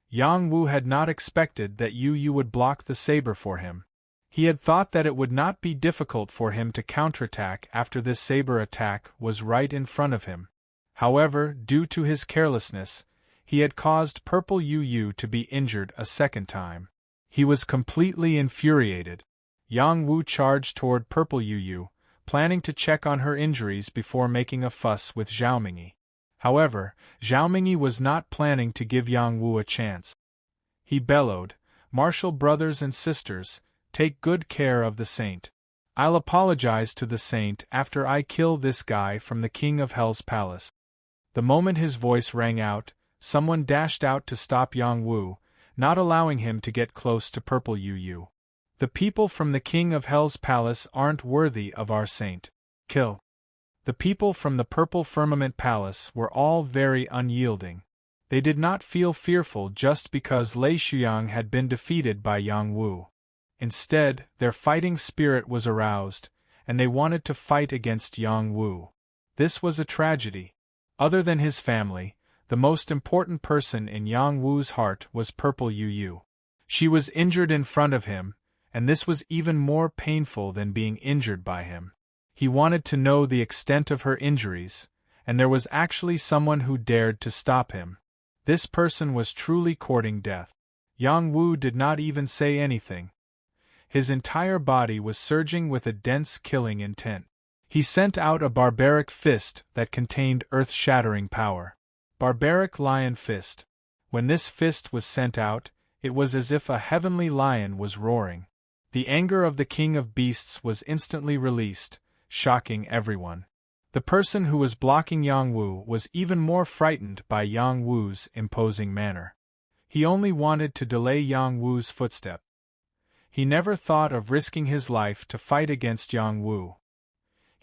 Yang Wu had not expected that Yu Yu would block the saber for him. He had thought that it would not be difficult for him to counterattack after this saber attack was right in front of him. However, due to his carelessness, he had caused Purple Yu Yu to be injured a second time. He was completely infuriated. Yang Wu charged toward Purple Yu Yu, planning to check on her injuries before making a fuss with Zhao Mingyi. However, Zhao Mingyi was not planning to give Yang Wu a chance. He bellowed, "Martial brothers and sisters, take good care of the saint. I'll apologize to the saint after I kill this guy from the King of Hell's palace." The moment his voice rang out, someone dashed out to stop Yang Wu, not allowing him to get close to Purple Yu Yu. "The people from the King of Hell's palace aren't worthy of our saint. Kill." The people from the Purple Firmament Palace were all very unyielding. They did not feel fearful just because Lei Shuyang had been defeated by Yang Wu. Instead, their fighting spirit was aroused, and they wanted to fight against Yang Wu. This was a tragedy. Other than his family, the most important person in Yang Wu's heart was Purple Yu. She was injured in front of him, and this was even more painful than being injured by him. He wanted to know the extent of her injuries, and there was actually someone who dared to stop him. This person was truly courting death. Yang Wu did not even say anything. His entire body was surging with a dense killing intent. He sent out a barbaric fist that contained earth-shattering power. Barbaric Lion Fist. When this fist was sent out, it was as if a heavenly lion was roaring. The anger of the King of Beasts was instantly released, shocking everyone. The person who was blocking Yang Wu was even more frightened by Yang Wu's imposing manner. He only wanted to delay Yang Wu's footstep. He never thought of risking his life to fight against Yang Wu.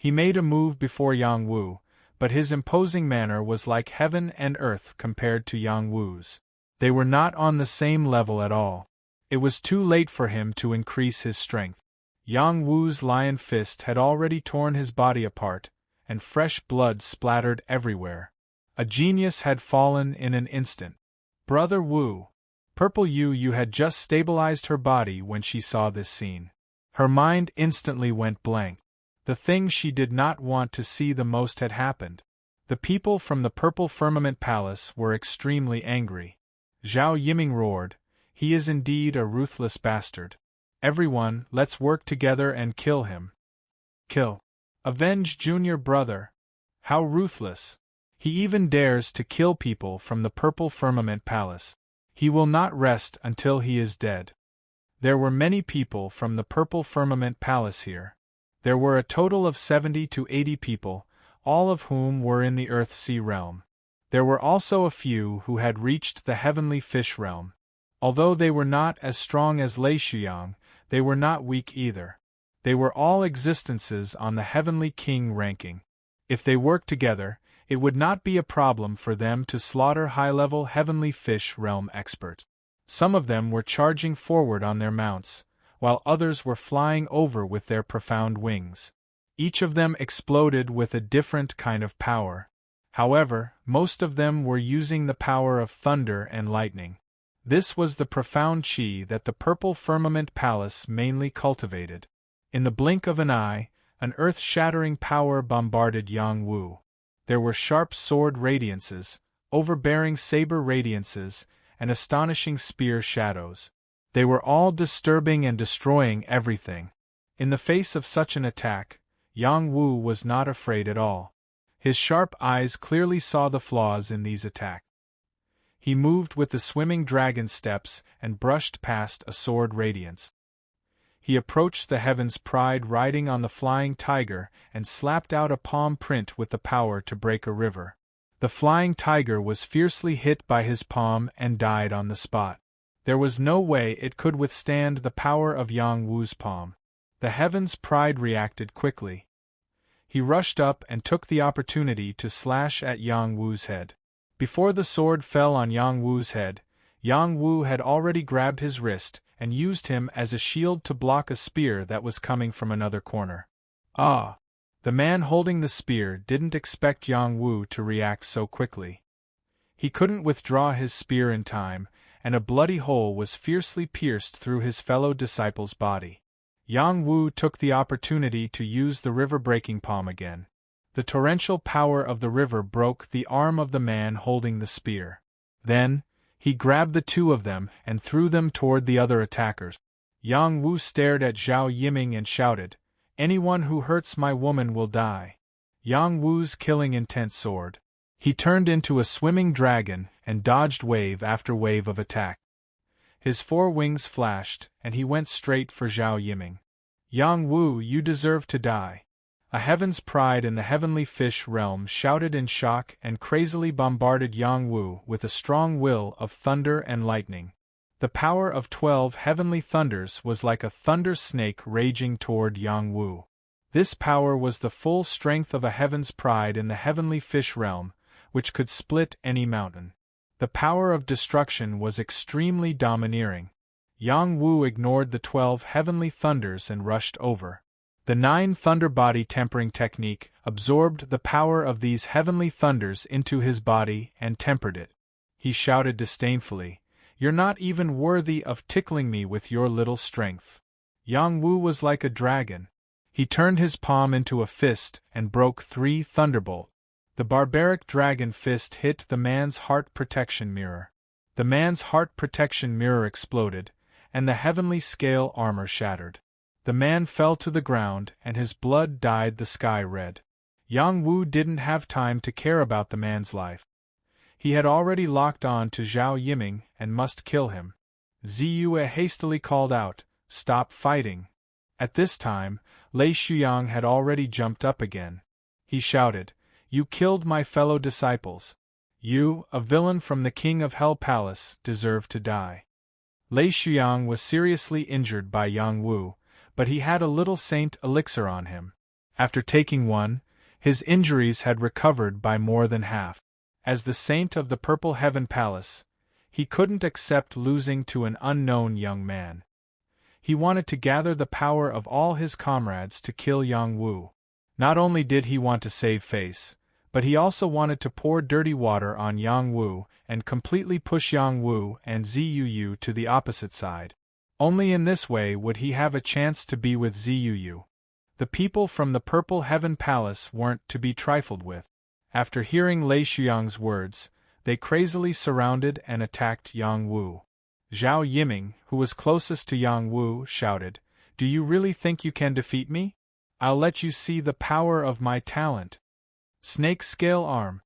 He made a move before Yang Wu, but his imposing manner was like heaven and earth compared to Yang Wu's. They were not on the same level at all. It was too late for him to increase his strength. Yang Wu's lion fist had already torn his body apart, and fresh blood splattered everywhere. A genius had fallen in an instant. Brother Wu. Purple Yu had just stabilized her body when she saw this scene. Her mind instantly went blank. The thing she did not want to see the most had happened. The people from the Purple Firmament Palace were extremely angry. Zhao Yiming roared, "He is indeed a ruthless bastard. Everyone, let's work together and kill him. Kill. Avenge junior brother. How ruthless. He even dares to kill people from the Purple Firmament Palace. He will not rest until he is dead." There were many people from the Purple Firmament Palace here. There were a total of 70 to 80 people, all of whom were in the Earth-Sea realm. There were also a few who had reached the Heavenly Fish realm. Although they were not as strong as Lei Shuyang, they were not weak either. They were all existences on the Heavenly King ranking. If they worked together, it would not be a problem for them to slaughter high-level Heavenly Fish realm experts. Some of them were charging forward on their mounts, while others were flying over with their profound wings. Each of them exploded with a different kind of power. However, most of them were using the power of thunder and lightning. This was the profound chi that the Purple Firmament Palace mainly cultivated. In the blink of an eye, an earth-shattering power bombarded Yang Wu. There were sharp sword radiances, overbearing saber radiances, and astonishing spear shadows. They were all disturbing and destroying everything. In the face of such an attack, Yang Wu was not afraid at all. His sharp eyes clearly saw the flaws in these attacks. He moved with the swimming dragon steps and brushed past a sword radiance. He approached the Heaven's Pride riding on the flying tiger and slapped out a palm print with the power to break a river. The flying tiger was fiercely hit by his palm and died on the spot. There was no way it could withstand the power of Yang Wu's palm. The Heaven's Pride reacted quickly. He rushed up and took the opportunity to slash at Yang Wu's head. Before the sword fell on Yang Wu's head, Yang Wu had already grabbed his wrist and used him as a shield to block a spear that was coming from another corner. Ah! The man holding the spear didn't expect Yang Wu to react so quickly. He couldn't withdraw his spear in time, and a bloody hole was fiercely pierced through his fellow disciple's body. Yang Wu took the opportunity to use the river-breaking palm again. The torrential power of the river broke the arm of the man holding the spear. Then, he grabbed the two of them and threw them toward the other attackers. Yang Wu stared at Zhao Yiming and shouted, "Anyone who hurts my woman will die." Yang Wu's killing intent soared. He turned into a swimming dragon and dodged wave after wave of attack. His four wings flashed, and he went straight for Zhao Yiming. "Yang Wu, you deserve to die." A Heaven's Pride in the Heavenly Fish realm shouted in shock and crazily bombarded Yang Wu with a strong will of thunder and lightning. The power of 12 heavenly thunders was like a thunder snake raging toward Yang Wu. This power was the full strength of a Heaven's Pride in the Heavenly Fish realm, which could split any mountain. The power of destruction was extremely domineering. Yang Wu ignored the 12 heavenly thunders and rushed over. The 9 thunder body tempering technique absorbed the power of these heavenly thunders into his body and tempered it. He shouted disdainfully, "You're not even worthy of tickling me with your little strength." Yang Wu was like a dragon. He turned his palm into a fist and broke 3 thunderbolts. The barbaric dragon fist hit the man's heart protection mirror. The man's heart protection mirror exploded, and the heavenly scale armor shattered. The man fell to the ground and his blood dyed the sky red. Yang Wu didn't have time to care about the man's life. He had already locked on to Zhao Yiming and must kill him. Ziyue hastily called out, "Stop fighting." At this time, Lei Shuyang had already jumped up again. He shouted, "You killed my fellow disciples. You, a villain from the King of Hell Palace, deserve to die." Lei Shuyang was seriously injured by Yang Wu, but he had a little saint elixir on him. After taking one, his injuries had recovered by more than half. As the saint of the Purple Heaven Palace, he couldn't accept losing to an unknown young man. He wanted to gather the power of all his comrades to kill Yang Wu. Not only did he want to save face, but he also wanted to pour dirty water on Yang Wu and completely push Yang Wu and Ziyuyu to the opposite side. Only in this way would he have a chance to be with Ziyuyu. The people from the Purple Heaven Palace weren't to be trifled with. After hearing Lei Shuyang's words, they crazily surrounded and attacked Yang Wu. Zhao Yiming, who was closest to Yang Wu, shouted, "Do you really think you can defeat me? I'll let you see the power of my talent." Snake Scale Arm.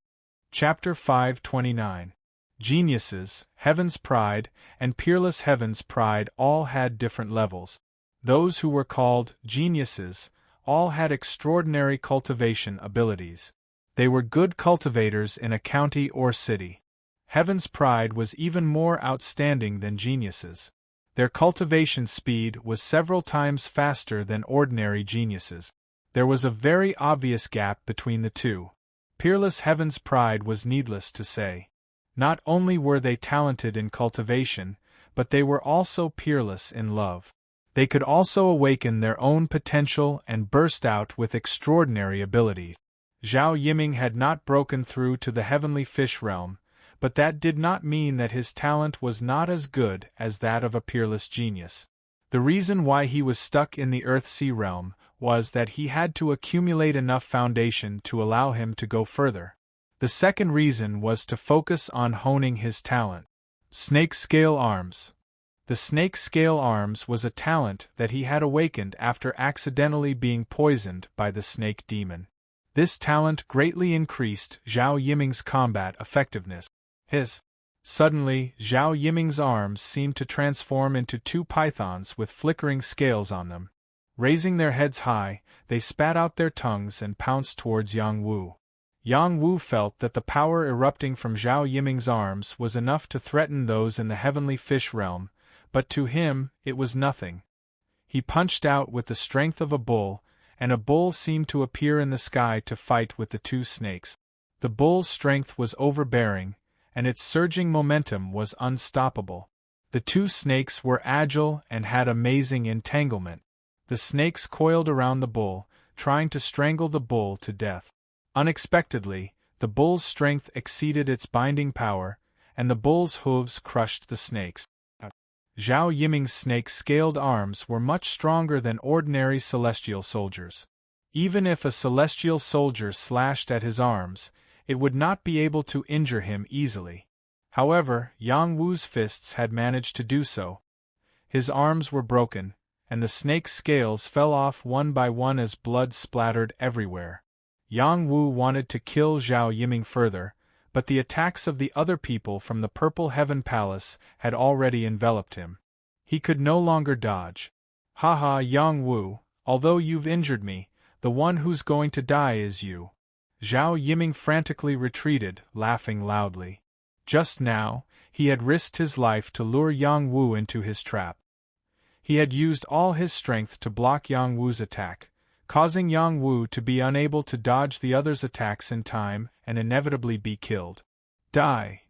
Chapter 529. Geniuses, Heaven's Pride, and Peerless Heaven's Pride all had different levels. Those who were called geniuses all had extraordinary cultivation abilities. They were good cultivators in a county or city. Heaven's Pride was even more outstanding than geniuses. Their cultivation speed was several times faster than ordinary geniuses. There was a very obvious gap between the two. Peerless Heaven's Pride was needless to say. Not only were they talented in cultivation, but they were also peerless in love. They could also awaken their own potential and burst out with extraordinary abilities. Zhao Yiming had not broken through to the heavenly fish realm, but that did not mean that his talent was not as good as that of a peerless genius. The reason why he was stuck in the Earth-Sea realm was that he had to accumulate enough foundation to allow him to go further. The second reason was to focus on honing his talent. Snake Scale Arms. The Snake Scale Arms was a talent that he had awakened after accidentally being poisoned by the snake demon. This talent greatly increased Zhao Yiming's combat effectiveness. Suddenly, Zhao Yiming's arms seemed to transform into 2 pythons with flickering scales on them. Raising their heads high, they spat out their tongues and pounced towards Yang Wu. Yang Wu felt that the power erupting from Zhao Yiming's arms was enough to threaten those in the heavenly fish realm, but to him, it was nothing. He punched out with the strength of a bull, and a bull seemed to appear in the sky to fight with the 2 snakes. The bull's strength was overbearing, and its surging momentum was unstoppable. The 2 snakes were agile and had amazing entanglement. The snakes coiled around the bull, trying to strangle the bull to death. Unexpectedly, the bull's strength exceeded its binding power, and the bull's hooves crushed the snakes. Zhao Yiming's snake-scaled arms were much stronger than ordinary celestial soldiers. Even if a celestial soldier slashed at his arms, it would not be able to injure him easily. However, Yang Wu's fists had managed to do so. His arms were broken, and the snake's scales fell off one by one as blood splattered everywhere. Yang Wu wanted to kill Zhao Yiming further, but the attacks of the other people from the Purple Heaven Palace had already enveloped him. He could no longer dodge. "Haha, Yang Wu, although you've injured me, the one who's going to die is you." Zhao Yiming frantically retreated, laughing loudly. Just now, he had risked his life to lure Yang Wu into his trap. He had used all his strength to block Yang Wu's attack, causing Yang Wu to be unable to dodge the other's attacks in time and inevitably be killed. "Die!"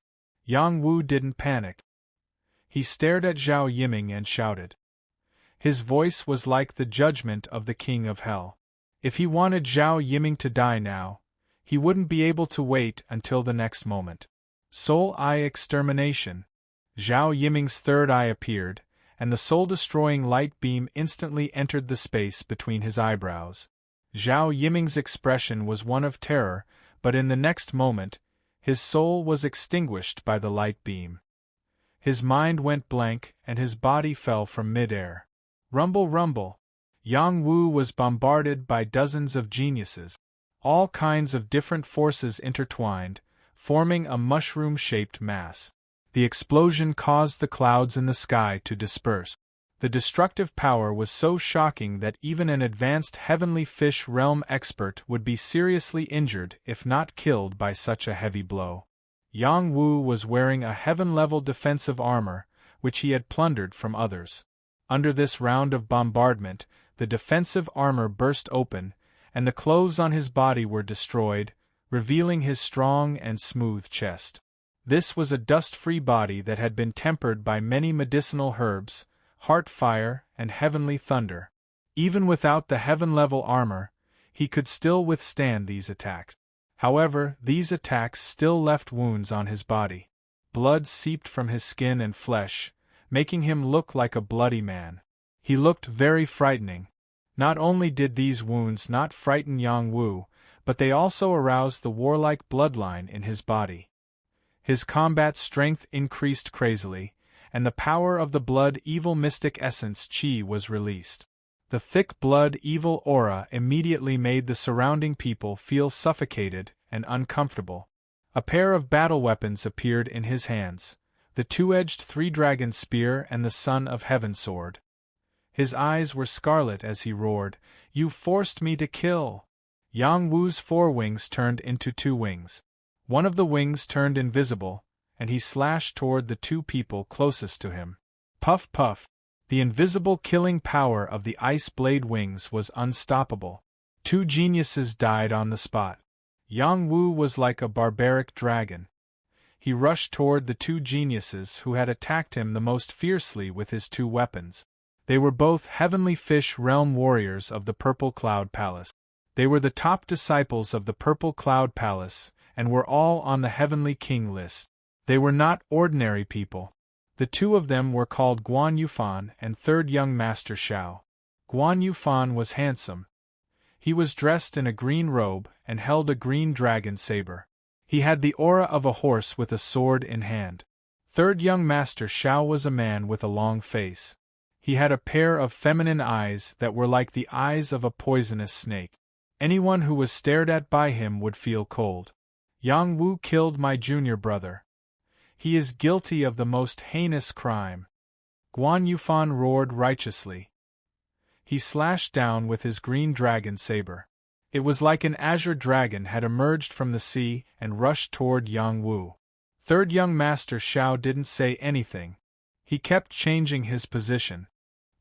Yang Wu didn't panic. He stared at Zhao Yiming and shouted. His voice was like the judgment of the king of hell. If he wanted Zhao Yiming to die now, he wouldn't be able to wait until the next moment. Soul Eye Extermination. Zhao Yiming's third eye appeared, and the soul-destroying light beam instantly entered the space between his eyebrows. Zhao Yiming's expression was one of terror, but in the next moment, his soul was extinguished by the light beam. His mind went blank, and his body fell from mid-air. Rumble, rumble. Yang Wu was bombarded by dozens of geniuses. All kinds of different forces intertwined, forming a mushroom-shaped mass. The explosion caused the clouds in the sky to disperse. The destructive power was so shocking that even an advanced heavenly fish realm expert would be seriously injured if not killed by such a heavy blow. Yang Wu was wearing a heaven-level defensive armor, which he had plundered from others. Under this round of bombardment, the defensive armor burst open, and the clothes on his body were destroyed, revealing his strong and smooth chest. This was a dust-free body that had been tempered by many medicinal herbs, heart fire, and heavenly thunder. Even without the heaven-level armor, he could still withstand these attacks. However, these attacks still left wounds on his body. Blood seeped from his skin and flesh, making him look like a bloody man. He looked very frightening. Not only did these wounds not frighten Yang Wu, but they also aroused the warlike bloodline in his body. His combat strength increased crazily, and the power of the blood evil mystic essence Qi was released. The thick blood evil aura immediately made the surrounding people feel suffocated and uncomfortable. A pair of battle weapons appeared in his hands, the two-edged three-dragon spear and the Son of Heaven sword. His eyes were scarlet as he roared, "You forced me to kill!" Yang Wu's four wings turned into two wings. One of the wings turned invisible, and he slashed toward the two people closest to him. Puff puff! The invisible killing power of the ice blade wings was unstoppable. Two geniuses died on the spot. Yang Wu was like a barbaric dragon. He rushed toward the two geniuses who had attacked him the most fiercely with his two weapons. They were both heavenly fish realm warriors of the Purple Cloud Palace. They were the top disciples of the Purple Cloud Palace, and were all on the Heavenly King list. They were not ordinary people. The two of them were called Guan Yufan and Third Young Master Xiao. Guan Yufan was handsome. He was dressed in a green robe and held a green dragon saber. He had the aura of a horse with a sword in hand. Third Young Master Xiao was a man with a long face. He had a pair of feminine eyes that were like the eyes of a poisonous snake. Anyone who was stared at by him would feel cold. Yang Wu killed my junior brother. He is guilty of the most heinous crime. Guan Yufan roared righteously. He slashed down with his green dragon saber. It was like an azure dragon had emerged from the sea and rushed toward Yang Wu. Third Young Master Xiao didn't say anything. He kept changing his position.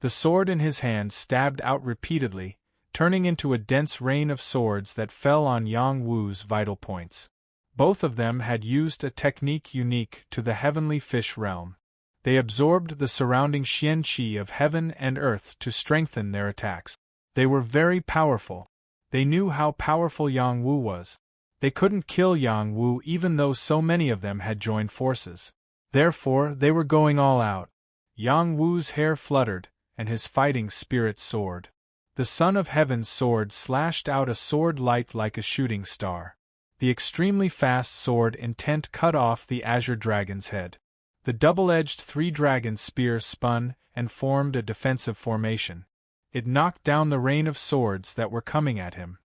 The sword in his hand stabbed out repeatedly, turning into a dense rain of swords that fell on Yang Wu's vital points. Both of them had used a technique unique to the heavenly fish realm. They absorbed the surrounding Xian Qi of heaven and earth to strengthen their attacks. They were very powerful. They knew how powerful Yang Wu was. They couldn't kill Yang Wu even though so many of them had joined forces. Therefore, they were going all out. Yang Wu's hair fluttered, and his fighting spirit soared. The Son of Heaven's sword slashed out a sword light like a shooting star. The extremely fast sword intent cut off the azure dragon's head. The double-edged three-dragon spear spun and formed a defensive formation. It knocked down the rain of swords that were coming at him.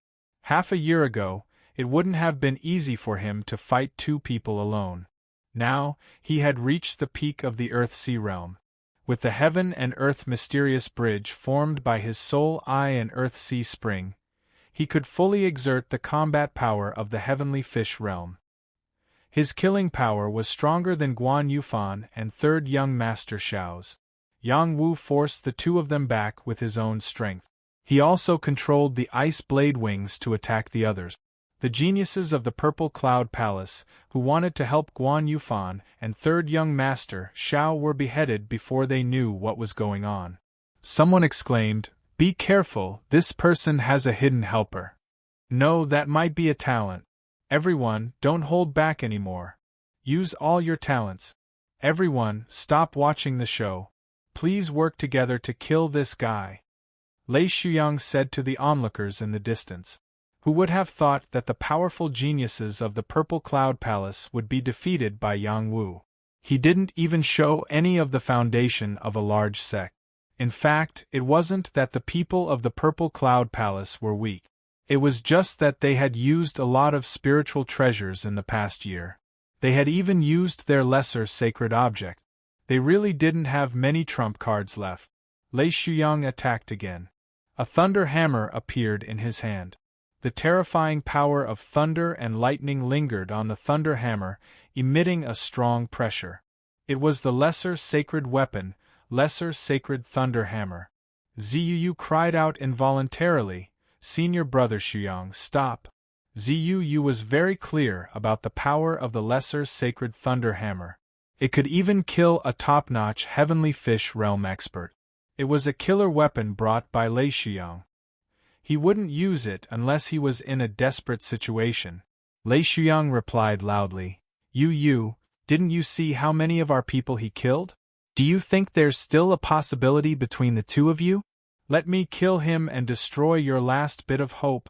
Half a year ago, it wouldn't have been easy for him to fight two people alone. Now, he had reached the peak of the Earth-Sea realm. With the heaven and earth mysterious bridge formed by his soul eye and Earth-Sea spring, he could fully exert the combat power of the heavenly fish realm. His killing power was stronger than Guan Yufan and Third Young Master Xiao's. Yang Wu forced the two of them back with his own strength. He also controlled the ice blade wings to attack the others. The geniuses of the Purple Cloud Palace, who wanted to help Guan Yufan and Third Young Master Xiao, were beheaded before they knew what was going on. Someone exclaimed, "Be careful, this person has a hidden helper." No, that might be a talent. Everyone, don't hold back anymore. Use all your talents. Everyone, stop watching the show. Please work together to kill this guy. Lei Shuyang said to the onlookers in the distance. Who would have thought that the powerful geniuses of the Purple Cloud Palace would be defeated by Yang Wu? He didn't even show any of the foundation of a large sect. In fact, it wasn't that the people of the Purple Cloud Palace were weak. It was just that they had used a lot of spiritual treasures in the past year. They had even used their lesser sacred object. They really didn't have many trump cards left. Lei Shuyang attacked again. A thunder hammer appeared in his hand. The terrifying power of thunder and lightning lingered on the thunder hammer, emitting a strong pressure. It was the lesser sacred weapon, lesser sacred thunder hammer. Ziyu cried out involuntarily, "Senior brother Shuyang, stop." Ziyu was very clear about the power of the lesser sacred thunder hammer. It could even kill a top-notch heavenly fish realm expert. It was a killer weapon brought by Lei Shuyang. He wouldn't use it unless he was in a desperate situation. Lei Shuyang replied loudly, You, didn't you see how many of our people he killed? Do you think there's still a possibility between the two of you? Let me kill him and destroy your last bit of hope."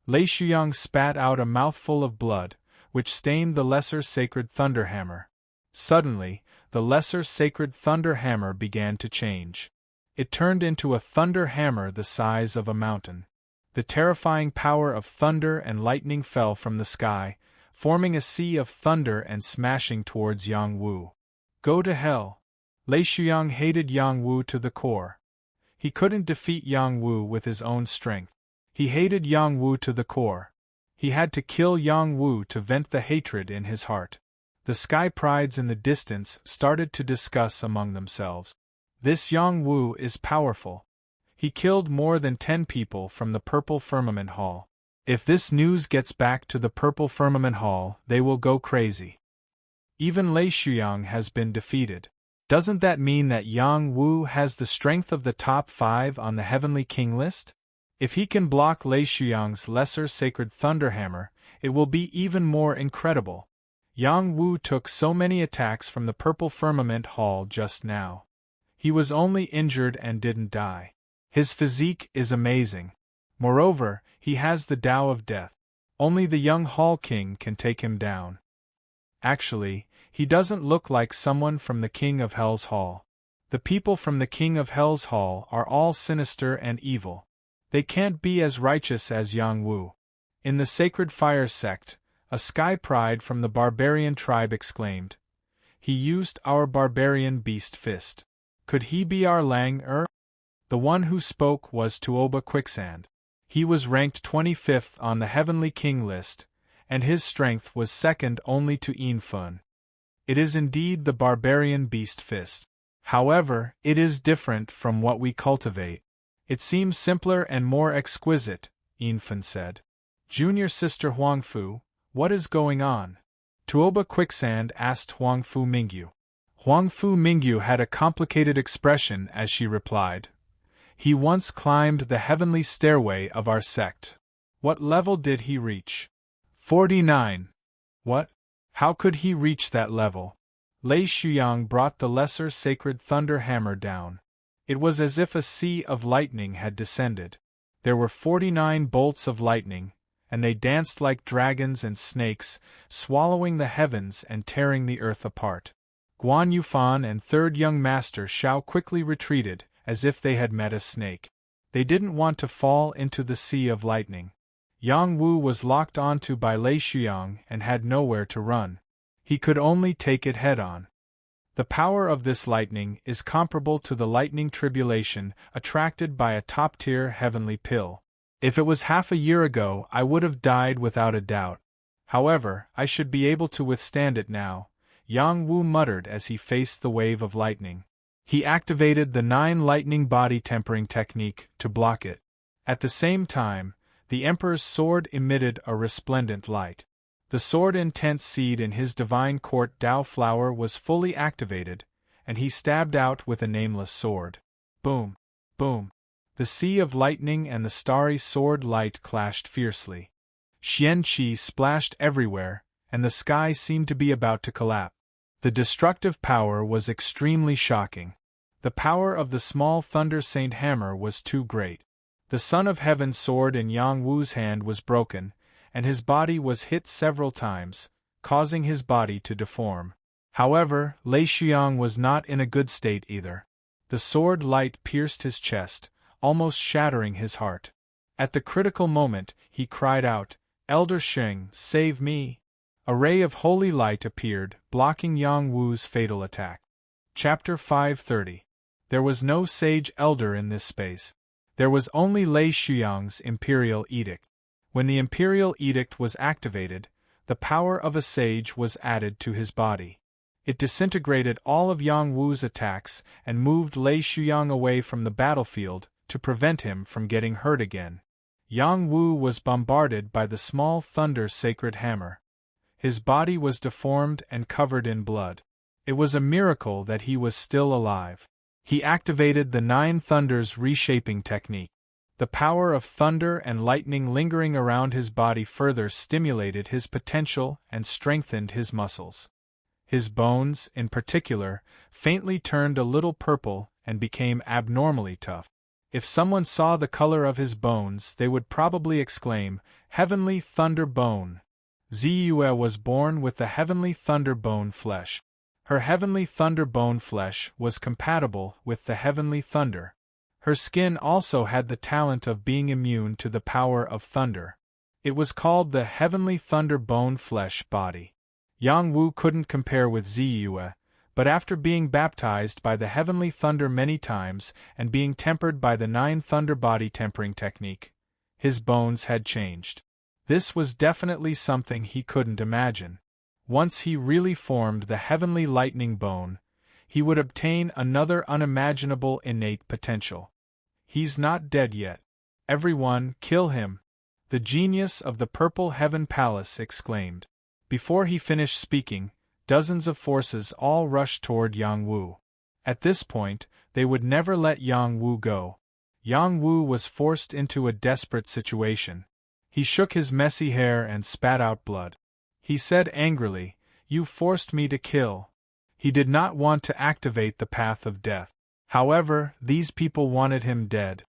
Lei Shuyang spat out a mouthful of blood, which stained the lesser sacred thunder hammer. Suddenly, the lesser sacred thunder hammer began to change. It turned into a thunder hammer the size of a mountain. The terrifying power of thunder and lightning fell from the sky, forming a sea of thunder and smashing towards Yang Wu. Go to hell! Lei Shuyang hated Yang Wu to the core. He couldn't defeat Yang Wu with his own strength. He hated Yang Wu to the core. He had to kill Yang Wu to vent the hatred in his heart. The sky prides in the distance started to discuss among themselves. This Yang Wu is powerful. He killed more than 10 people from the Purple Firmament Hall. If this news gets back to the Purple Firmament Hall, they will go crazy. Even Lei Shuyang has been defeated. Doesn't that mean that Yang Wu has the strength of the top 5 on the Heavenly King list? If he can block Lei Shuyang's lesser sacred thunder hammer, it will be even more incredible. Yang Wu took so many attacks from the Purple Firmament Hall just now. He was only injured and didn't die. His physique is amazing. Moreover, he has the Tao of Death. Only the young Hall King can take him down. Actually, he doesn't look like someone from the King of Hell's Hall. The people from the King of Hell's Hall are all sinister and evil. They can't be as righteous as Yang Wu. In the Sacred Fire sect, a sky pride from the barbarian tribe exclaimed, "He used our barbarian beast fist. Could he be our Lang-er?" The one who spoke was Tuoba Quicksand. He was ranked 25th on the Heavenly King list, and his strength was second only to Yinfun. It is indeed the barbarian beast fist. However, it is different from what we cultivate. It seems simpler and more exquisite, Yinfun said. Junior sister Huangfu, what is going on? Tuoba Quicksand asked Huangfu Mingyu. Huangfu Mingyu had a complicated expression as she replied. He once climbed the heavenly stairway of our sect. What level did he reach? 49. What? How could he reach that level? Lei Shuyang brought the lesser sacred thunder hammer down. It was as if a sea of lightning had descended. There were 49 bolts of lightning, and they danced like dragons and snakes, swallowing the heavens and tearing the earth apart. Guan Yufan and third young master Shao quickly retreated, as if they had met a snake. They didn't want to fall into the sea of lightning. Yang Wu was locked onto by Lei Shuyang and had nowhere to run. He could only take it head-on. The power of this lightning is comparable to the lightning tribulation attracted by a top-tier heavenly pill. If it was half a year ago, I would have died without a doubt. However, I should be able to withstand it now, Yang Wu muttered as he faced the wave of lightning. He activated the 9 lightning body tempering technique to block it. At the same time, the Emperor's sword emitted a resplendent light. The sword intent seed in his divine court Dao flower was fully activated, and he stabbed out with a nameless sword. Boom! Boom! The sea of lightning and the starry sword light clashed fiercely. Qian-Chi splashed everywhere, and the sky seemed to be about to collapse. The destructive power was extremely shocking. The power of the small Thunder Saint hammer was too great. The Son of Heaven's sword in Yang Wu's hand was broken, and his body was hit several times, causing his body to deform. However, Lei Shuyang was not in a good state either. The sword light pierced his chest, almost shattering his heart. At the critical moment, he cried out, "Elder Sheng, save me!" A ray of holy light appeared, blocking Yang Wu's fatal attack. Chapter 530. There was no sage elder in this space. There was only Lei Shuyang's imperial edict. When the imperial edict was activated, the power of a sage was added to his body. It disintegrated all of Yang Wu's attacks and moved Lei Shuyang away from the battlefield to prevent him from getting hurt again. Yang Wu was bombarded by the small Thunder Sacred Hammer. His body was deformed and covered in blood. It was a miracle that he was still alive. He activated the Nine Thunders reshaping technique. The power of thunder and lightning lingering around his body further stimulated his potential and strengthened his muscles. His bones, in particular, faintly turned a little purple and became abnormally tough. If someone saw the color of his bones, they would probably exclaim, "Heavenly Thunder Bone!" Ziyue was born with the Heavenly Thunder Bone flesh. Her Heavenly Thunder Bone flesh was compatible with the Heavenly Thunder. Her skin also had the talent of being immune to the power of thunder. It was called the Heavenly Thunder Bone flesh body. Yang Wu couldn't compare with Ziyue, but after being baptized by the Heavenly Thunder many times and being tempered by the Nine Thunder body tempering technique, his bones had changed. This was definitely something he couldn't imagine. Once he really formed the Heavenly Lightning Bone, he would obtain another unimaginable innate potential. He's not dead yet. Everyone, kill him! The genius of the Purple Heaven Palace exclaimed. Before he finished speaking, dozens of forces all rushed toward Yang Wu. At this point, they would never let Yang Wu go. Yang Wu was forced into a desperate situation. He shook his messy hair and spat out blood. He said angrily, "You forced me to kill." He did not want to activate the path of death. However, these people wanted him dead.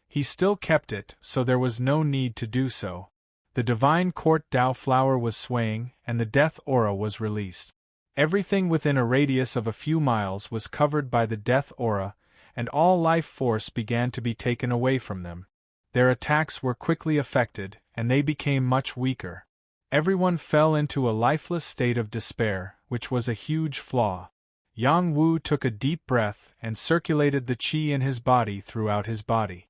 He still kept it, so there was no need to do so. The divine court Dao flower was swaying, and the death aura was released. Everything within a radius of a few miles was covered by the death aura, and all life force began to be taken away from them. Their attacks were quickly affected, and they became much weaker. Everyone fell into a lifeless state of despair, which was a huge flaw. Yang Wu took a deep breath and circulated the qi in his body throughout his body.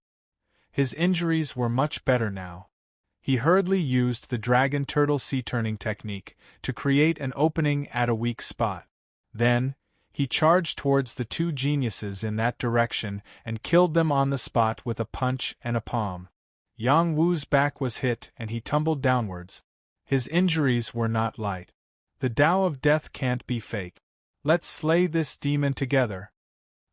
His injuries were much better now. He hurriedly used the Dragon Turtle Sea Turning technique to create an opening at a weak spot. Then, he charged towards the two geniuses in that direction and killed them on the spot with a punch and a palm. Yang Wu's back was hit and he tumbled downwards. His injuries were not light. The Tao of Death can't be fake. Let's slay this demon together.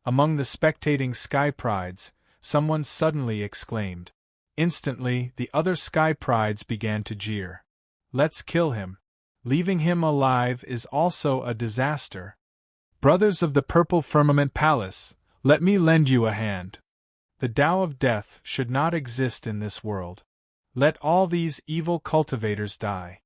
Among the spectating Sky Prides, someone suddenly exclaimed. Instantly, the other Sky Prides began to jeer. Let's kill him. Leaving him alive is also a disaster. Brothers of the Purple Firmament Palace, let me lend you a hand. The Tao of Death should not exist in this world. Let all these evil cultivators die.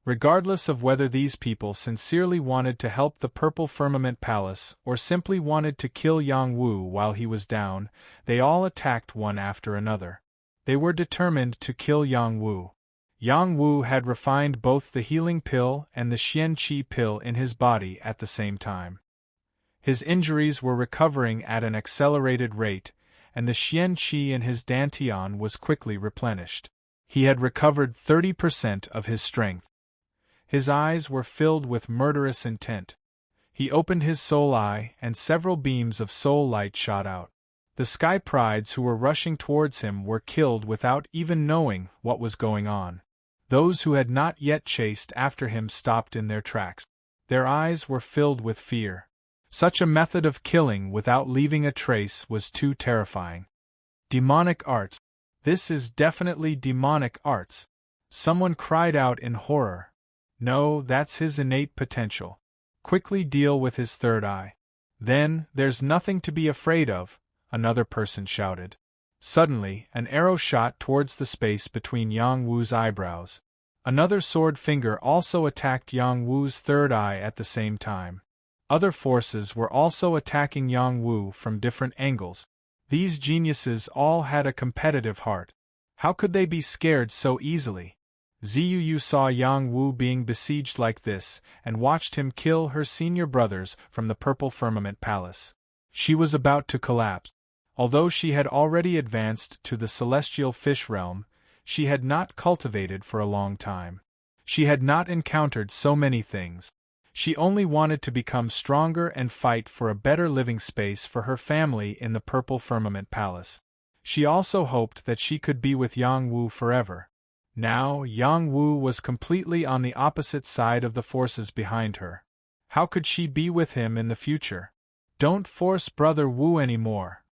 Regardless of whether these people sincerely wanted to help the Purple Firmament Palace or simply wanted to kill Yang Wu while he was down, they all attacked one after another. They were determined to kill Yang Wu. Yang Wu had refined both the healing pill and the Xian Qi pill in his body at the same time. His injuries were recovering at an accelerated rate, and the Xian Qi in his dantian was quickly replenished. He had recovered 30% of his strength. His eyes were filled with murderous intent. He opened his soul eye, and several beams of soul light shot out. The Sky Prides who were rushing towards him were killed without even knowing what was going on. Those who had not yet chased after him stopped in their tracks. Their eyes were filled with fear. Such a method of killing without leaving a trace was too terrifying. Demonic arts. This is definitely demonic arts. Someone cried out in horror. No, that's his innate potential. Quickly deal with his third eye. Then, there's nothing to be afraid of, another person shouted. Suddenly, an arrow shot towards the space between Yang Wu's eyebrows. Another sword finger also attacked Yang Wu's third eye at the same time. Other forces were also attacking Yang Wu from different angles. These geniuses all had a competitive heart. How could they be scared so easily? Ziyu saw Yang Wu being besieged like this, and watched him kill her senior brothers from the Purple Firmament Palace. She was about to collapse. Although she had already advanced to the Celestial Fish Realm, she had not cultivated for a long time. She had not encountered so many things. She only wanted to become stronger and fight for a better living space for her family in the Purple Firmament Palace. She also hoped that she could be with Yang Wu forever. Now, Yang Wu was completely on the opposite side of the forces behind her. How could she be with him in the future? Don't force Brother Wu anymore,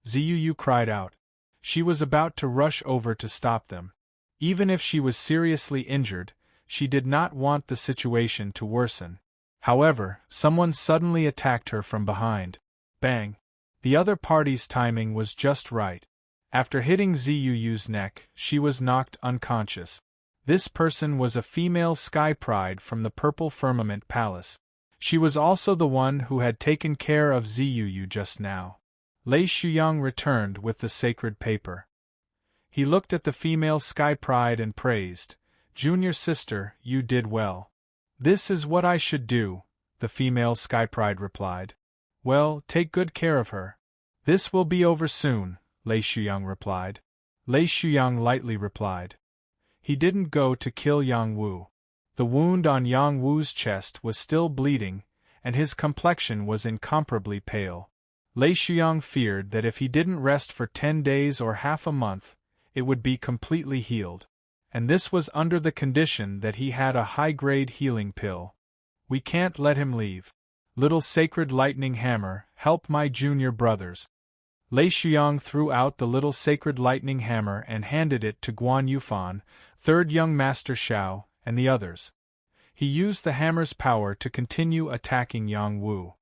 Ziyu cried out. She was about to rush over to stop them. Even if she was seriously injured, she did not want the situation to worsen. However, someone suddenly attacked her from behind. Bang! The other party's timing was just right. After hitting Ziyu's neck, she was knocked unconscious. This person was a female sky pride from the Purple Firmament Palace. She was also the one who had taken care of Ziyu just now. Lei Shuyang returned with the sacred paper. He looked at the female sky pride and praised, "Junior sister, you did well." "This is what I should do," the female sky pride replied. "Well, take good care of her." "This will be over soon," Lei Shuyang replied. Lei Shuyang lightly replied. He didn't go to kill Yang Wu. The wound on Yang Wu's chest was still bleeding, and his complexion was incomparably pale. Lei Shuyang feared that if he didn't rest for 10 days or half a month, it would be completely healed. And this was under the condition that he had a high-grade healing pill. "We can't let him leave. Little sacred lightning hammer, help my junior brothers." Lei Shuyang threw out the little sacred lightning hammer and handed it to Guan Yufan, third young master Xiao, and the others. He used the hammer's power to continue attacking Yang Wu.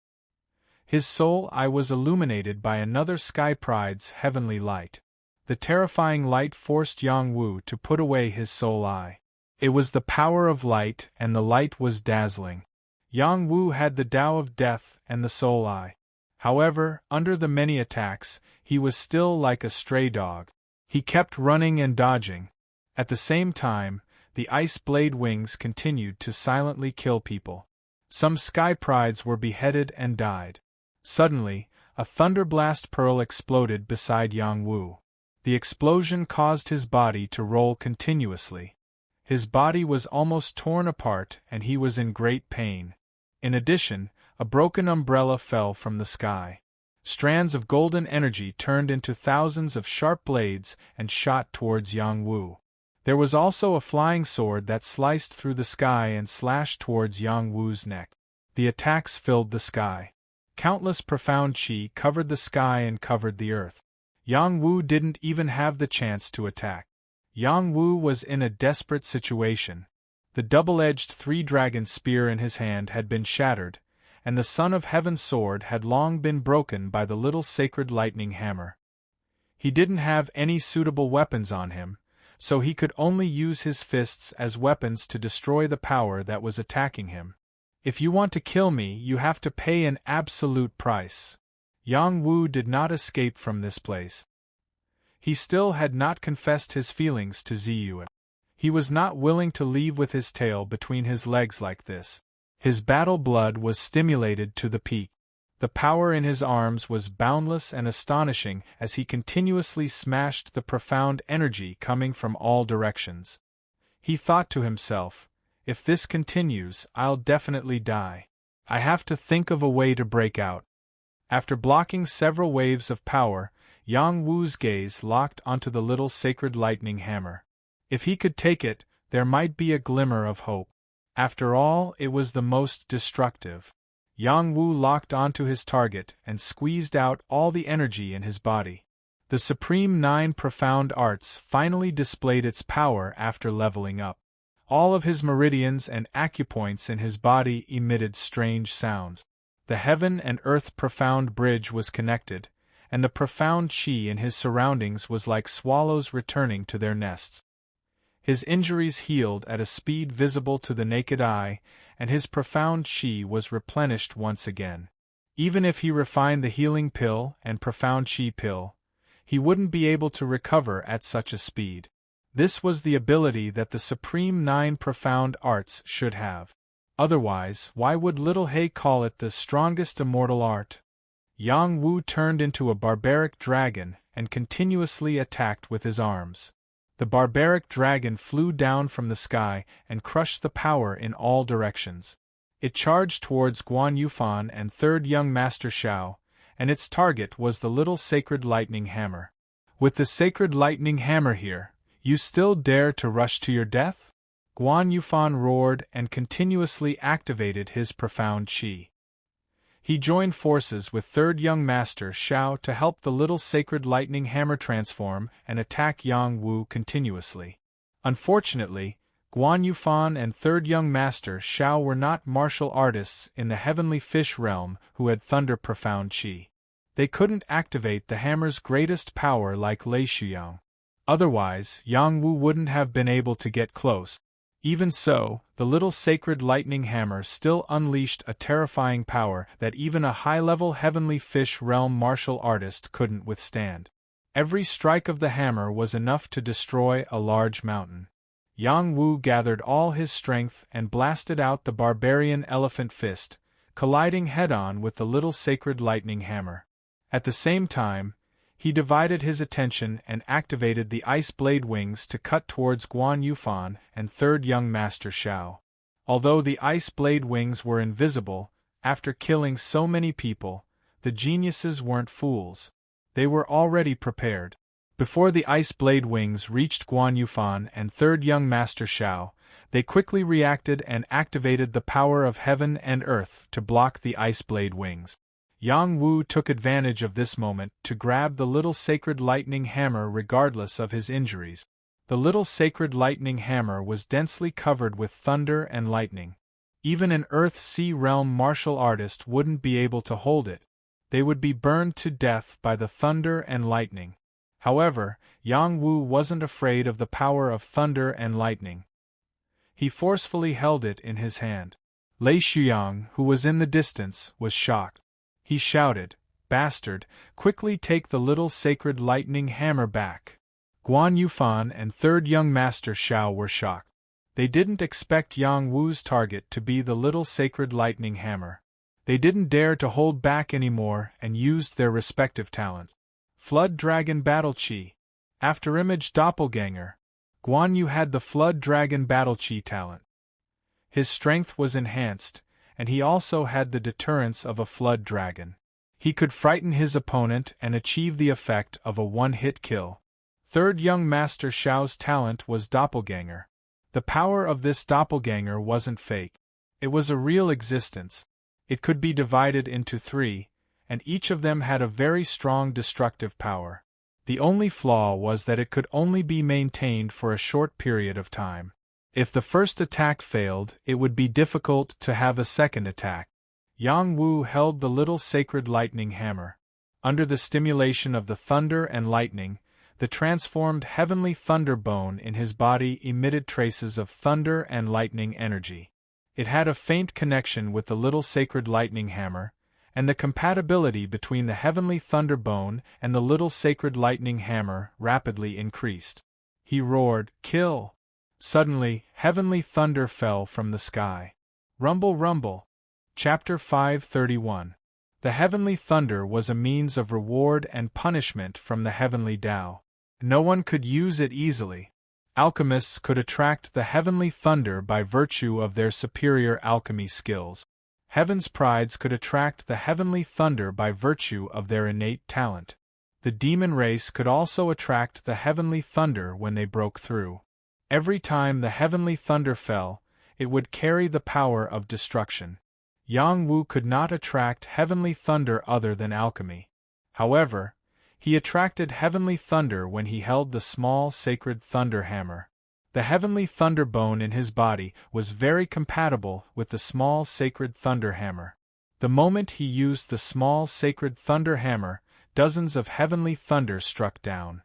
His soul eye was illuminated by another sky pride's heavenly light. The terrifying light forced Yang Wu to put away his soul eye. It was the power of light, and the light was dazzling. Yang Wu had the Tao of Death and the soul eye. However, under the many attacks, he was still like a stray dog. He kept running and dodging. At the same time, the ice blade wings continued to silently kill people. Some sky prides were beheaded and died. Suddenly, a thunderblast pearl exploded beside Yang Wu. The explosion caused his body to roll continuously. His body was almost torn apart and he was in great pain. In addition, a broken umbrella fell from the sky. Strands of golden energy turned into thousands of sharp blades and shot towards Yang Wu. There was also a flying sword that sliced through the sky and slashed towards Yang Wu's neck. The attacks filled the sky. Countless profound chi covered the sky and covered the earth. Yang Wu didn't even have the chance to attack. Yang Wu was in a desperate situation. The double-edged three-dragon spear in his hand had been shattered, and the Son of Heaven's sword had long been broken by the little sacred lightning hammer. He didn't have any suitable weapons on him, so he could only use his fists as weapons to destroy the power that was attacking him. "If you want to kill me, you have to pay an absolute price." Yang Wu did not escape from this place. He still had not confessed his feelings to Ziyu. He was not willing to leave with his tail between his legs like this. His battle blood was stimulated to the peak. The power in his arms was boundless and astonishing as he continuously smashed the profound energy coming from all directions. He thought to himself, "If this continues, I'll definitely die. I have to think of a way to break out." After blocking several waves of power, Yang Wu's gaze locked onto the little sacred lightning hammer. If he could take it, there might be a glimmer of hope. After all, it was the most destructive. Yang Wu locked onto his target and squeezed out all the energy in his body. The Supreme Nine Profound Arts finally displayed its power after leveling up. All of his meridians and acupoints in his body emitted strange sounds. The heaven and earth profound bridge was connected, and the profound chi in his surroundings was like swallows returning to their nests. His injuries healed at a speed visible to the naked eye, and his profound chi was replenished once again. Even if he refined the healing pill and profound chi pill, he wouldn't be able to recover at such a speed. This was the ability that the Supreme Nine Profound Arts should have. Otherwise, why would Little Hay call it the strongest immortal art? Yang Wu turned into a barbaric dragon and continuously attacked with his arms. The barbaric dragon flew down from the sky and crushed the power in all directions. It charged towards Guan Yufan and third young master Xiao, and its target was the little sacred lightning hammer. With the sacred lightning hammer here, you still dare to rush to your death? Guan Yufan roared and continuously activated his profound chi. He joined forces with third young master Xiao to help the little sacred lightning hammer transform and attack Yang Wu continuously. Unfortunately, Guan Yufan and third young master Xiao were not martial artists in the heavenly fish realm who had thunder profound chi. They couldn't activate the hammer's greatest power like Lei Shuyang. Otherwise, Yang Wu wouldn't have been able to get close. Even so, the little sacred lightning hammer still unleashed a terrifying power that even a high-level heavenly fish realm martial artist couldn't withstand. Every strike of the hammer was enough to destroy a large mountain. Yang Wu gathered all his strength and blasted out the barbarian elephant fist, colliding head-on with the little sacred lightning hammer. At the same time, he divided his attention and activated the ice blade wings to cut towards Guan Yufan and third young master Xiao. Although the ice blade wings were invisible, after killing so many people, the geniuses weren't fools. They were already prepared. Before the ice blade wings reached Guan Yufan and third young master Xiao, they quickly reacted and activated the power of heaven and earth to block the ice blade wings. Yang Wu took advantage of this moment to grab the little sacred lightning hammer regardless of his injuries. The little sacred lightning hammer was densely covered with thunder and lightning. Even an Earth-Sea realm martial artist wouldn't be able to hold it. They would be burned to death by the thunder and lightning. However, Yang Wu wasn't afraid of the power of thunder and lightning. He forcefully held it in his hand. Lei Shuyang, who was in the distance, was shocked. He shouted, "Bastard, quickly take the little sacred lightning hammer back." Guan Yufan and third young master Xiao were shocked. They didn't expect Yang Wu's target to be the little sacred lightning hammer. They didn't dare to hold back anymore and used their respective talents. Flood Dragon Battle Chi. Afterimage Doppelganger. Guan Yu had the Flood Dragon Battle Chi talent. His strength was enhanced, and he also had the deterrence of a flood dragon. He could frighten his opponent and achieve the effect of a one-hit kill. Third young master Xiao's talent was Doppelganger. The power of this doppelganger wasn't fake. It was a real existence. It could be divided into three, and each of them had a very strong destructive power. The only flaw was that it could only be maintained for a short period of time. If the first attack failed, it would be difficult to have a second attack. Yang Wu held the little sacred lightning hammer. Under the stimulation of the thunder and lightning, the transformed heavenly thunder bone in his body emitted traces of thunder and lightning energy. It had a faint connection with the little sacred lightning hammer, and the compatibility between the heavenly thunder bone and the little sacred lightning hammer rapidly increased. He roared, "Kill!" Suddenly, heavenly thunder fell from the sky. Rumble, rumble. Chapter 531. The heavenly thunder was a means of reward and punishment from the heavenly Tao. No one could use it easily. Alchemists could attract the heavenly thunder by virtue of their superior alchemy skills. Heaven's prides could attract the heavenly thunder by virtue of their innate talent. The demon race could also attract the heavenly thunder when they broke through. Every time the heavenly thunder fell, it would carry the power of destruction. Yang Wu could not attract heavenly thunder other than alchemy. However, he attracted heavenly thunder when he held the small sacred thunder hammer. The heavenly thunder bone in his body was very compatible with the small sacred thunder hammer. The moment he used the small sacred thunder hammer, dozens of heavenly thunder struck down.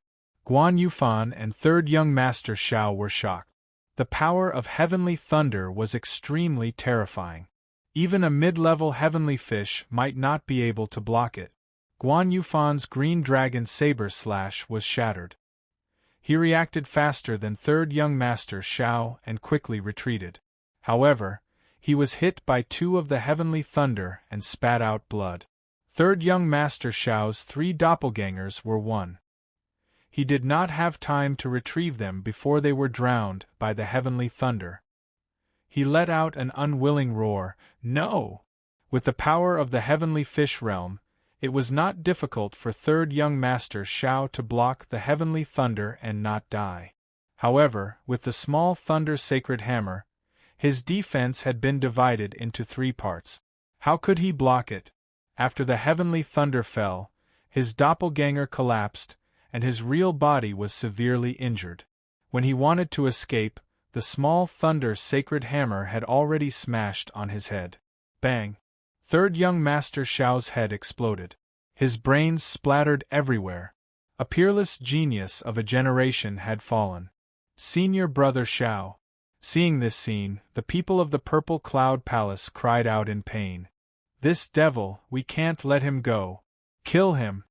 Guan Yufan and third young master Shao were shocked. The power of heavenly thunder was extremely terrifying. Even a mid-level heavenly fish might not be able to block it. Guan Yufan's green dragon saber slash was shattered. He reacted faster than third young master Shao and quickly retreated. However, he was hit by two of the heavenly thunder and spat out blood. Third young master Shao's three doppelgangers were won. He did not have time to retrieve them before they were drowned by the heavenly thunder. He let out an unwilling roar, "No!" With the power of the heavenly fish realm, it was not difficult for third young master Shao to block the heavenly thunder and not die. However, with the small thunder sacred hammer, his defense had been divided into three parts. How could he block it? After the heavenly thunder fell, his doppelganger collapsed, and his real body was severely injured. When he wanted to escape, the small thunder sacred hammer had already smashed on his head. Bang! Third young master Shao's head exploded. His brains splattered everywhere. A peerless genius of a generation had fallen. Senior brother Shao. Seeing this scene, the people of the Purple Cloud Palace cried out in pain. "This devil, we can't let him go. Kill him.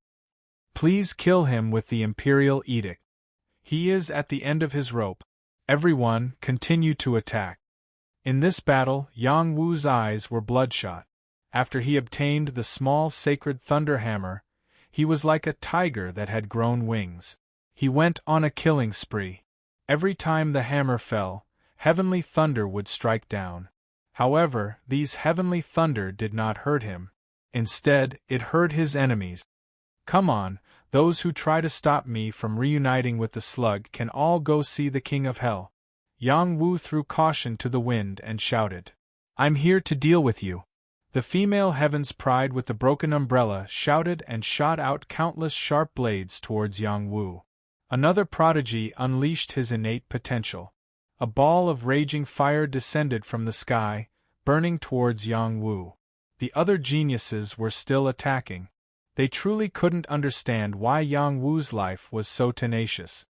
Please kill him with the imperial edict. He is at the end of his rope." Everyone continued to attack. In this battle, Yang Wu's eyes were bloodshot. After he obtained the small sacred thunder hammer, he was like a tiger that had grown wings. He went on a killing spree. Every time the hammer fell, heavenly thunder would strike down. However, these heavenly thunder did not hurt him. Instead, it hurt his enemies. "Come on, those who try to stop me from reuniting with the slug can all go see the King of Hell." Yang Wu threw caution to the wind and shouted, "I'm here to deal with you." The female Heaven's Pride with the broken umbrella shouted and shot out countless sharp blades towards Yang Wu. Another prodigy unleashed his innate potential. A ball of raging fire descended from the sky, burning towards Yang Wu. The other geniuses were still attacking. They truly couldn't understand why Yang Wu's life was so tenacious.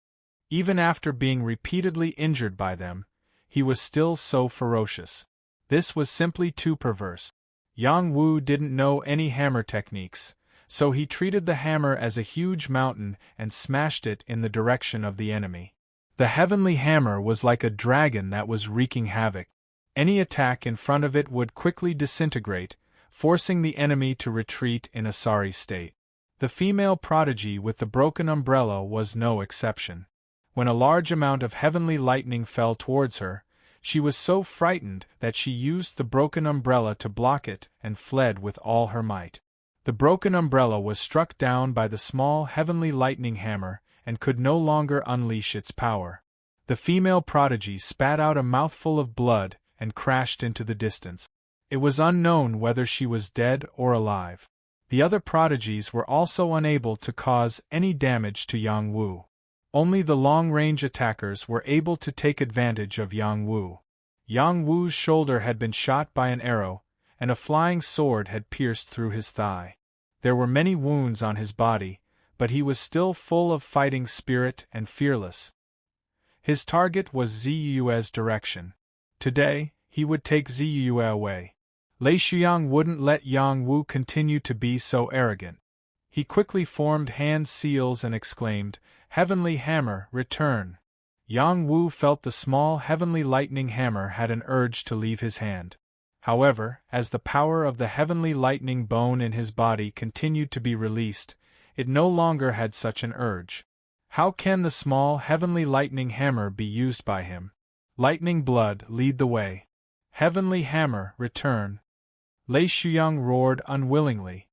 Even after being repeatedly injured by them, he was still so ferocious. This was simply too perverse. Yang Wu didn't know any hammer techniques, so he treated the hammer as a huge mountain and smashed it in the direction of the enemy. The heavenly hammer was like a dragon that was wreaking havoc. Any attack in front of it would quickly disintegrate, forcing the enemy to retreat in a sorry state. The female prodigy with the broken umbrella was no exception. When a large amount of heavenly lightning fell towards her, she was so frightened that she used the broken umbrella to block it and fled with all her might. The broken umbrella was struck down by the small heavenly lightning hammer and could no longer unleash its power. The female prodigy spat out a mouthful of blood and crashed into the distance. It was unknown whether she was dead or alive. The other prodigies were also unable to cause any damage to Yang Wu. Only the long-range attackers were able to take advantage of Yang Wu. Yang Wu's shoulder had been shot by an arrow, and a flying sword had pierced through his thigh. There were many wounds on his body, but he was still full of fighting spirit and fearless. His target was Ziyue's direction. Today, he would take Ziyue away. Lei Shuyang wouldn't let Yang Wu continue to be so arrogant. He quickly formed hand seals and exclaimed, "Heavenly Hammer, return!" Yang Wu felt the small heavenly lightning hammer had an urge to leave his hand. However, as the power of the heavenly lightning bone in his body continued to be released, it no longer had such an urge. How can the small heavenly lightning hammer be used by him? Lightning blood, lead the way. Heavenly hammer, return. Lei Shuyang roared unwillingly.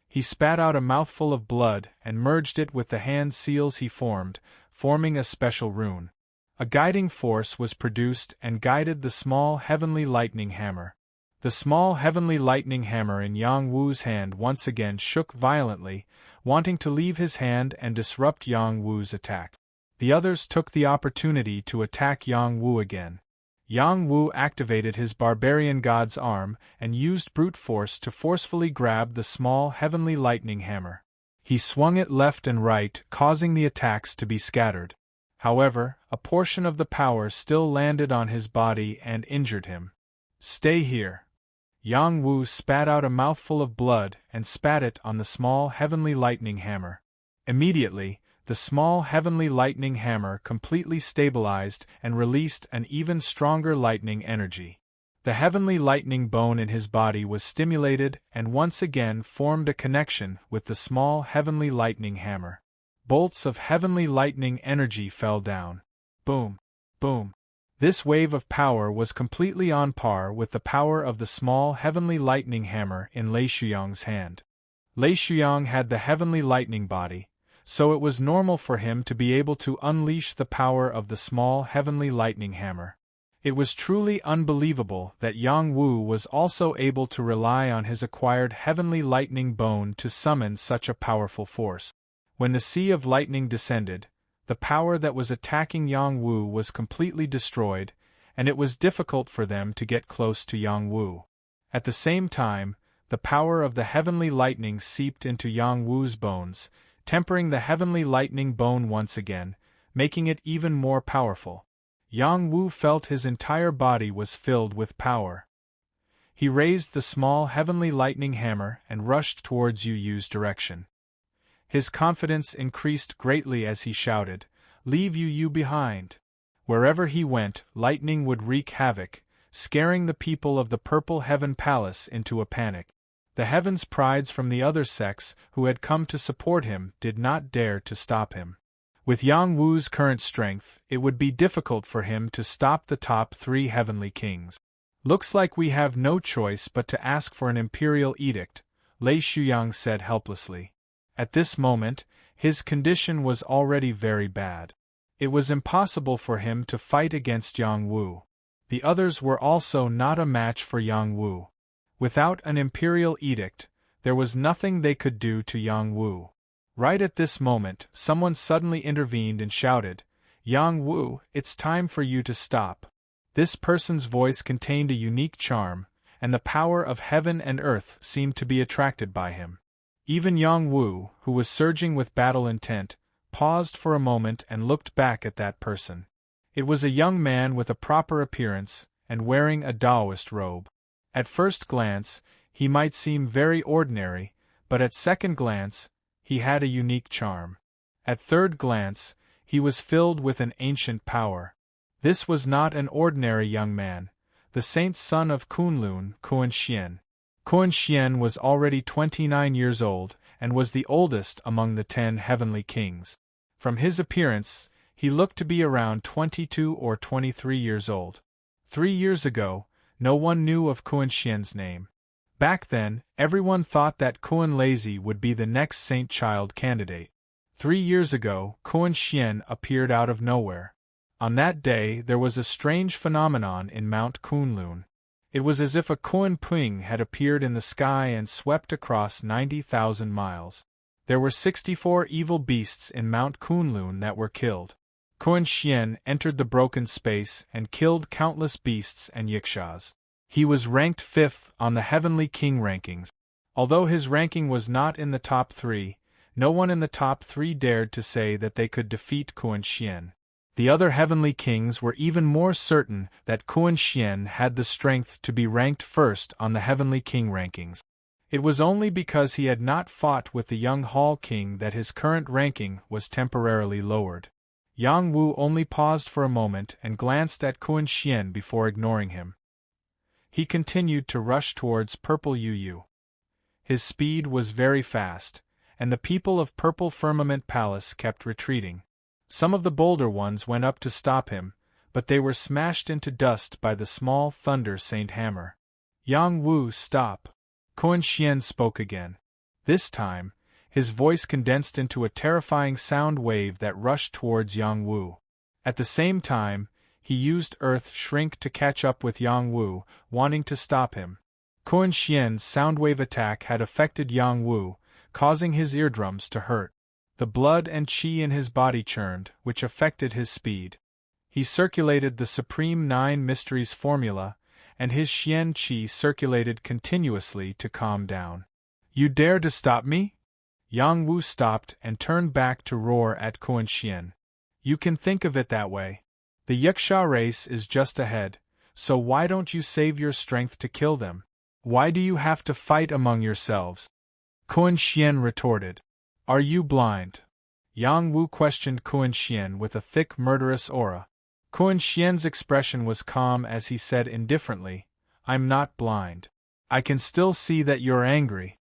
He spat out a mouthful of blood and merged it with the hand seals he formed, forming a special rune. A guiding force was produced and guided the small heavenly lightning hammer. The small heavenly lightning hammer in Yang Wu's hand once again shook violently, wanting to leave his hand and disrupt Yang Wu's attack. The others took the opportunity to attack Yang Wu again. Yang Wu activated his barbarian god's arm and used brute force to forcefully grab the small heavenly lightning hammer. He swung it left and right, causing the attacks to be scattered. However, a portion of the power still landed on his body and injured him. "Stay here." Yang Wu spat out a mouthful of blood and spat it on the small heavenly lightning hammer. Immediately, the small heavenly lightning hammer completely stabilized and released an even stronger lightning energy. The heavenly lightning bone in his body was stimulated and once again formed a connection with the small heavenly lightning hammer. Bolts of heavenly lightning energy fell down. Boom! Boom! This wave of power was completely on par with the power of the small heavenly lightning hammer in Lei Shuyang's hand. Lei Shuyang had the heavenly lightning body, so it was normal for him to be able to unleash the power of the small heavenly lightning hammer. It was truly unbelievable that Yang Wu was also able to rely on his acquired heavenly lightning bone to summon such a powerful force. When the sea of lightning descended, the power that was attacking Yang Wu was completely destroyed, and it was difficult for them to get close to Yang Wu. At the same time, the power of the heavenly lightning seeped into Yang Wu's bones, tempering the heavenly lightning bone once again, making it even more powerful. Yang Wu felt his entire body was filled with power. He raised the small heavenly lightning hammer and rushed towards Yu Yu's direction. His confidence increased greatly as he shouted, "Leave Yu Yu behind!" Wherever he went, lightning would wreak havoc, scaring the people of the Purple Heaven Palace into a panic. The Heaven's prides from the other sects who had come to support him did not dare to stop him. With Yang Wu's current strength, it would be difficult for him to stop the top 3 heavenly kings. "Looks like we have no choice but to ask for an imperial edict," Lei Shuyang said helplessly. At this moment, his condition was already very bad. It was impossible for him to fight against Yang Wu. The others were also not a match for Yang Wu. Without an imperial edict, there was nothing they could do to Yang Wu. Right at this moment, someone suddenly intervened and shouted, "Yang Wu, it's time for you to stop." This person's voice contained a unique charm, and the power of heaven and earth seemed to be attracted by him. Even Yang Wu, who was surging with battle intent, paused for a moment and looked back at that person. It was a young man with a proper appearance, and wearing a Taoist robe. At first glance, he might seem very ordinary, but at second glance, he had a unique charm. At third glance, he was filled with an ancient power. This was not an ordinary young man, the saint's son of Kunlun, Kuan Xian. Kuan Xian was already 29 years old, and was the oldest among the 10 heavenly kings. From his appearance, he looked to be around 22 or 23 years old. 3 years ago, no one knew of Kuan Xian's name. Back then, everyone thought that Kuan Lazy would be the next saint child candidate. 3 years ago, Kuan Xian appeared out of nowhere. On that day, there was a strange phenomenon in Mount Kunlun. It was as if a Kuan Ping had appeared in the sky and swept across 90,000 miles. There were 64 evil beasts in Mount Kunlun that were killed. Kuan Xian entered the broken space and killed countless beasts and yikshas. He was ranked 5th on the Heavenly King rankings. Although his ranking was not in the top 3, no one in the top 3 dared to say that they could defeat Kuan Xian. The other heavenly kings were even more certain that Kuan Xian had the strength to be ranked 1st on the Heavenly King rankings. It was only because he had not fought with the young Hall King that his current ranking was temporarily lowered. Yang Wu only paused for a moment and glanced at Kuan Xian before ignoring him. He continued to rush towards Purple Yu Yu. His speed was very fast, and the people of Purple Firmament Palace kept retreating. Some of the bolder ones went up to stop him, but they were smashed into dust by the small Thunder Saint Hammer. "Yang Wu, stop!" Kuan Xian spoke again. This time, his voice condensed into a terrifying sound wave that rushed towards Yang Wu. At the same time, he used Earth Shrink to catch up with Yang Wu, wanting to stop him. Kuan Xian's soundwave attack had affected Yang Wu, causing his eardrums to hurt. The blood and qi in his body churned, which affected his speed. He circulated the Supreme Nine Mysteries formula, and his Xian qi circulated continuously to calm down. You dare to stop me? Yang Wu stopped and turned back to roar at Kuan Xian. You can think of it that way. The Yaksha race is just ahead, so why don't you save your strength to kill them? Why do you have to fight among yourselves? Kuan Xian retorted. Are you blind? Yang Wu questioned Kuan Xian with a thick murderous aura. Kuan Xian's expression was calm as he said indifferently, I'm not blind. I can still see that you're angry.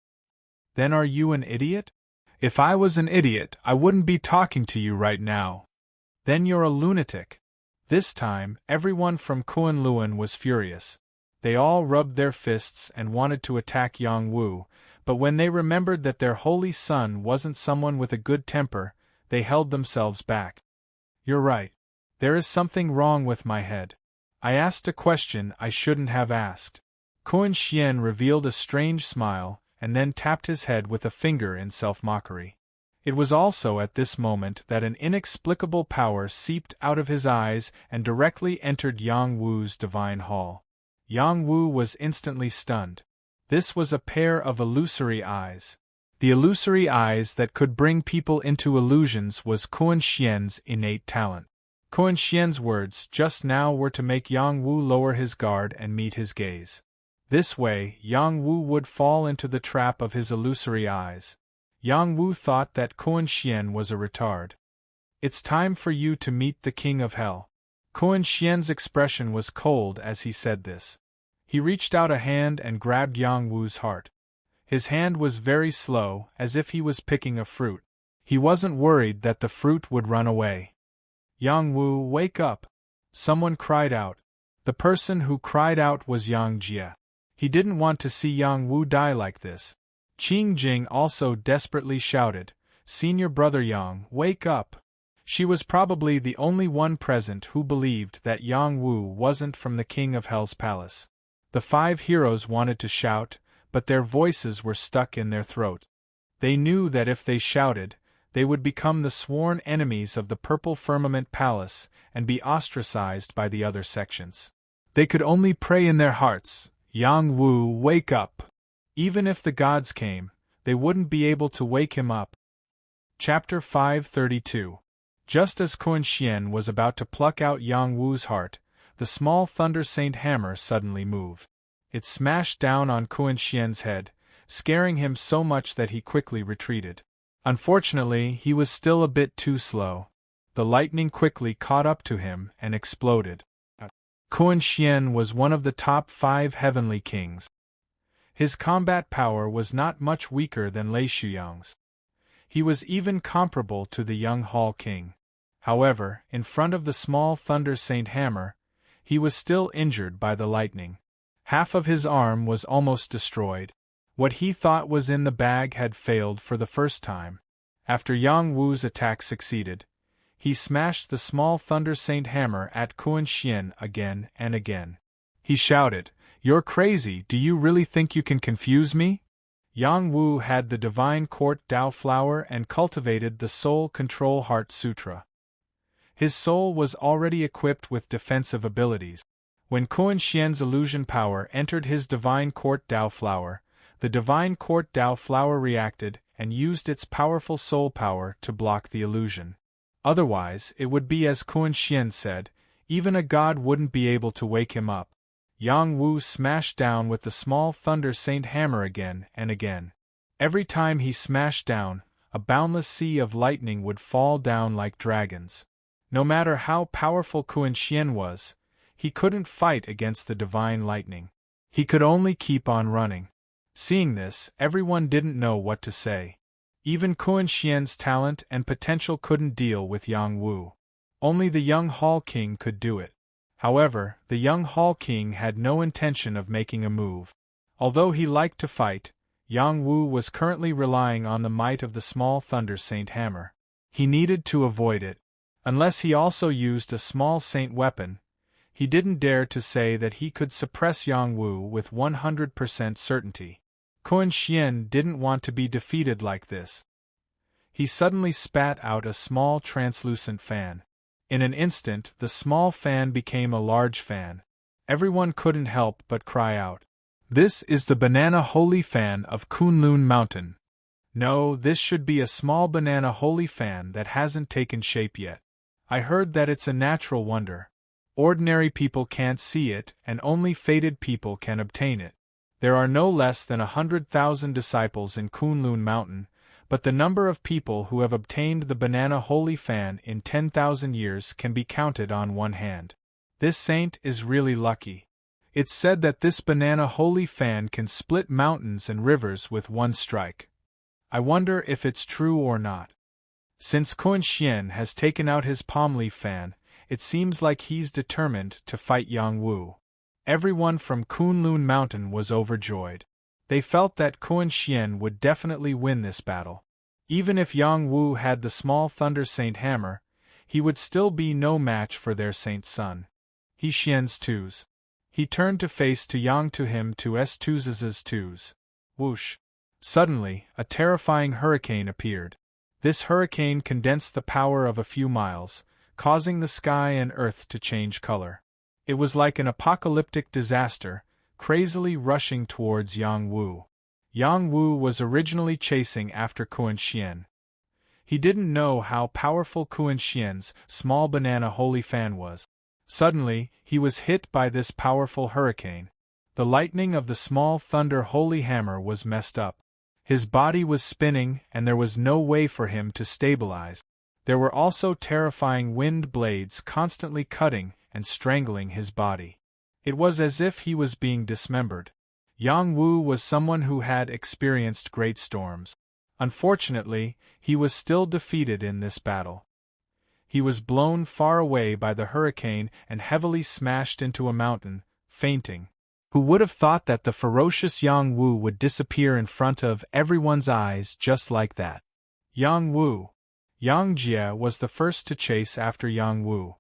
Then are you an idiot? If I was an idiot, I wouldn't be talking to you right now. Then you're a lunatic. This time, everyone from Kunlun was furious. They all rubbed their fists and wanted to attack Yang Wu, but when they remembered that their holy son wasn't someone with a good temper, they held themselves back. You're right. There is something wrong with my head. I asked a question I shouldn't have asked. Kuan Xian revealed a strange smile, and then tapped his head with a finger in self-mockery. It was also at this moment that an inexplicable power seeped out of his eyes and directly entered Yang Wu's divine hall. Yang Wu was instantly stunned. This was a pair of illusory eyes. The illusory eyes that could bring people into illusions was Kuan Xian's innate talent. Kuan Xian's words just now were to make Yang Wu lower his guard and meet his gaze. This way, Yang Wu would fall into the trap of his illusory eyes. Yang Wu thought that Kuan Xian was a retard. It's time for you to meet the King of Hell. Kuan Xian's expression was cold as he said this. He reached out a hand and grabbed Yang Wu's heart. His hand was very slow, as if he was picking a fruit. He wasn't worried that the fruit would run away. Yang Wu, wake up! Someone cried out. The person who cried out was Yang Jie. He didn't want to see Yang Wu die like this. Qing Jing also desperately shouted, Senior Brother Yang, wake up! She was probably the only one present who believed that Yang Wu wasn't from the King of Hell's palace. The 5 heroes wanted to shout, but their voices were stuck in their throat. They knew that if they shouted, they would become the sworn enemies of the Purple Firmament Palace and be ostracized by the other sections. They could only pray in their hearts, Yang Wu, wake up! Even if the gods came, they wouldn't be able to wake him up. Chapter 532. Just as Kuan Xian was about to pluck out Yang Wu's heart, the small Thunder Saint hammer suddenly moved. It smashed down on Kuan Xian's head, scaring him so much that he quickly retreated. Unfortunately, he was still a bit too slow. The lightning quickly caught up to him and exploded. Kuan Xian was one of the top 5 heavenly kings. His combat power was not much weaker than Lei Shuyang's. He was even comparable to the young Hall King. However, in front of the small Thunder Saint hammer, he was still injured by the lightning. Half of his arm was almost destroyed. What he thought was in the bag had failed for the first time. After Yang Wu's attack succeeded, he smashed the small Thunder Saint hammer at Kuan Xian again and again. He shouted, You're crazy, do you really think you can confuse me? Yang Wu had the Divine Court Dao Flower and cultivated the Soul Control Heart Sutra. His soul was already equipped with defensive abilities. When Kuan Xian's illusion power entered his Divine Court Dao Flower, the Divine Court Dao Flower reacted and used its powerful soul power to block the illusion. Otherwise, it would be as Kuan Xian said, even a god wouldn't be able to wake him up. Yang Wu smashed down with the small Thunder Saint hammer again and again. Every time he smashed down, a boundless sea of lightning would fall down like dragons. No matter how powerful Kuan Xian was, he couldn't fight against the divine lightning. He could only keep on running. Seeing this, everyone didn't know what to say. Even Kuan Xian's talent and potential couldn't deal with Yang Wu. Only the young Hall King could do it. However, the young Hall King had no intention of making a move. Although he liked to fight, Yang Wu was currently relying on the might of the small Thunder Saint hammer. He needed to avoid it. Unless he also used a small saint weapon, He didn't dare to say that he could suppress Yang Wu with 100% certainty. Kun Xian didn't want to be defeated like this. He suddenly spat out a small translucent fan. In an instant, the small fan became a large fan. Everyone couldn't help but cry out. This is the banana holy fan of Kunlun Mountain. No, this should be a small banana holy fan that hasn't taken shape yet. I heard that it's a natural wonder. Ordinary people can't see it, and only fated people can obtain it. There are no less than 100,000 disciples in Kunlun Mountain, but the number of people who have obtained the banana holy fan in 10,000 years can be counted on one hand. This saint is really lucky. It's said that this banana holy fan can split mountains and rivers with one strike. I wonder if it's true or not. Since Kun Xian has taken out his palm leaf fan, it seems like he's determined to fight Yang Wu. Everyone from Kunlun Mountain was overjoyed. They felt that Kun Xian would definitely win this battle. Even if Yang Wu had the small Thunder Saint hammer, he would still be no match for their saint's son. He Xian's twos. He turned to face to Yang to him to s twos' twos. Whoosh! Suddenly, a terrifying hurricane appeared. This hurricane condensed the power of a few miles, causing the sky and earth to change color. It was like an apocalyptic disaster, crazily rushing towards Yang Wu. Yang Wu was originally chasing after Kun Xian. He didn't know how powerful Kun Xian's small banana holy fan was. Suddenly, he was hit by this powerful hurricane. The lightning of the small thunder holy hammer was messed up. His body was spinning, and there was no way for him to stabilize. There were also terrifying wind blades constantly cutting and strangling his body. It was as if he was being dismembered. Yang Wu was someone who had experienced great storms. Unfortunately, he was still defeated in this battle. He was blown far away by the hurricane and heavily smashed into a mountain, fainting. Who would have thought that the ferocious Yang Wu would disappear in front of everyone's eyes just like that? Yang Wu. Yang Jie was the first to chase after Yang Wu.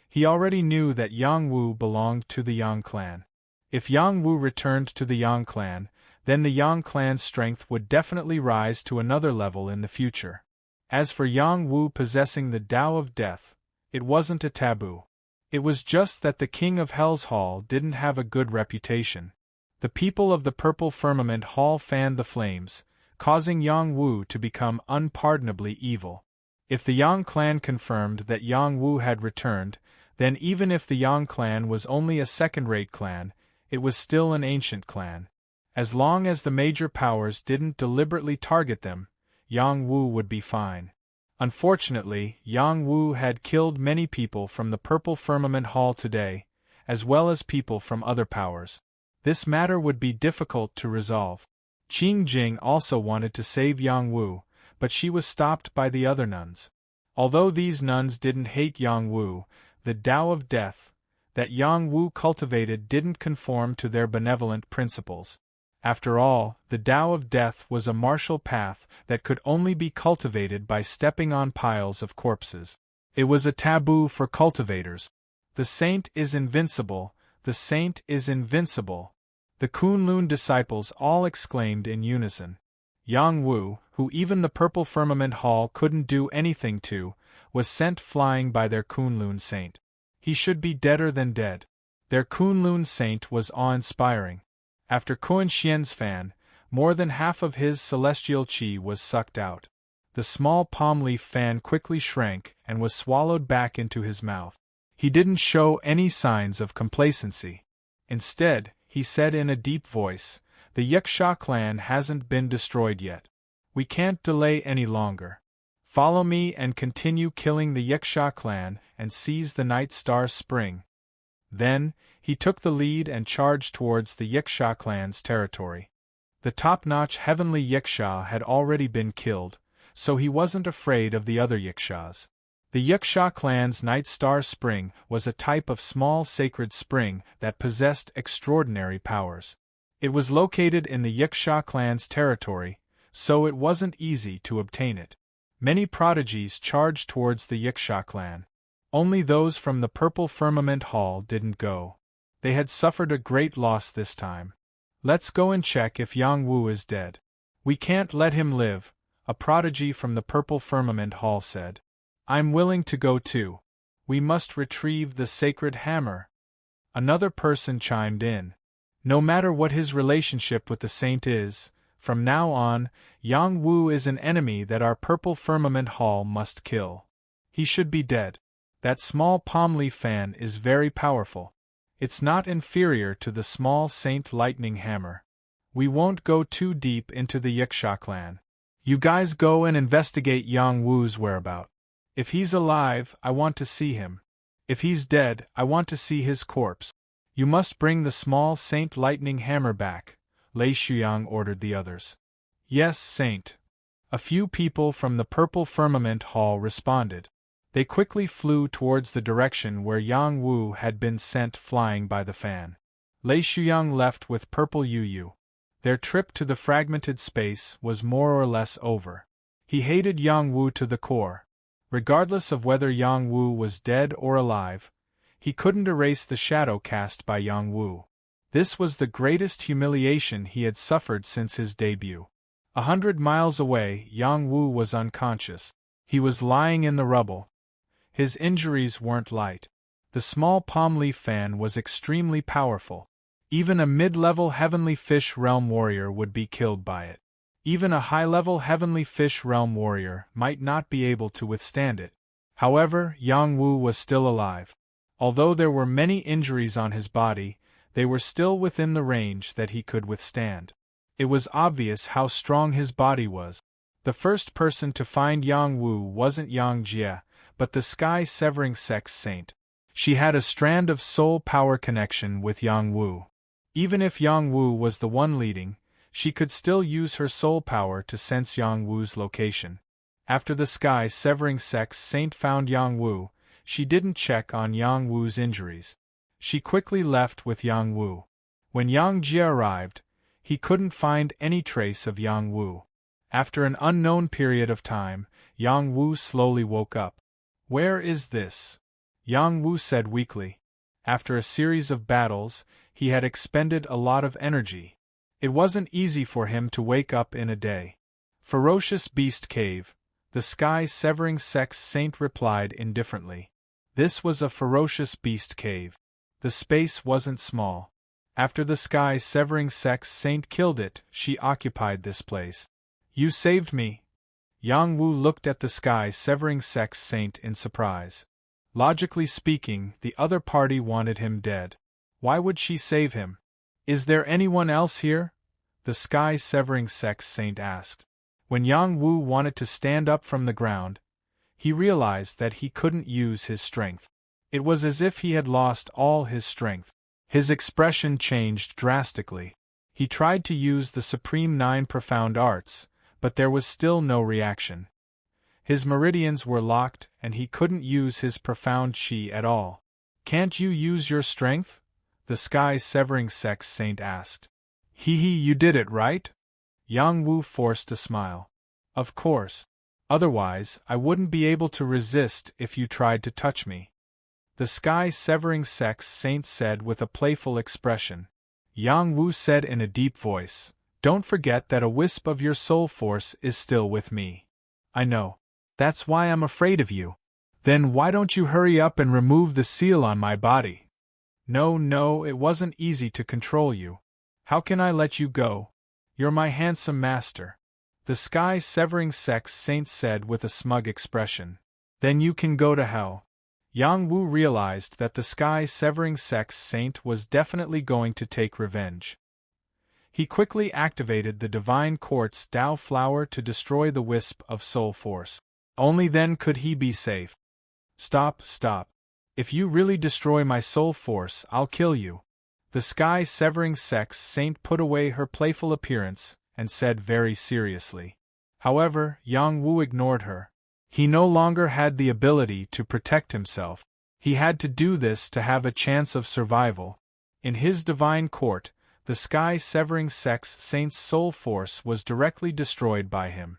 He already knew that Yang Wu belonged to the Yang clan. If Yang Wu returned to the Yang clan, then the Yang clan's strength would definitely rise to another level in the future. As for Yang Wu possessing the Tao of Death, it wasn't a taboo. It was just that the King of Hell's Hall didn't have a good reputation. The people of the Purple Firmament Hall fanned the flames, causing Yang Wu to become unpardonably evil. If the Yang clan confirmed that Yang Wu had returned, then even if the Yang clan was only a second-rate clan, it was still an ancient clan. As long as the major powers didn't deliberately target them, Yang Wu would be fine. Unfortunately, Yang Wu had killed many people from the Purple Firmament Hall today, as well as people from other powers. This matter would be difficult to resolve. Qing Jing also wanted to save Yang Wu, but she was stopped by the other nuns. Although these nuns didn't hate Yang Wu, the Tao of Death that Yang Wu cultivated didn't conform to their benevolent principles. After all, the Tao of Death was a martial path that could only be cultivated by stepping on piles of corpses. It was a taboo for cultivators. The saint is invincible, the saint is invincible. The Kunlun disciples all exclaimed in unison. Yang Wu, who even the Purple Firmament Hall couldn't do anything to, was sent flying by their Kunlun saint. He should be deader than dead. Their Kunlun saint was awe-inspiring. After Kun Xian's fan, more than half of his celestial qi was sucked out. The small palm leaf fan quickly shrank and was swallowed back into his mouth. He didn't show any signs of complacency. Instead, he said in a deep voice, "The Yaksha clan hasn't been destroyed yet. We can't delay any longer. Follow me and continue killing the Yaksha clan and seize the Night Star Spring." Then, he took the lead and charged towards the Yaksha clan's territory. The top-notch heavenly Yaksha had already been killed, so he wasn't afraid of the other Yakshas. The Yaksha clan's Night Star Spring was a type of small sacred spring that possessed extraordinary powers. It was located in the Yaksha clan's territory, so it wasn't easy to obtain it. Many prodigies charged towards the Yaksha clan. Only those from the Purple Firmament Hall didn't go. They had suffered a great loss this time. Let's go and check if Yang Wu is dead. We can't let him live, a prodigy from the Purple Firmament Hall said. I'm willing to go too. We must retrieve the sacred hammer. Another person chimed in. No matter what his relationship with the saint is, from now on, Yang Wu is an enemy that our Purple Firmament Hall must kill. He should be dead. That small palm leaf fan is very powerful. It's not inferior to the small Saint Lightning Hammer. We won't go too deep into the Yaksha clan. You guys go and investigate Yang Wu's whereabouts. If he's alive, I want to see him. If he's dead, I want to see his corpse. You must bring the small Saint Lightning Hammer back, Lei Shuyang ordered the others. Yes, Saint. A few people from the Purple Firmament Hall responded. They quickly flew towards the direction where Yang Wu had been sent flying by the fan. Lei Shuyang left with Purple Yu. Their trip to the fragmented space was more or less over. He hated Yang Wu to the core. Regardless of whether Yang Wu was dead or alive, he couldn't erase the shadow cast by Yang Wu. This was the greatest humiliation he had suffered since his debut. 100 miles away, Yang Wu was unconscious. He was lying in the rubble. His injuries weren't light. The small palm leaf fan was extremely powerful. Even a mid-level Heavenly Fish Realm warrior would be killed by it. Even a high-level Heavenly Fish Realm warrior might not be able to withstand it. However, Yang Wu was still alive. Although there were many injuries on his body, they were still within the range that he could withstand. It was obvious how strong his body was. The first person to find Yang Wu wasn't Yang Jie, but the sky-severing sex saint. She had a strand of soul power connection with Yang Wu. Even if Yang Wu was the one leading, she could still use her soul power to sense Yang Wu's location. After the sky-severing sex saint found Yang Wu, she didn't check on Yang Wu's injuries. She quickly left with Yang Wu. When Yang Jie arrived, he couldn't find any trace of Yang Wu. After an unknown period of time, Yang Wu slowly woke up. Where is this? Yang Wu said weakly. After a series of battles, he had expended a lot of energy. It wasn't easy for him to wake up in a day. Ferocious Beast Cave, the sky-severing sex saint replied indifferently. This was a ferocious beast cave. The space wasn't small. After the sky-severing sex saint killed it, she occupied this place. You saved me. Yang Wu looked at the sky-severing sex saint in surprise. Logically speaking, the other party wanted him dead. Why would she save him? Is there anyone else here? The sky-severing sex saint asked. When Yang Wu wanted to stand up from the ground, he realized that he couldn't use his strength. It was as if he had lost all his strength. His expression changed drastically. He tried to use the Supreme 9 Profound Arts, but there was still no reaction. His meridians were locked and he couldn't use his profound chi at all. Can't you use your strength? The sky-severing sex saint asked. You did it, right? Yang Wu forced a smile. Of course. Otherwise, I wouldn't be able to resist if you tried to touch me. The sky-severing sex saint said with a playful expression. Yang Wu said in a deep voice, Don't forget that a wisp of your soul force is still with me. I know. That's why I'm afraid of you. Then why don't you hurry up and remove the seal on my body? No, it wasn't easy to control you. How can I let you go? You're my handsome master. The sky-severing sex saint said with a smug expression. Then you can go to hell. Yang Wu realized that the sky-severing sex saint was definitely going to take revenge. He quickly activated the divine quartz Dao flower to destroy the wisp of soul force. Only then could he be safe. Stop. If you really destroy my soul force, I'll kill you. The sky-severing sex saint put away her playful appearance and said very seriously. However, Yang Wu ignored her. He no longer had the ability to protect himself. He had to do this to have a chance of survival. In his divine court, the sky-severing sex saint's soul force was directly destroyed by him.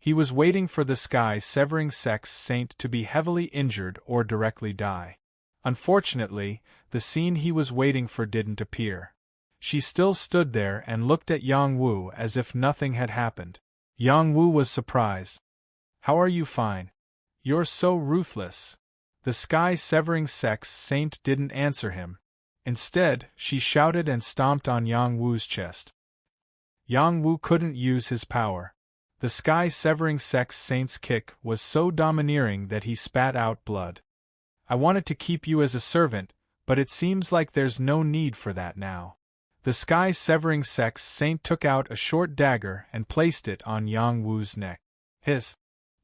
He was waiting for the sky-severing sex saint to be heavily injured or directly die. Unfortunately, the scene he was waiting for didn't appear. She still stood there and looked at Yang Wu as if nothing had happened. Yang Wu was surprised. "How are you? Fine. You're so ruthless." The sky-severing sex saint didn't answer him. Instead, she shouted and stomped on Yang Wu's chest. Yang Wu couldn't use his power. The sky-severing sex saint's kick was so domineering that he spat out blood. "I wanted to keep you as a servant, but it seems like there's no need for that now." The sky-severing sex saint took out a short dagger and placed it on Yang Wu's neck.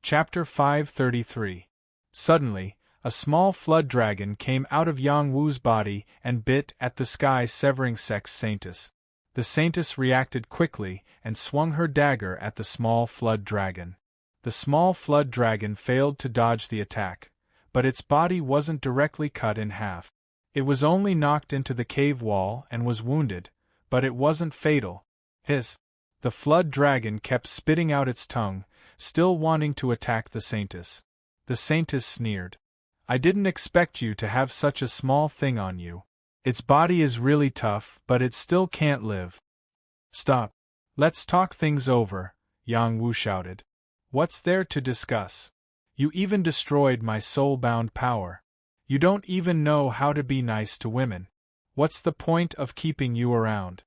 Chapter 533. Suddenly, a small flood dragon came out of Yang Wu's body and bit at the sky-severing sex saintess. The saintess reacted quickly and swung her dagger at the small flood dragon. The small flood dragon failed to dodge the attack, but its body wasn't directly cut in half. It was only knocked into the cave wall and was wounded, but it wasn't fatal. The flood dragon kept spitting out its tongue, still wanting to attack the saintess. The saintess sneered. "I didn't expect you to have such a small thing on you. Its body is really tough, but it still can't live." "Stop. Let's talk things over," Yang Wu shouted. "What's there to discuss? You even destroyed my soul-bound power. You don't even know how to be nice to women. What's the point of keeping you around?"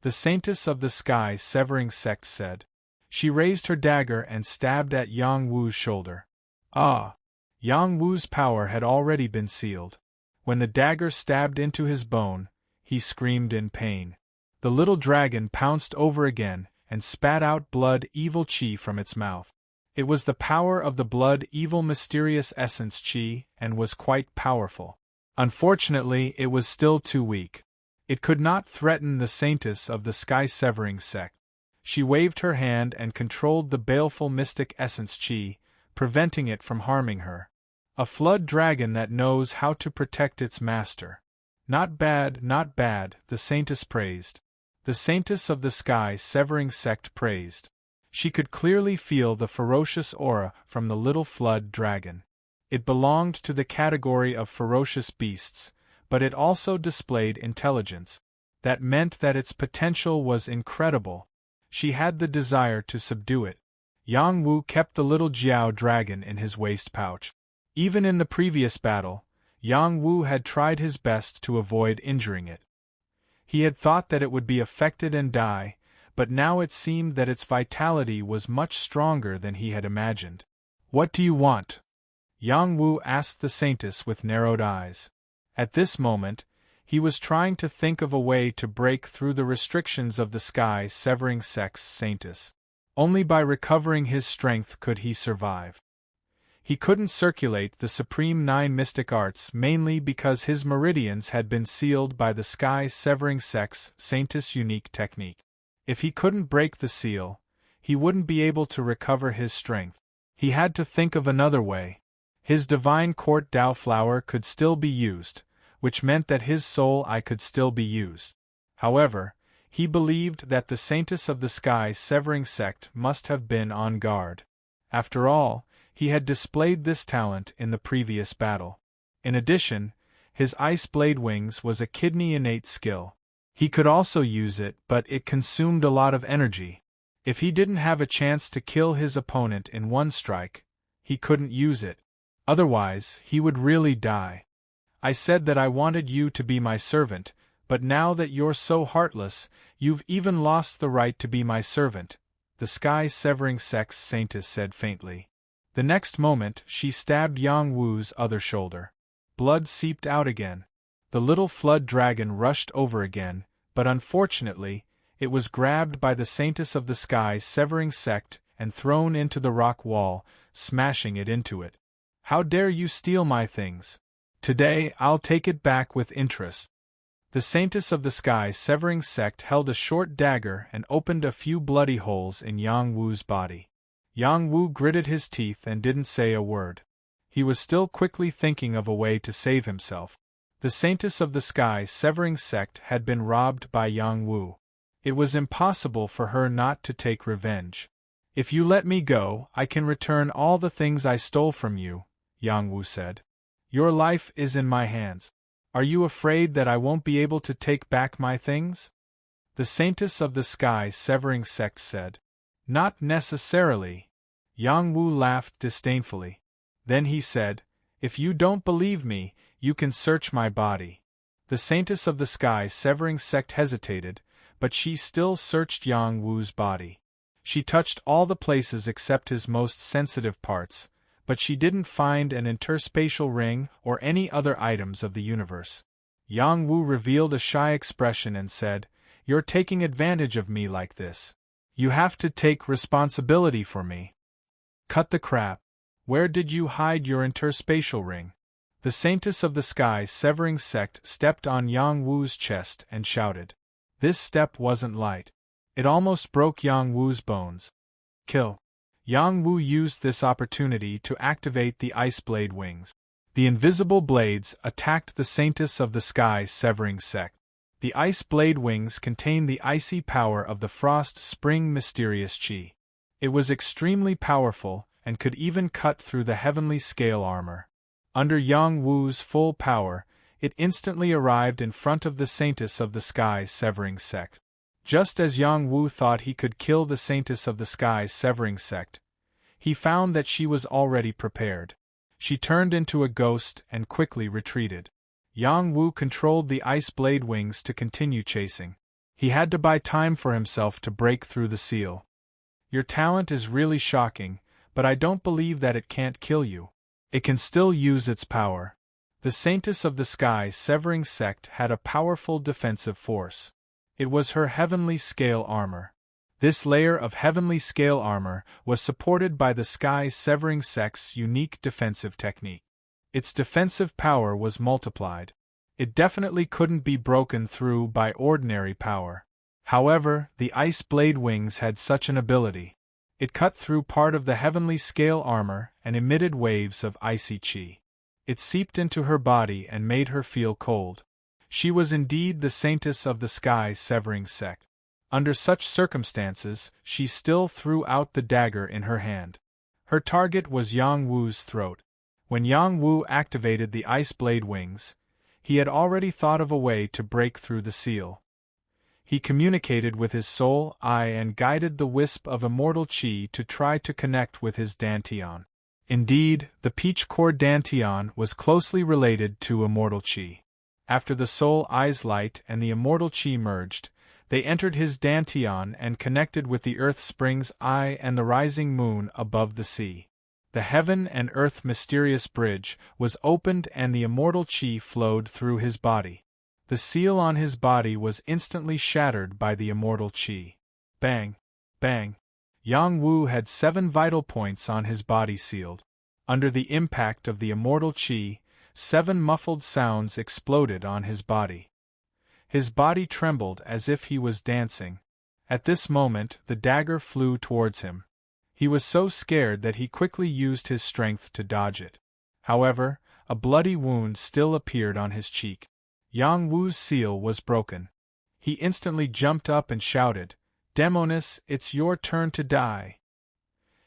The saintess of the sky-severing sect said. She raised her dagger and stabbed at Yang Wu's shoulder. Yang Wu's power had already been sealed. When the dagger stabbed into his bone, he screamed in pain. The little dragon pounced over again and spat out blood evil chi from its mouth. It was the power of the blood evil mysterious essence chi and was quite powerful. Unfortunately, it was still too weak. It could not threaten the saintess of the sky-severing sect. She waved her hand and controlled the baleful mystic essence chi, preventing it from harming her. A flood dragon that knows how to protect its master. Not bad, not bad, the saintess praised. The saintess of the sky-severing sect praised. She could clearly feel the ferocious aura from the little flood dragon. It belonged to the category of ferocious beasts, but it also displayed intelligence. That meant that its potential was incredible. She had the desire to subdue it. Yang Wu kept the little Jiao dragon in his waist pouch. Even in the previous battle, Yang Wu had tried his best to avoid injuring it. He had thought that it would be affected and die, but now it seemed that its vitality was much stronger than he had imagined. "What do you want?" Yang Wu asked the saintess with narrowed eyes. At this moment, he was trying to think of a way to break through the restrictions of the sky-severing sex saintess. Only by recovering his strength could he survive. He couldn't circulate the Supreme Nine Mystic Arts mainly because his meridians had been sealed by the sky-severing sex saintess unique technique. If he couldn't break the seal, he wouldn't be able to recover his strength. He had to think of another way. His divine court Dao flower could still be used, which meant that his soul eye could still be used. However, he believed that the saintess of the sky-severing sect must have been on guard. After all, he had displayed this talent in the previous battle. In addition, his ice blade wings was a kidney innate skill. He could also use it, but it consumed a lot of energy. If he didn't have a chance to kill his opponent in one strike, he couldn't use it. Otherwise, he would really die. "I said that I wanted you to be my servant, but now that you're so heartless, you've even lost the right to be my servant," the sky-severing sex saintess said faintly. The next moment, she stabbed Yang Wu's other shoulder. Blood seeped out again. The little flood dragon rushed over again, but unfortunately, it was grabbed by the saintess of the sky-severing sect and thrown into the rock wall, smashing it into it. "How dare you steal my things? Today I'll take it back with interest." The saintess of the sky-severing sect held a short dagger and opened a few bloody holes in Yang Wu's body. Yang Wu gritted his teeth and didn't say a word. He was still quickly thinking of a way to save himself. The saintess of the sky-severing sect had been robbed by Yang Wu. It was impossible for her not to take revenge. If you let me go, I can return all the things I stole from you, Yang Wu said. Your life is in my hands. Are you afraid that I won't be able to take back my things? The Saintess of the Sky Severing Sect said. Not necessarily. Yang Wu laughed disdainfully. Then he said, If you don't believe me, you can search my body. The Saintess of the Sky Severing Sect hesitated, but she still searched Yang Wu's body. She touched all the places except his most sensitive parts, but she didn't find an interspatial ring or any other items of the universe. Yang Wu revealed a shy expression and said, You're taking advantage of me like this. You have to take responsibility for me. Cut the crap. Where did you hide your interspatial ring? The Saintess of the Sky Severing Sect stepped on Yang Wu's chest and shouted. This step wasn't light. It almost broke Yang Wu's bones. Kill. Yang Wu used this opportunity to activate the Ice Blade wings. The invisible blades attacked the Saintess of the Sky Severing Sect. The Ice Blade wings contain the icy power of the Frost Spring Mysterious Chi. It was extremely powerful and could even cut through the heavenly scale armor. Under Yang Wu's full power, it instantly arrived in front of the Saintess of the Sky Severing Sect. Just as Yang Wu thought he could kill the Saintess of the Sky Severing Sect, he found that she was already prepared. She turned into a ghost and quickly retreated. Yang Wu controlled the Ice Blade wings to continue chasing. He had to buy time for himself to break through the seal. Your talent is really shocking, but I don't believe that it can't kill you. It can still use its power. The Saintess of the Sky Severing Sect had a powerful defensive force. It was her heavenly scale armor. This layer of heavenly scale armor was supported by the Sky Severing Sect's unique defensive technique. Its defensive power was multiplied. It definitely couldn't be broken through by ordinary power. However, the Ice Blade wings had such an ability. It cut through part of the heavenly scale armor and emitted waves of icy chi. It seeped into her body and made her feel cold. She was indeed the Saintess of the Sky Severing Sect. Under such circumstances, she still threw out the dagger in her hand. Her target was Yang Wu's throat. When Yang Wu activated the Ice Blade wings, he had already thought of a way to break through the seal. He communicated with his soul eye and guided the wisp of immortal chi to try to connect with his dantian. Indeed, the peach core dantian was closely related to immortal chi. After the soul eye's light and the immortal chi merged, they entered his dantian and connected with the earth spring's eye and the rising moon above the sea. The heaven and earth mysterious bridge was opened and the immortal chi flowed through his body. The seal on his body was instantly shattered by the immortal chi. Bang! Bang! Yang Wu had 7 vital points on his body sealed. Under the impact of the immortal chi, 7 muffled sounds exploded on his body. His body trembled as if he was dancing. At this moment, the dagger flew towards him. He was so scared that he quickly used his strength to dodge it. However, a bloody wound still appeared on his cheek. Yang Wu's seal was broken. He instantly jumped up and shouted, Demonis, it's your turn to die.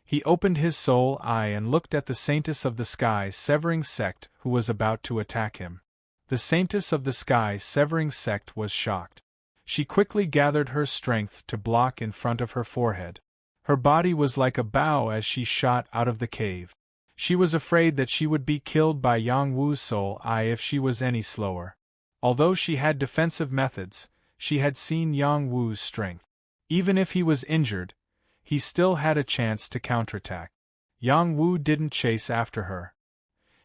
He opened his soul eye and looked at the Saintess of the Sky Severing Sect who was about to attack him. The Saintess of the Sky Severing Sect was shocked. She quickly gathered her strength to block in front of her forehead. Her body was like a bow as she shot out of the cave. She was afraid that she would be killed by Yang Wu's soul eye if she was any slower. Although she had defensive methods, she had seen Yang Wu's strength. Even if he was injured, he still had a chance to counterattack. Yang Wu didn't chase after her.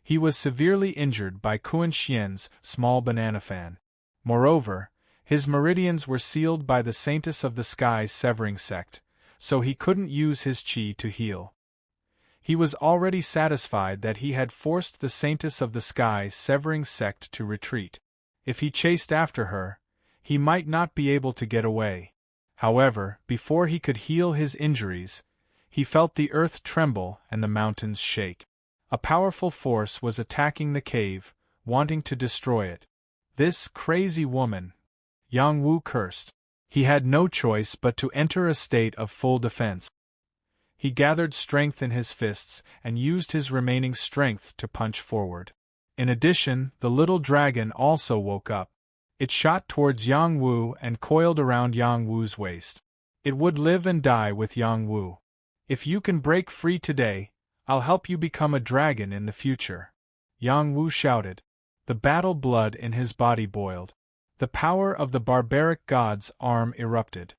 He was severely injured by Kuan Xian's small banana fan. Moreover, his meridians were sealed by the Saintess of the Sky Severing Sect, so he couldn't use his chi to heal. He was already satisfied that he had forced the Saintess of the Sky Severing Sect to retreat. If he chased after her, he might not be able to get away. However, before he could heal his injuries, he felt the earth tremble and the mountains shake. A powerful force was attacking the cave, wanting to destroy it. This crazy woman! Yang Wu cursed. He had no choice but to enter a state of full defense. He gathered strength in his fists and used his remaining strength to punch forward. In addition, the little dragon also woke up. It shot towards Yang Wu and coiled around Yang Wu's waist. It would live and die with Yang Wu. If you can break free today, I'll help you become a dragon in the future. Yang Wu shouted. The battle blood in his body boiled. The power of the barbaric god's arm erupted.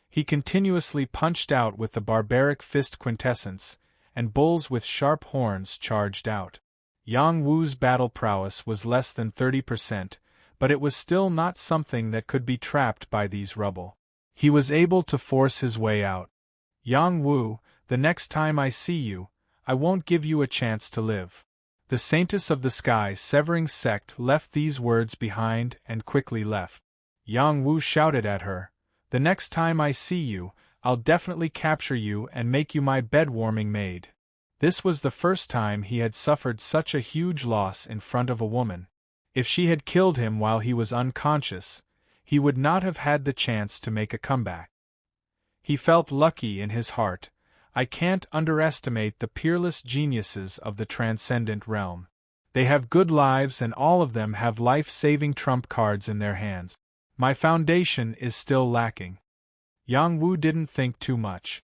He continuously punched out with the barbaric fist quintessence, and bulls with sharp horns charged out. Yang Wu's battle prowess was less than 30%, but it was still not something that could be trapped by these rubble. He was able to force his way out. Yang Wu, the next time I see you, I won't give you a chance to live. The Saintess of the Sky Severing Sect left these words behind and quickly left. Yang Wu shouted at her, The next time I see you, I'll definitely capture you and make you my bed-warming maid. This was the first time he had suffered such a huge loss in front of a woman. If she had killed him while he was unconscious, he would not have had the chance to make a comeback. He felt lucky in his heart. I can't underestimate the peerless geniuses of the transcendent realm. They have good lives and all of them have life-saving trump cards in their hands. My foundation is still lacking. Yang Wu didn't think too much.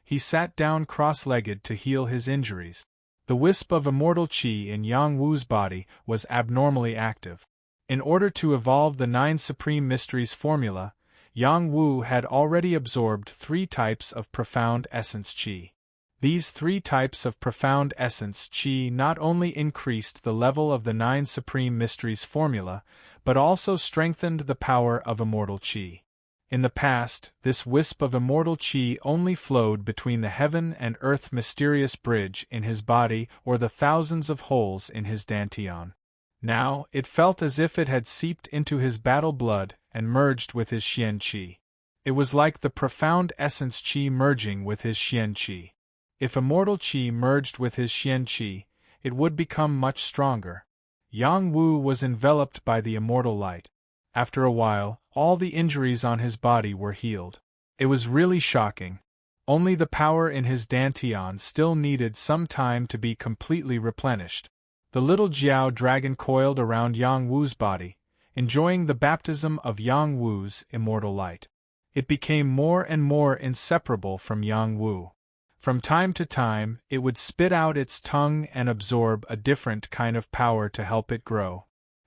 He sat down cross-legged to heal his injuries. The wisp of immortal qi in Yang Wu's body was abnormally active. In order to evolve the 9 Supreme Mysteries formula, Yang Wu had already absorbed 3 types of profound essence qi. These 3 types of profound essence qi not only increased the level of the 9 Supreme Mysteries formula, but also strengthened the power of immortal qi. In the past, this wisp of immortal qi only flowed between the heaven and earth mysterious bridge in his body or the thousands of holes in his dantian. Now, it felt as if it had seeped into his battle blood and merged with his xian qi. It was like the profound essence qi merging with his xian qi. If immortal qi merged with his xian qi, it would become much stronger. Yang Wu was enveloped by the immortal light. After a while, all the injuries on his body were healed. It was really shocking. Only the power in his dantian still needed some time to be completely replenished. The little Jiao dragon coiled around Yang Wu's body, enjoying the baptism of Yang Wu's immortal light. It became more and more inseparable from Yang Wu. From time to time, it would spit out its tongue and absorb a different kind of power to help it grow.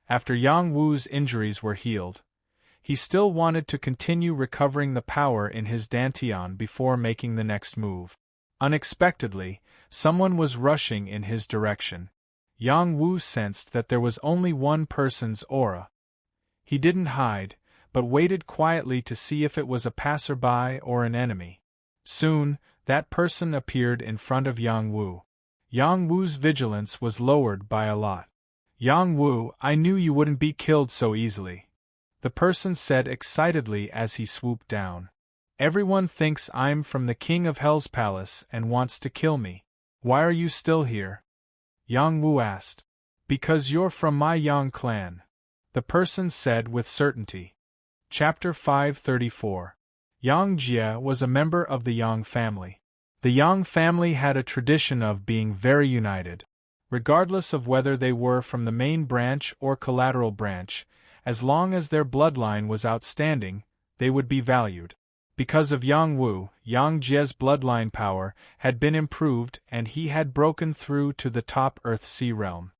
After Yang Wu's injuries were healed, he still wanted to continue recovering the power in his dantian before making the next move. Unexpectedly, someone was rushing in his direction. Yang Wu sensed that there was only one person's aura. He didn't hide, but waited quietly to see if it was a passerby or an enemy. Soon, that person appeared in front of Yang Wu. Yang Wu's vigilance was lowered by a lot. Yang Wu, I knew you wouldn't be killed so easily, the person said excitedly as he swooped down. Everyone thinks I'm from the King of Hell's palace and wants to kill me. Why are you still here? Yang Wu asked. Because you're from my Yang clan, the person said with certainty. Chapter 534. Yang Jie was a member of the Yang family. The Yang family had a tradition of being very united. Regardless of whether they were from the main branch or collateral branch, as long as their bloodline was outstanding, they would be valued. Because of Yang Wu, Yang Jie's bloodline power had been improved and he had broken through to the top Earth-Sea realm.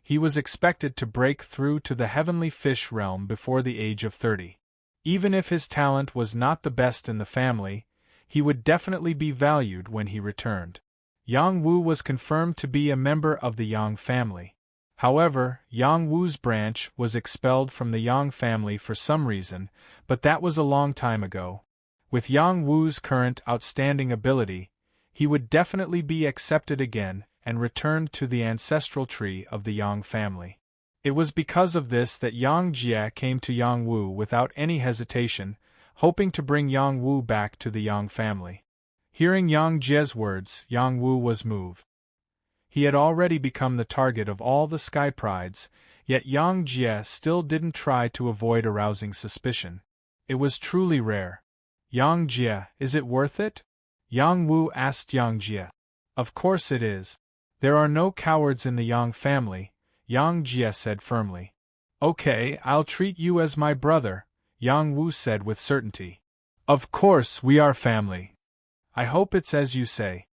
He was expected to break through to the heavenly fish realm before the age of 30. Even if his talent was not the best in the family, he would definitely be valued when he returned. Yang Wu was confirmed to be a member of the Yang family. However, Yang Wu's branch was expelled from the Yang family for some reason, but that was a long time ago. With Yang Wu's current outstanding ability, he would definitely be accepted again and returned to the ancestral tree of the Yang family. It was because of this that Yang Jie came to Yang Wu without any hesitation, hoping to bring Yang Wu back to the Yang family. Hearing Yang Jie's words, Yang Wu was moved. He had already become the target of all the sky prides, yet Yang Jie still didn't try to avoid arousing suspicion. It was truly rare. Yang Jie, is it worth it? Yang Wu asked Yang Jie. Of course it is. There are no cowards in the Yang family, Yang Jie said firmly. Okay, I'll treat you as my brother, Yang Wu said with certainty. Of course we are family. I hope it's as you say.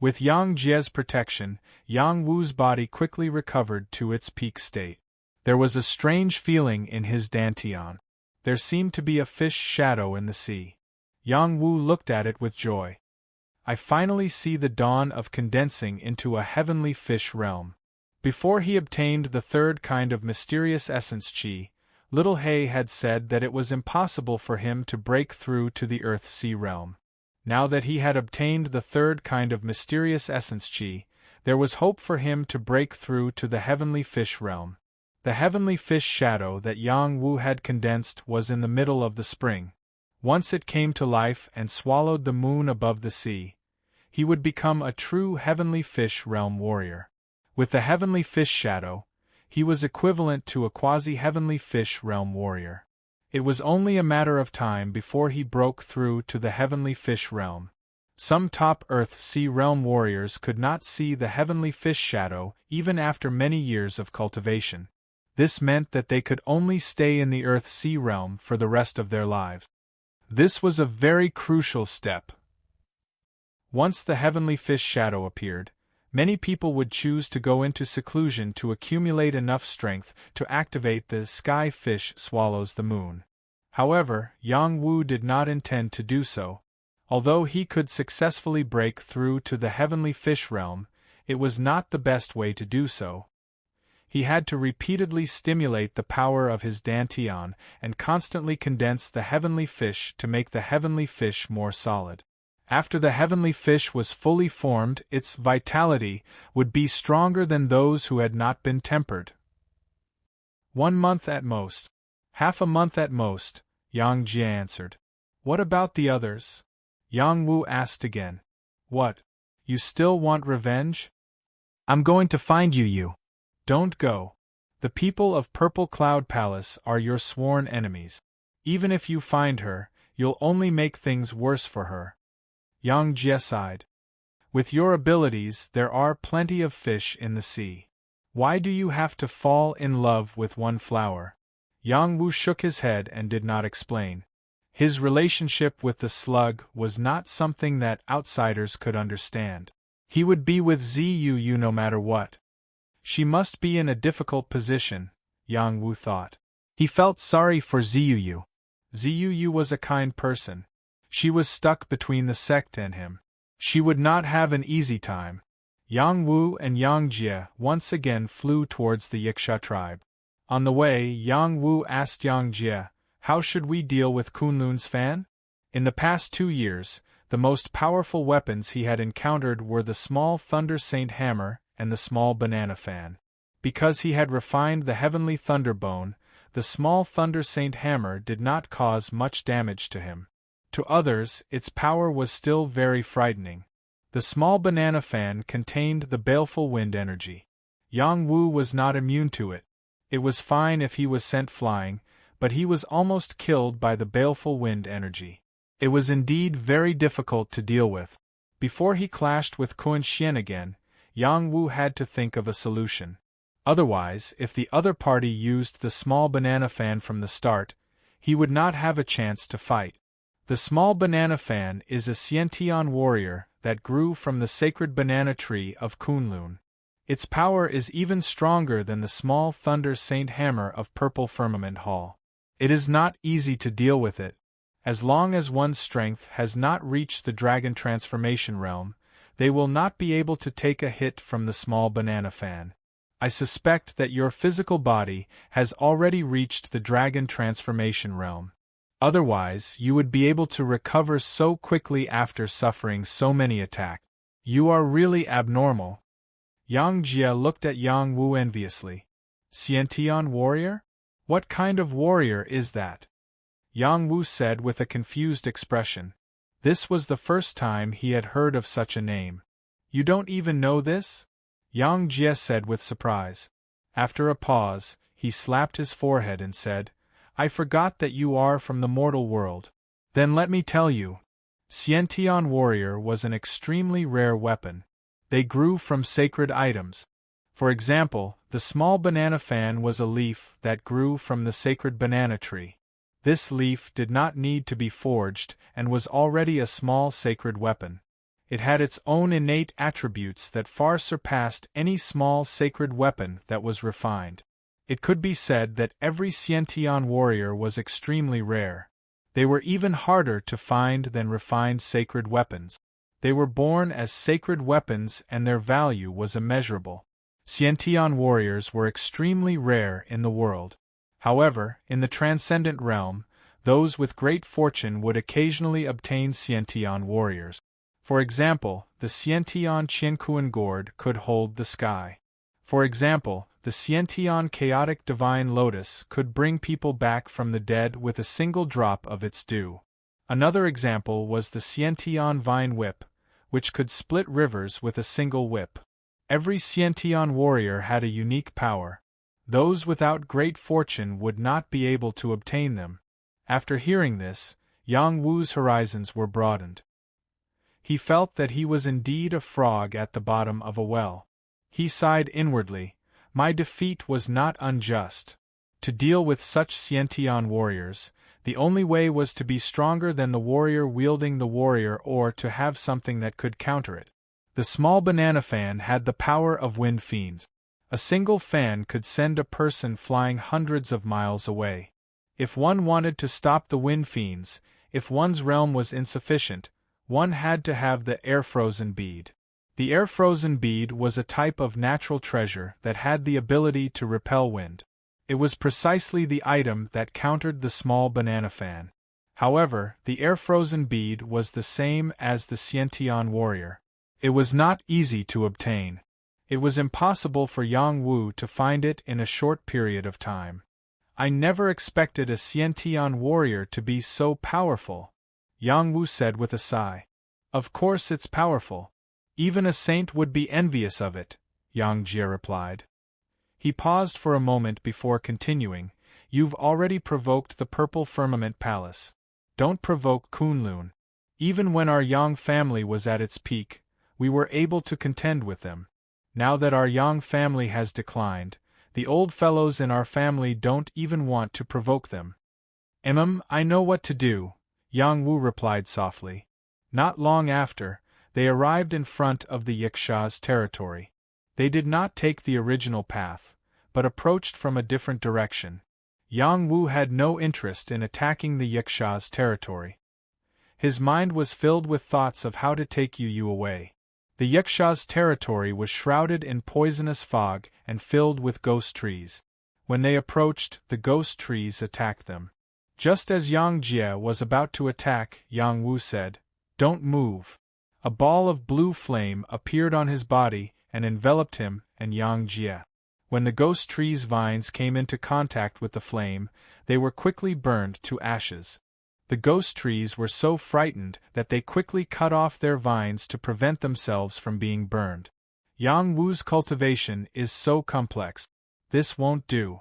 With Yang Jie's protection, Yang Wu's body quickly recovered to its peak state. There was a strange feeling in his dantian. There seemed to be a fish shadow in the sea. Yang Wu looked at it with joy. I finally see the dawn of condensing into a heavenly fish realm. Before he obtained the third kind of mysterious essence qi, Little Hay had said that it was impossible for him to break through to the earth-sea realm. Now that he had obtained the third kind of mysterious essence qi, there was hope for him to break through to the heavenly fish realm. The heavenly fish shadow that Yang Wu had condensed was in the middle of the spring. Once it came to life and swallowed the moon above the sea, he would become a true heavenly fish realm warrior. With the heavenly fish shadow, he was equivalent to a quasi-heavenly fish realm warrior. It was only a matter of time before he broke through to the heavenly fish realm. Some top earth-sea realm warriors could not see the heavenly fish shadow even after many years of cultivation. This meant that they could only stay in the earth-sea realm for the rest of their lives. This was a very crucial step. Once the heavenly fish shadow appeared, many people would choose to go into seclusion to accumulate enough strength to activate the sky fish swallows the moon. However, Yang Wu did not intend to do so. Although he could successfully break through to the heavenly fish realm, it was not the best way to do so. He had to repeatedly stimulate the power of his dantian and constantly condense the heavenly fish to make the heavenly fish more solid. After the heavenly fish was fully formed, its vitality would be stronger than those who had not been tempered. 1 month at most. Half a month at most, Yang Jie answered. What about the others? Yang Wu asked again. What? You still want revenge? I'm going to find you. Don't go. The people of Purple Cloud Palace are your sworn enemies. Even if you find her, you'll only make things worse for her. Yang Jie sighed. With your abilities, there are plenty of fish in the sea. Why do you have to fall in love with one flower? Yang Wu shook his head and did not explain. His relationship with the slug was not something that outsiders could understand. He would be with Ziyu no matter what. She must be in a difficult position, Yang Wu thought. He felt sorry for Ziyu. Ziyu was a kind person. She was stuck between the sect and him. She would not have an easy time. Yang Wu and Yang Jie once again flew towards the Yiksha tribe. On the way, Yang Wu asked Yang Jie, how should we deal with Kunlun's fan? In the past 2 years, the most powerful weapons he had encountered were the small Thunder Saint Hammer and the small Banana Fan. Because he had refined the Heavenly Thunderbone, the small Thunder Saint Hammer did not cause much damage to him. To others, its power was still very frightening. The small Banana Fan contained the baleful wind energy. Yang Wu was not immune to it. It was fine if he was sent flying, but he was almost killed by the baleful wind energy. It was indeed very difficult to deal with. Before he clashed with Kun Xian again, Yang Wu had to think of a solution. Otherwise, if the other party used the small Banana Fan from the start, he would not have a chance to fight. The small Banana Fan is a Xiantian warrior that grew from the sacred banana tree of Kunlun. Its power is even stronger than the small Thunder Saint Hammer of Purple Firmament Hall. It is not easy to deal with it. As long as one's strength has not reached the Dragon Transformation realm, they will not be able to take a hit from the small Banana Fan. I suspect that your physical body has already reached the Dragon Transformation realm. Otherwise, you would be able to recover so quickly after suffering so many attacks. You are really abnormal. Yang Jie looked at Yang Wu enviously. Xiantian warrior? What kind of warrior is that? Yang Wu said with a confused expression. This was the first time he had heard of such a name. You don't even know this? Yang Jie said with surprise. After a pause, he slapped his forehead and said, I forgot that you are from the mortal world. Then let me tell you. Xiantian warrior was an extremely rare weapon. They grew from sacred items. For example, the small banana fan was a leaf that grew from the sacred banana tree. This leaf did not need to be forged and was already a small sacred weapon. It had its own innate attributes that far surpassed any small sacred weapon that was refined. It could be said that every Xiantian warrior was extremely rare. They were even harder to find than refined sacred weapons. They were born as sacred weapons and their value was immeasurable. Xiantian warriors were extremely rare in the world. However, in the transcendent realm, those with great fortune would occasionally obtain Xiantian warriors. For example, the Xiantian Qiankuan gourd could hold the sky. For example, the Xiantian chaotic divine lotus could bring people back from the dead with a single drop of its dew. Another example was the Xiantian vine whip, which could split rivers with a single whip. Every Xiantian warrior had a unique power. Those without great fortune would not be able to obtain them. After hearing this, Yang Wu's horizons were broadened. He felt that he was indeed a frog at the bottom of a well. He sighed inwardly. My defeat was not unjust. To deal with such Xiantian warriors, the only way was to be stronger than the warrior wielding the warrior or to have something that could counter it. The small banana fan had the power of wind fiends. A single fan could send a person flying hundreds of miles away. If one wanted to stop the wind fiends, if one's realm was insufficient, one had to have the air-frozen bead. The air-frozen bead was a type of natural treasure that had the ability to repel wind. It was precisely the item that countered the small banana fan. However, the air-frozen bead was the same as the Xiantian warrior. It was not easy to obtain. It was impossible for Yang Wu to find it in a short period of time. I never expected a Xiantian warrior to be so powerful, Yang Wu said with a sigh. Of course it's powerful. Even a saint would be envious of it, Yang Jie replied. He paused for a moment before continuing. You've already provoked the Purple Firmament Palace. Don't provoke Kunlun. Even when our Yang family was at its peak, we were able to contend with them. Now that our Yang family has declined, the old fellows in our family don't even want to provoke them. I know what to do, Yang Wu replied softly. Not long after, they arrived in front of the Yiksha's territory. They did not take the original path, but approached from a different direction. Yang Wu had no interest in attacking the Yiksha's territory. His mind was filled with thoughts of how to take Yu away. The Yiksha's territory was shrouded in poisonous fog and filled with ghost trees. When they approached, the ghost trees attacked them. Just as Yang Jie was about to attack, Yang Wu said, "Don't move." A ball of blue flame appeared on his body and enveloped him and Yang Jie. When the ghost tree's vines came into contact with the flame, they were quickly burned to ashes. The ghost trees were so frightened that they quickly cut off their vines to prevent themselves from being burned. Yang Wu's cultivation is so complex. This won't do.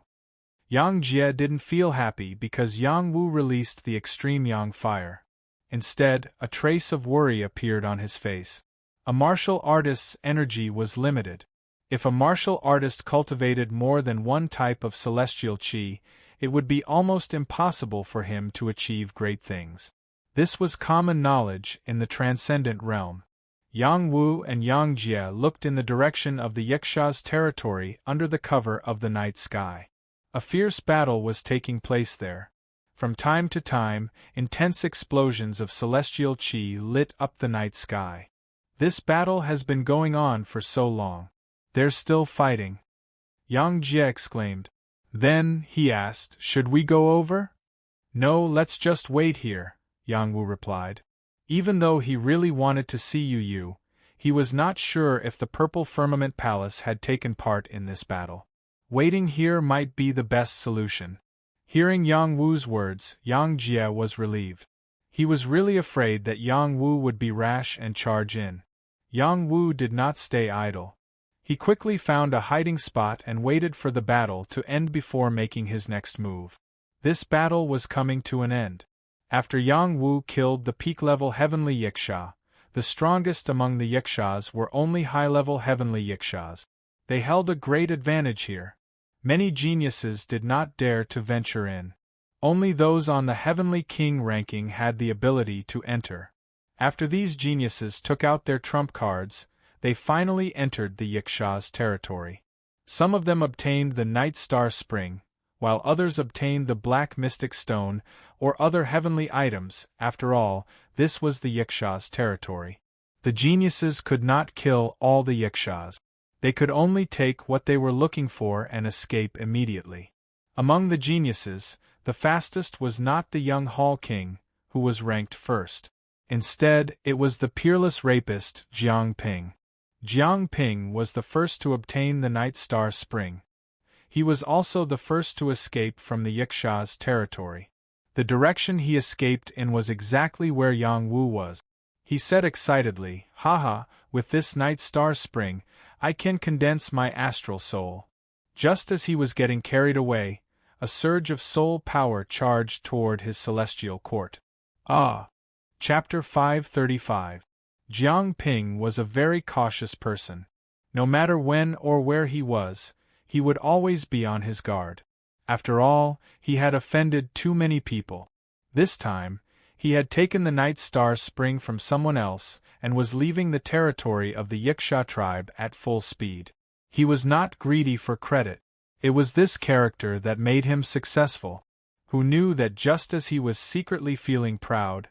Yang Jie didn't feel happy because Yang Wu released the extreme Yang fire. Instead, a trace of worry appeared on his face. A martial artist's energy was limited. If a martial artist cultivated more than one type of celestial qi, it would be almost impossible for him to achieve great things. This was common knowledge in the transcendent realm. Yang Wu and Yang Jie looked in the direction of the Yiksha's territory under the cover of the night sky. A fierce battle was taking place there. From time to time, intense explosions of celestial qi lit up the night sky. This battle has been going on for so long. They're still fighting. Yang Jie exclaimed. Then, he asked, should we go over? No, let's just wait here, Yang Wu replied. Even though he really wanted to see Yu, he was not sure if the Purple Firmament Palace had taken part in this battle. Waiting here might be the best solution. Hearing Yang Wu's words, Yang Jie was relieved. He was really afraid that Yang Wu would be rash and charge in. Yang Wu did not stay idle. He quickly found a hiding spot and waited for the battle to end before making his next move. This battle was coming to an end. After Yang Wu killed the peak-level heavenly yiksha, the strongest among the yikshas were only high-level heavenly yikshas. They held a great advantage here. Many geniuses did not dare to venture in. Only those on the heavenly king ranking had the ability to enter. After these geniuses took out their trump cards, they finally entered the yiksha's territory. Some of them obtained the Night Star Spring, while others obtained the Black Mystic Stone or other heavenly items. After all, this was the yiksha's territory. The geniuses could not kill all the yikshas. They could only take what they were looking for and escape immediately. Among the geniuses, the fastest was not the young Hall King, who was ranked first. Instead, it was the peerless rapist Jiang Ping. Jiang Ping was the first to obtain the Night Star Spring. He was also the first to escape from the yiksha's territory. The direction he escaped in was exactly where Yang Wu was. He said excitedly, "Haha, with this Night Star Spring, I can condense my astral soul." Just as he was getting carried away, a surge of soul power charged toward his celestial court. Chapter 535. Jiang Ping was a very cautious person. No matter when or where he was, he would always be on his guard. After all, he had offended too many people. This time, he had taken the Night Star Spring from someone else and was leaving the territory of the Yiksha tribe at full speed. He was not greedy for credit. It was this character that made him successful, who knew that just as he was secretly feeling proud,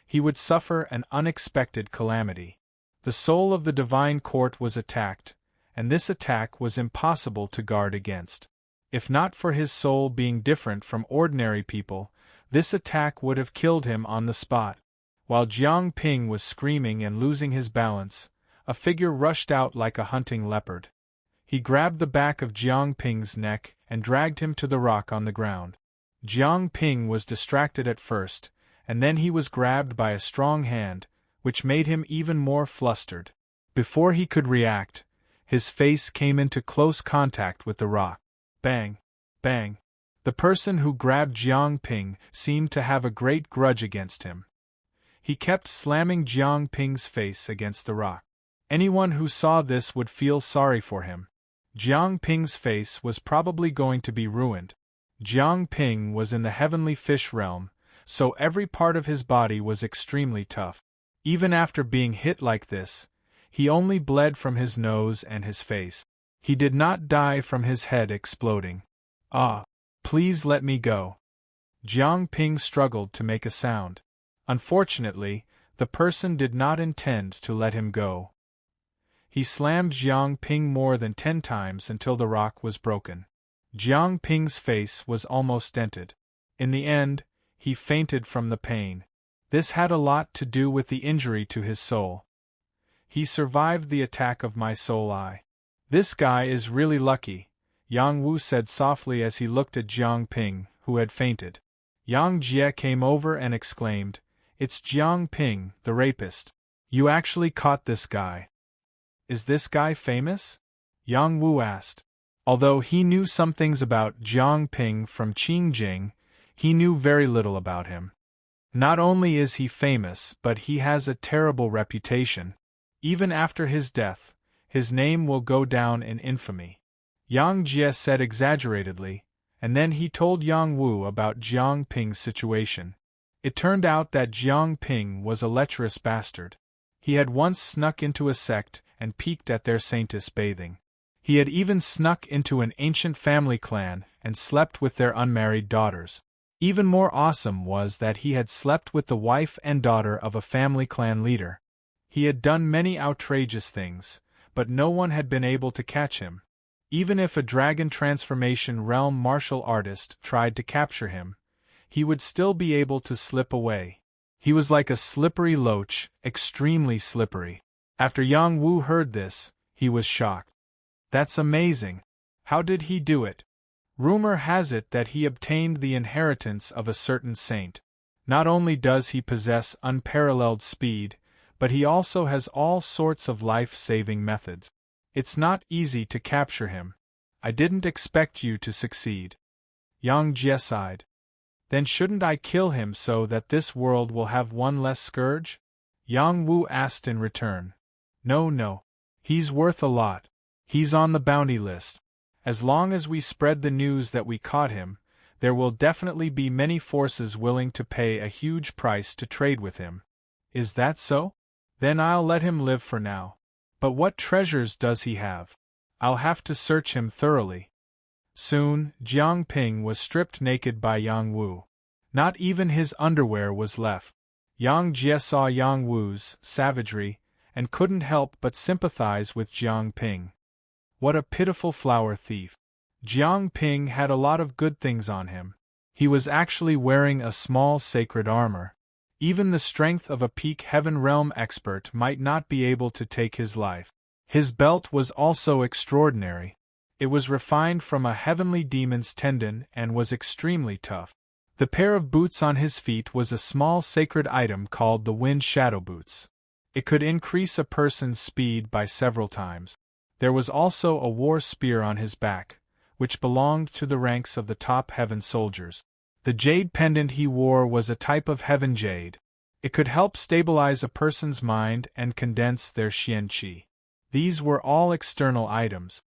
he would suffer an unexpected calamity. The soul of the divine court was attacked, and this attack was impossible to guard against. If not for his soul being different from ordinary people, this attack would have killed him on the spot. While Jiang Ping was screaming and losing his balance, a figure rushed out like a hunting leopard. He grabbed the back of Jiang Ping's neck and dragged him to the rock on the ground. Jiang Ping was distracted at first, and then he was grabbed by a strong hand, which made him even more flustered. Before he could react, his face came into close contact with the rock. Bang! Bang! The person who grabbed Jiang Ping seemed to have a great grudge against him. He kept slamming Jiang Ping's face against the rock. Anyone who saw this would feel sorry for him. Jiang Ping's face was probably going to be ruined. Jiang Ping was in the heavenly fish realm, so every part of his body was extremely tough. Even after being hit like this, he only bled from his nose and his face. He did not die from his head exploding. Please let me go. Jiang Ping struggled to make a sound. Unfortunately, the person did not intend to let him go. He slammed Jiang Ping more than 10 times until the rock was broken. Jiang Ping's face was almost dented. In the end, he fainted from the pain. This had a lot to do with the injury to his soul. He survived the attack of my soul eye. This guy is really lucky, Yang Wu said softly as he looked at Jiang Ping, who had fainted. Yang Jie came over and exclaimed, "It's Jiang Ping, the rapist. You actually caught this guy." "Is this guy famous?" Yang Wu asked. Although he knew some things about Jiang Ping from Qingjing, he knew very little about him. Not only is he famous, but he has a terrible reputation. Even after his death, his name will go down in infamy. Yang Jie said exaggeratedly, and then he told Yang Wu about Jiang Ping's situation. It turned out that Jiang Ping was a lecherous bastard. He had once snuck into a sect and peeked at their saintess bathing. He had even snuck into an ancient family clan and slept with their unmarried daughters. Even more awesome was that he had slept with the wife and daughter of a family clan leader. He had done many outrageous things, but no one had been able to catch him. Even if a dragon transformation realm martial artist tried to capture him, he would still be able to slip away. He was like a slippery loach, extremely slippery. After Yang Wu heard this, he was shocked. "That's amazing. How did he do it?" "Rumor has it that he obtained the inheritance of a certain saint. Not only does he possess unparalleled speed, but he also has all sorts of life-saving methods. It's not easy to capture him. I didn't expect you to succeed." Yang Jie sighed. Then shouldn't I kill him so that this world will have one less scourge? Yang Wu asked in return. No, no. He's worth a lot. He's on the bounty list. As long as we spread the news that we caught him, there will definitely be many forces willing to pay a huge price to trade with him. Is that so? Then I'll let him live for now. But what treasures does he have? I'll have to search him thoroughly. Soon, Jiang Ping was stripped naked by Yang Wu. Not even his underwear was left. Yang Jie saw Yang Wu's savagery and couldn't help but sympathize with Jiang Ping. What a pitiful flower thief. Jiang Ping had a lot of good things on him. He was actually wearing a small sacred armor. Even the strength of a peak heaven realm expert might not be able to take his life. His belt was also extraordinary. It was refined from a heavenly demon's tendon and was extremely tough. The pair of boots on his feet was a small sacred item called the Wind Shadow Boots. It could increase a person's speed by several times. There was also a war spear on his back, which belonged to the ranks of the top heaven soldiers. The jade pendant he wore was a type of heaven jade. It could help stabilize a person's mind and condense their xian qi. These were all external items.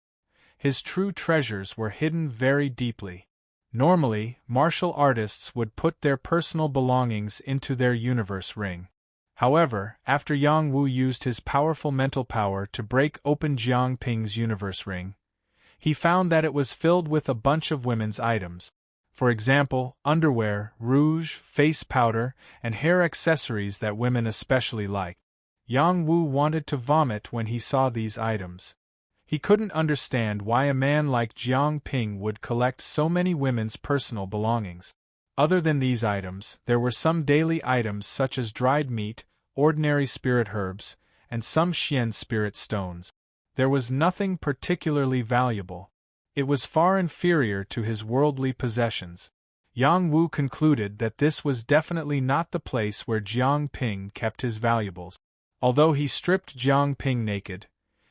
His true treasures were hidden very deeply. Normally, martial artists would put their personal belongings into their universe ring. However, after Yang Wu used his powerful mental power to break open Jiang Ping's universe ring, he found that it was filled with a bunch of women's items. For example, underwear, rouge, face powder, and hair accessories that women especially like. Yang Wu wanted to vomit when he saw these items. He couldn't understand why a man like Jiang Ping would collect so many women's personal belongings. Other than these items, there were some daily items such as dried meat, ordinary spirit herbs, and some xian spirit stones. There was nothing particularly valuable. It was far inferior to his worldly possessions. Yang Wu concluded that this was definitely not the place where Jiang Ping kept his valuables. Although he stripped Jiang Ping naked,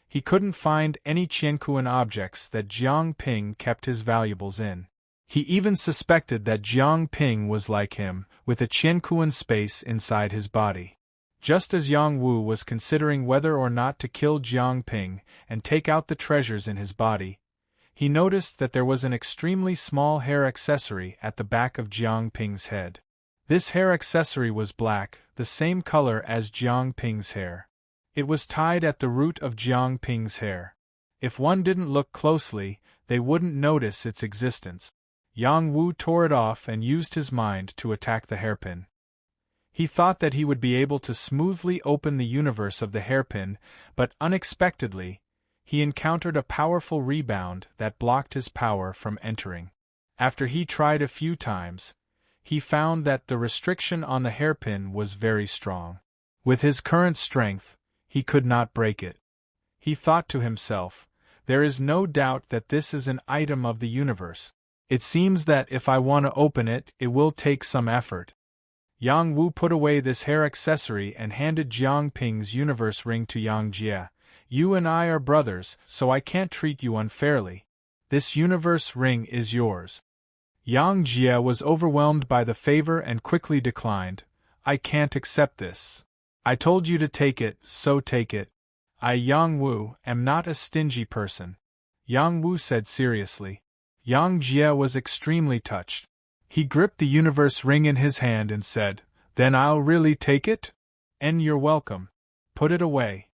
he couldn't find any Qiankuan objects that Jiang Ping kept his valuables in. He even suspected that Jiang Ping was like him, with a Qiankuan space inside his body. Just as Yang Wu was considering whether or not to kill Jiang Ping and take out the treasures in his body, he noticed that there was an extremely small hair accessory at the back of Jiang Ping's head. This hair accessory was black, the same color as Jiang Ping's hair. It was tied at the root of Jiang Ping's hair. If one didn't look closely, they wouldn't notice its existence. Yang Wu tore it off and used his mind to attack the hairpin. He thought that he would be able to smoothly open the universe of the hairpin, but unexpectedly, he encountered a powerful rebound that blocked his power from entering. After he tried a few times, he found that the restriction on the hairpin was very strong. With his current strength, he could not break it. He thought to himself, there is no doubt that this is an item of the universe. It seems that if I want to open it, it will take some effort. Yang Wu put away this hair accessory and handed Jiang Ping's universe ring to Yang Jie. You and I are brothers, so I can't treat you unfairly. This universe ring is yours. Yang Jie was overwhelmed by the favor and quickly declined. I can't accept this. I told you to take it, so take it. I, Yang Wu, am not a stingy person. Yang Wu said seriously. Yang Jie was extremely touched. He gripped the universe ring in his hand and said, Then I'll really take it? And you're welcome. Put it away.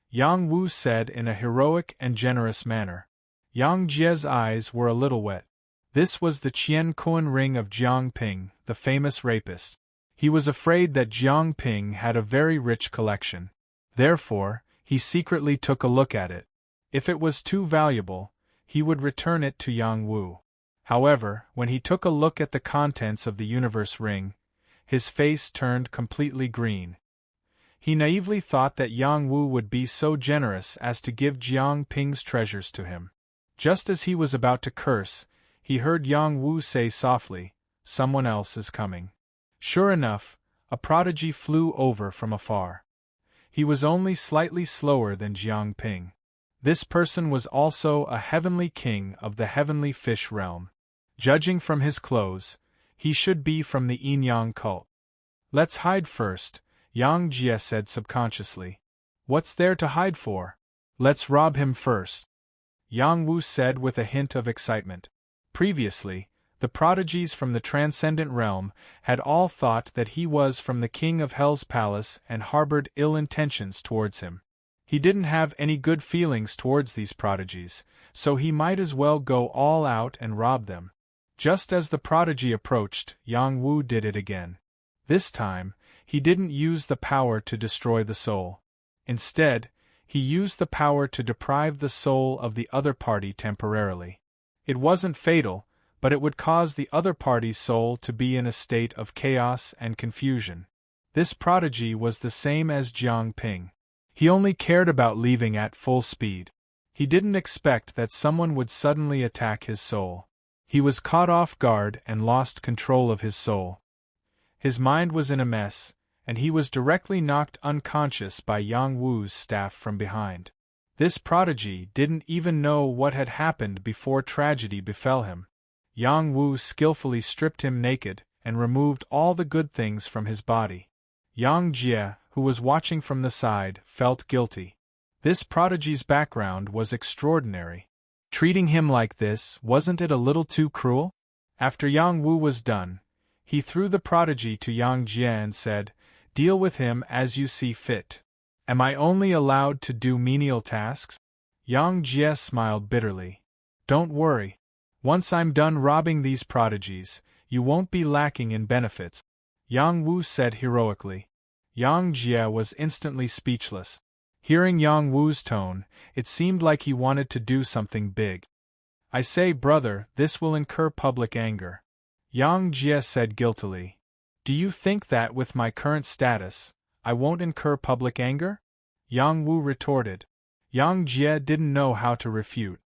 Yang Wu said in a heroic and generous manner. Yang Jie's eyes were a little wet. This was the Qiankuan ring of Jiang Ping, the famous rapist. He was afraid that Jiang Ping had a very rich collection. Therefore, he secretly took a look at it. If it was too valuable, he would return it to Yang Wu. However, when he took a look at the contents of the universe ring, his face turned completely green. He naively thought that Yang Wu would be so generous as to give Jiang Ping's treasures to him. Just as he was about to curse, he heard Yang Wu say softly, Someone else is coming. Sure enough, a prodigy flew over from afar. He was only slightly slower than Jiang Ping. This person was also a heavenly king of the heavenly fish realm. Judging from his clothes, He should be from the Yin-Yang cult. Let's hide first, Yang Jie said subconsciously. What's there to hide for? Let's rob him first, Yang Wu said with a hint of excitement. Previously, the prodigies from the transcendent realm had all thought that he was from the king of Hell's palace and harbored ill intentions towards him. He didn't have any good feelings towards these prodigies, so he might as well go all out and rob them. Just as the prodigy approached, Yang Wu did it again. This time, he didn't use the power to destroy the soul. Instead, he used the power to deprive the soul of the other party temporarily. It wasn't fatal, but it would cause the other party's soul to be in a state of chaos and confusion. This prodigy was the same as Jiang Ping. He only cared about leaving at full speed. He didn't expect that someone would suddenly attack his soul. He was caught off guard and lost control of his soul. His mind was in a mess, and he was directly knocked unconscious by Yang Wu's staff from behind. This prodigy didn't even know what had happened before tragedy befell him. Yang Wu skillfully stripped him naked and removed all the good things from his body. Yang Jie, who was watching from the side, felt guilty. This prodigy's background was extraordinary. Treating him like this, wasn't it a little too cruel? After Yang Wu was done, he threw the prodigy to Yang Jie and said, "Deal with him as you see fit. Am I only allowed to do menial tasks?" Yang Jie smiled bitterly. "Don't worry. Once I'm done robbing these prodigies, you won't be lacking in benefits," Yang Wu said heroically. Yang Jie was instantly speechless. Hearing Yang Wu's tone, it seemed like he wanted to do something big. "I say, brother, this will incur public anger," Yang Jie said guiltily. "Do you think that with my current status, I won't incur public anger?" Yang Wu retorted. Yang Jie didn't know how to refute.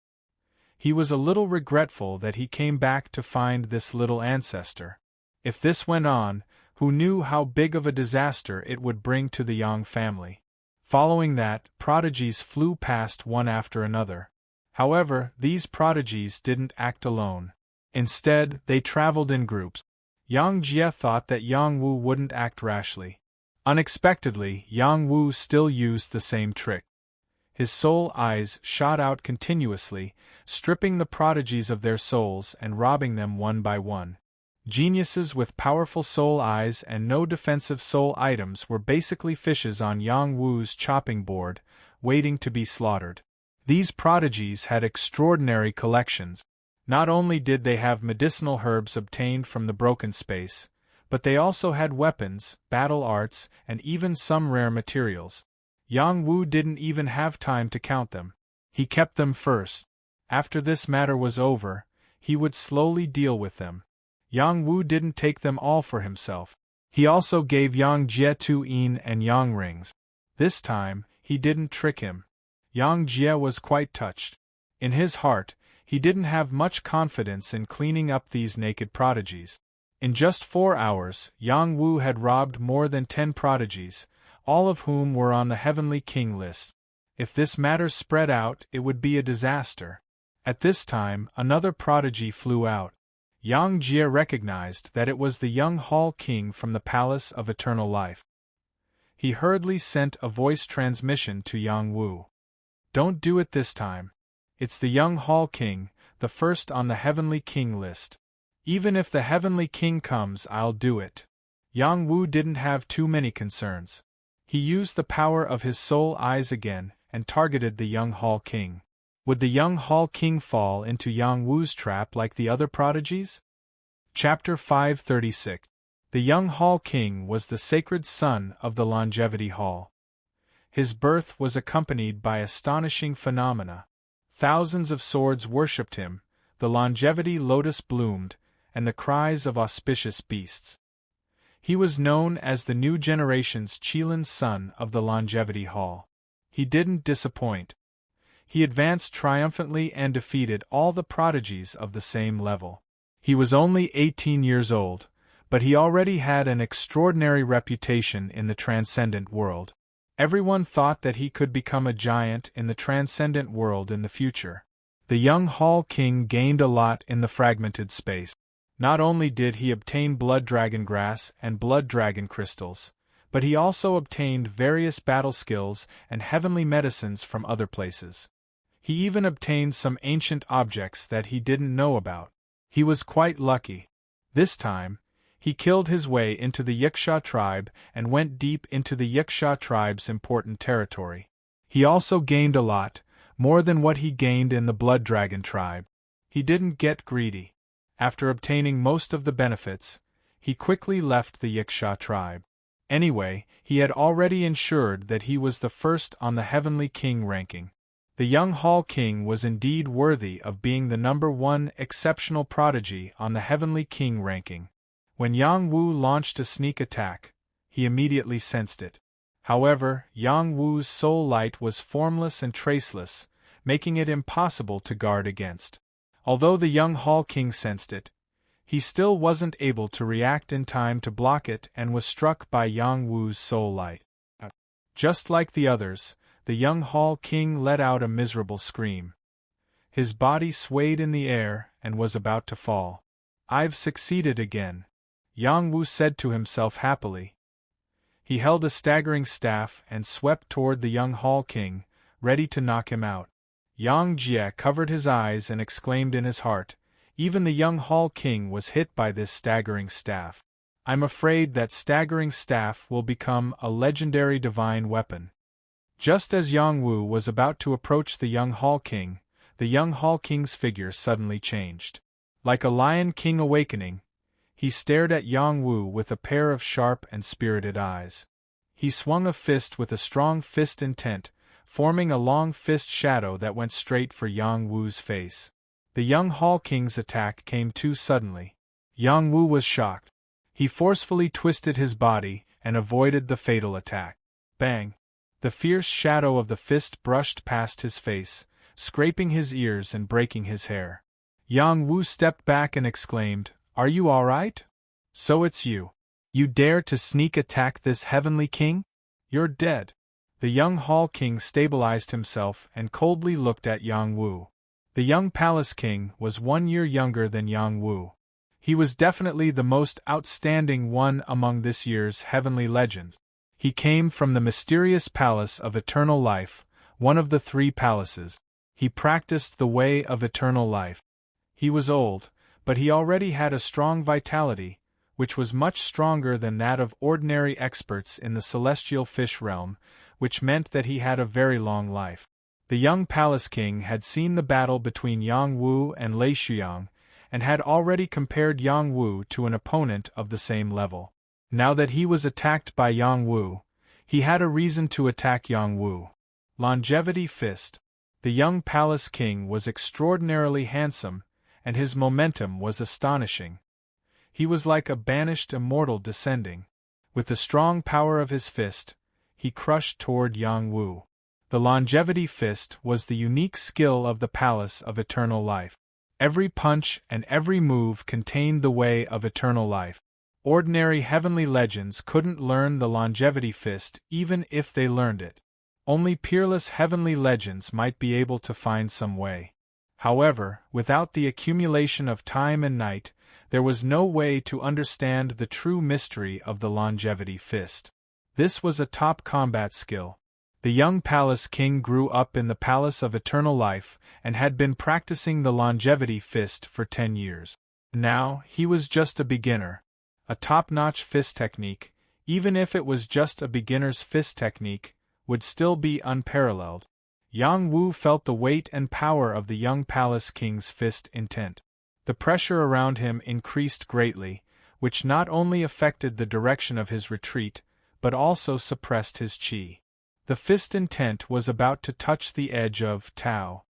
He was a little regretful that he came back to find this little ancestor. If this went on, who knew how big of a disaster it would bring to the Yang family. Following that, prodigies flew past one after another. However, these prodigies didn't act alone. Instead, they traveled in groups. Yang Jie thought that Yang Wu wouldn't act rashly. Unexpectedly, Yang Wu still used the same trick. His soul eyes shot out continuously, stripping the prodigies of their souls and robbing them one by one. Geniuses with powerful soul eyes and no defensive soul items were basically fishes on Yang Wu's chopping board, waiting to be slaughtered. These prodigies had extraordinary collections. Not only did they have medicinal herbs obtained from the broken space, but they also had weapons, battle arts, and even some rare materials. Yang Wu didn't even have time to count them. He kept them first. After this matter was over, he would slowly deal with them. Yang Wu didn't take them all for himself. He also gave Yang Jie 2 yin and yang rings. This time, he didn't trick him. Yang Jie was quite touched. In his heart, he didn't have much confidence in cleaning up these naked prodigies. In just 4 hours, Yang Wu had robbed more than 10 prodigies, all of whom were on the Heavenly King list. If this matter spread out, it would be a disaster. At this time, another prodigy flew out. Yang Jie recognized that it was the young Hall King from the Palace of Eternal Life. He hurriedly sent a voice transmission to Yang Wu. "Don't do it this time. It's the young Hall King, the first on the Heavenly King list. Even if the Heavenly King comes, I'll do it." Yang Wu didn't have too many concerns. He used the power of his soul eyes again and targeted the young Hall King. Would the young Hall King fall into Yang Wu's trap like the other prodigies? Chapter 536. The young Hall King was the sacred son of the Longevity Hall. His birth was accompanied by astonishing phenomena. Thousands of swords worshipped him, the longevity lotus bloomed, and the cries of auspicious beasts. He was known as the new generation's Qilin son of the Longevity Hall. He didn't disappoint. He advanced triumphantly and defeated all the prodigies of the same level. He was only 18 years old, but he already had an extraordinary reputation in the transcendent world. Everyone thought that he could become a giant in the transcendent world in the future. The young Hall King gained a lot in the fragmented space. Not only did he obtain blood dragon grass and blood dragon crystals, but he also obtained various battle skills and heavenly medicines from other places. He even obtained some ancient objects that he didn't know about. He was quite lucky. This time, he killed his way into the Yiksha tribe and went deep into the Yiksha tribe's important territory. He also gained a lot, more than what he gained in the Blood Dragon tribe. He didn't get greedy. After obtaining most of the benefits, he quickly left the Yiksha tribe. Anyway, he had already ensured that he was the first on the Heavenly King ranking. The young Hall King was indeed worthy of being the #1 exceptional prodigy on the Heavenly King ranking. When Yang Wu launched a sneak attack, he immediately sensed it. However, Yang Wu's soul light was formless and traceless, making it impossible to guard against. Although the young Hall King sensed it, he still wasn't able to react in time to block it and was struck by Yang Wu's soul light. Just like the others, the young Hall King let out a miserable scream. His body swayed in the air and was about to fall. "I've succeeded again," Yang Wu said to himself happily. He held a staggering staff and swept toward the young Hall King, ready to knock him out. Yang Jie covered his eyes and exclaimed in his heart, even the young Hall King was hit by this staggering staff. "I'm afraid that staggering staff will become a legendary divine weapon." Just as Yang Wu was about to approach the young Hall King, the young Hall King's figure suddenly changed. Like a lion king awakening, he stared at Yang Wu with a pair of sharp and spirited eyes. He swung a fist with a strong fist intent, forming a long fist shadow that went straight for Yang Wu's face. The young Hall King's attack came too suddenly. Yang Wu was shocked. He forcefully twisted his body and avoided the fatal attack. Bang! The fierce shadow of the fist brushed past his face, scraping his ears and breaking his hair. Yang Wu stepped back and exclaimed, "Are you all right? So it's you. You dare to sneak attack this Heavenly King? You're dead." The young Hall King stabilized himself and coldly looked at Yang Wu. The young Palace King was 1 year younger than Yang Wu. He was definitely the most outstanding one among this year's Heavenly Legends. He came from the mysterious Palace of Eternal Life, one of the 3 palaces. He practiced the way of eternal life. He was old, but he already had a strong vitality, which was much stronger than that of ordinary experts in the celestial fish realm, which meant that he had a very long life. The young Palace King had seen the battle between Yang Wu and Lei Shuyang, and had already compared Yang Wu to an opponent of the same level. Now that he was attacked by Yang Wu, he had a reason to attack Yang Wu. Longevity Fist. The young Palace King was extraordinarily handsome, and his momentum was astonishing. He was like a banished immortal descending. With the strong power of his fist, he crushed toward Yang Wu. The Longevity Fist was the unique skill of the Palace of Eternal Life. Every punch and every move contained the way of eternal life. Ordinary Heavenly Legends couldn't learn the Longevity Fist even if they learned it. Only peerless Heavenly Legends might be able to find some way. However, without the accumulation of time and night, there was no way to understand the true mystery of the Longevity Fist. This was a top combat skill. The young Palace King grew up in the Palace of Eternal Life and had been practicing the Longevity Fist for 10 years. Now, he was just a beginner. A top-notch fist technique, even if it was just a beginner's fist technique, would still be unparalleled. Yang Wu felt the weight and power of the young Palace King's fist intent. The pressure around him increased greatly, which not only affected the direction of his retreat, but also suppressed his qi. The fist intent was about to touch the edge of Tao.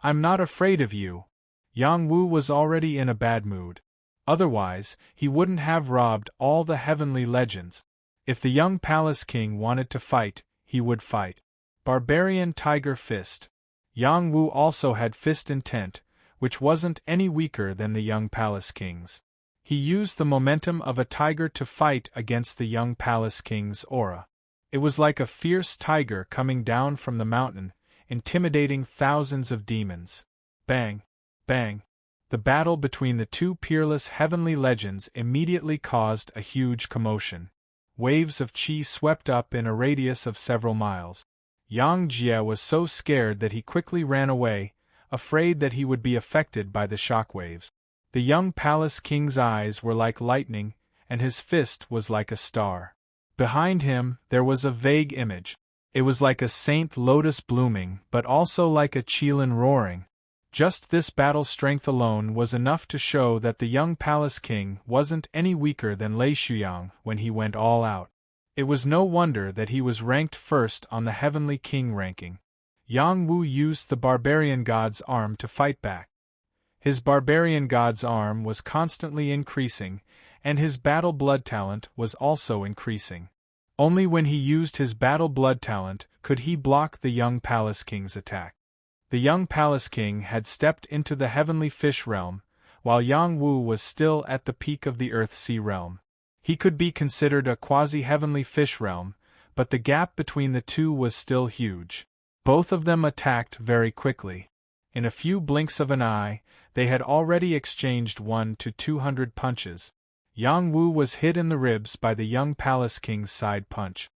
"I'm not afraid of you." Yang Wu was already in a bad mood. Otherwise, he wouldn't have robbed all the Heavenly Legends. If the young Palace King wanted to fight, he would fight. Barbarian Tiger Fist. Yang Wu also had fist intent, which wasn't any weaker than the young Palace King's. He used the momentum of a tiger to fight against the young Palace King's aura. It was like a fierce tiger coming down from the mountain, intimidating thousands of demons. Bang! Bang! The battle between the two peerless heavenly legends immediately caused a huge commotion. Waves of qi swept up in a radius of several miles. Yang Jie was so scared that he quickly ran away, afraid that he would be affected by the shockwaves. The young palace king's eyes were like lightning, and his fist was like a star. Behind him, there was a vague image. It was like a saint lotus blooming, but also like a qilin roaring. Just this battle strength alone was enough to show that the young palace king wasn't any weaker than Lei Shuyang when he went all out. It was no wonder that he was ranked first on the heavenly king ranking. Yang Wu used the barbarian god's arm to fight back. His barbarian god's arm was constantly increasing, and his battle blood talent was also increasing. Only when he used his battle blood talent could he block the young palace king's attack. The young palace king had stepped into the heavenly fish realm, while Yang Wu was still at the peak of the earth-sea realm. He could be considered a quasi-heavenly fish realm, but the gap between the two was still huge. Both of them attacked very quickly. In a few blinks of an eye, they had already exchanged 1 to 200 punches. Yang Wu was hit in the ribs by the young palace king's side punch.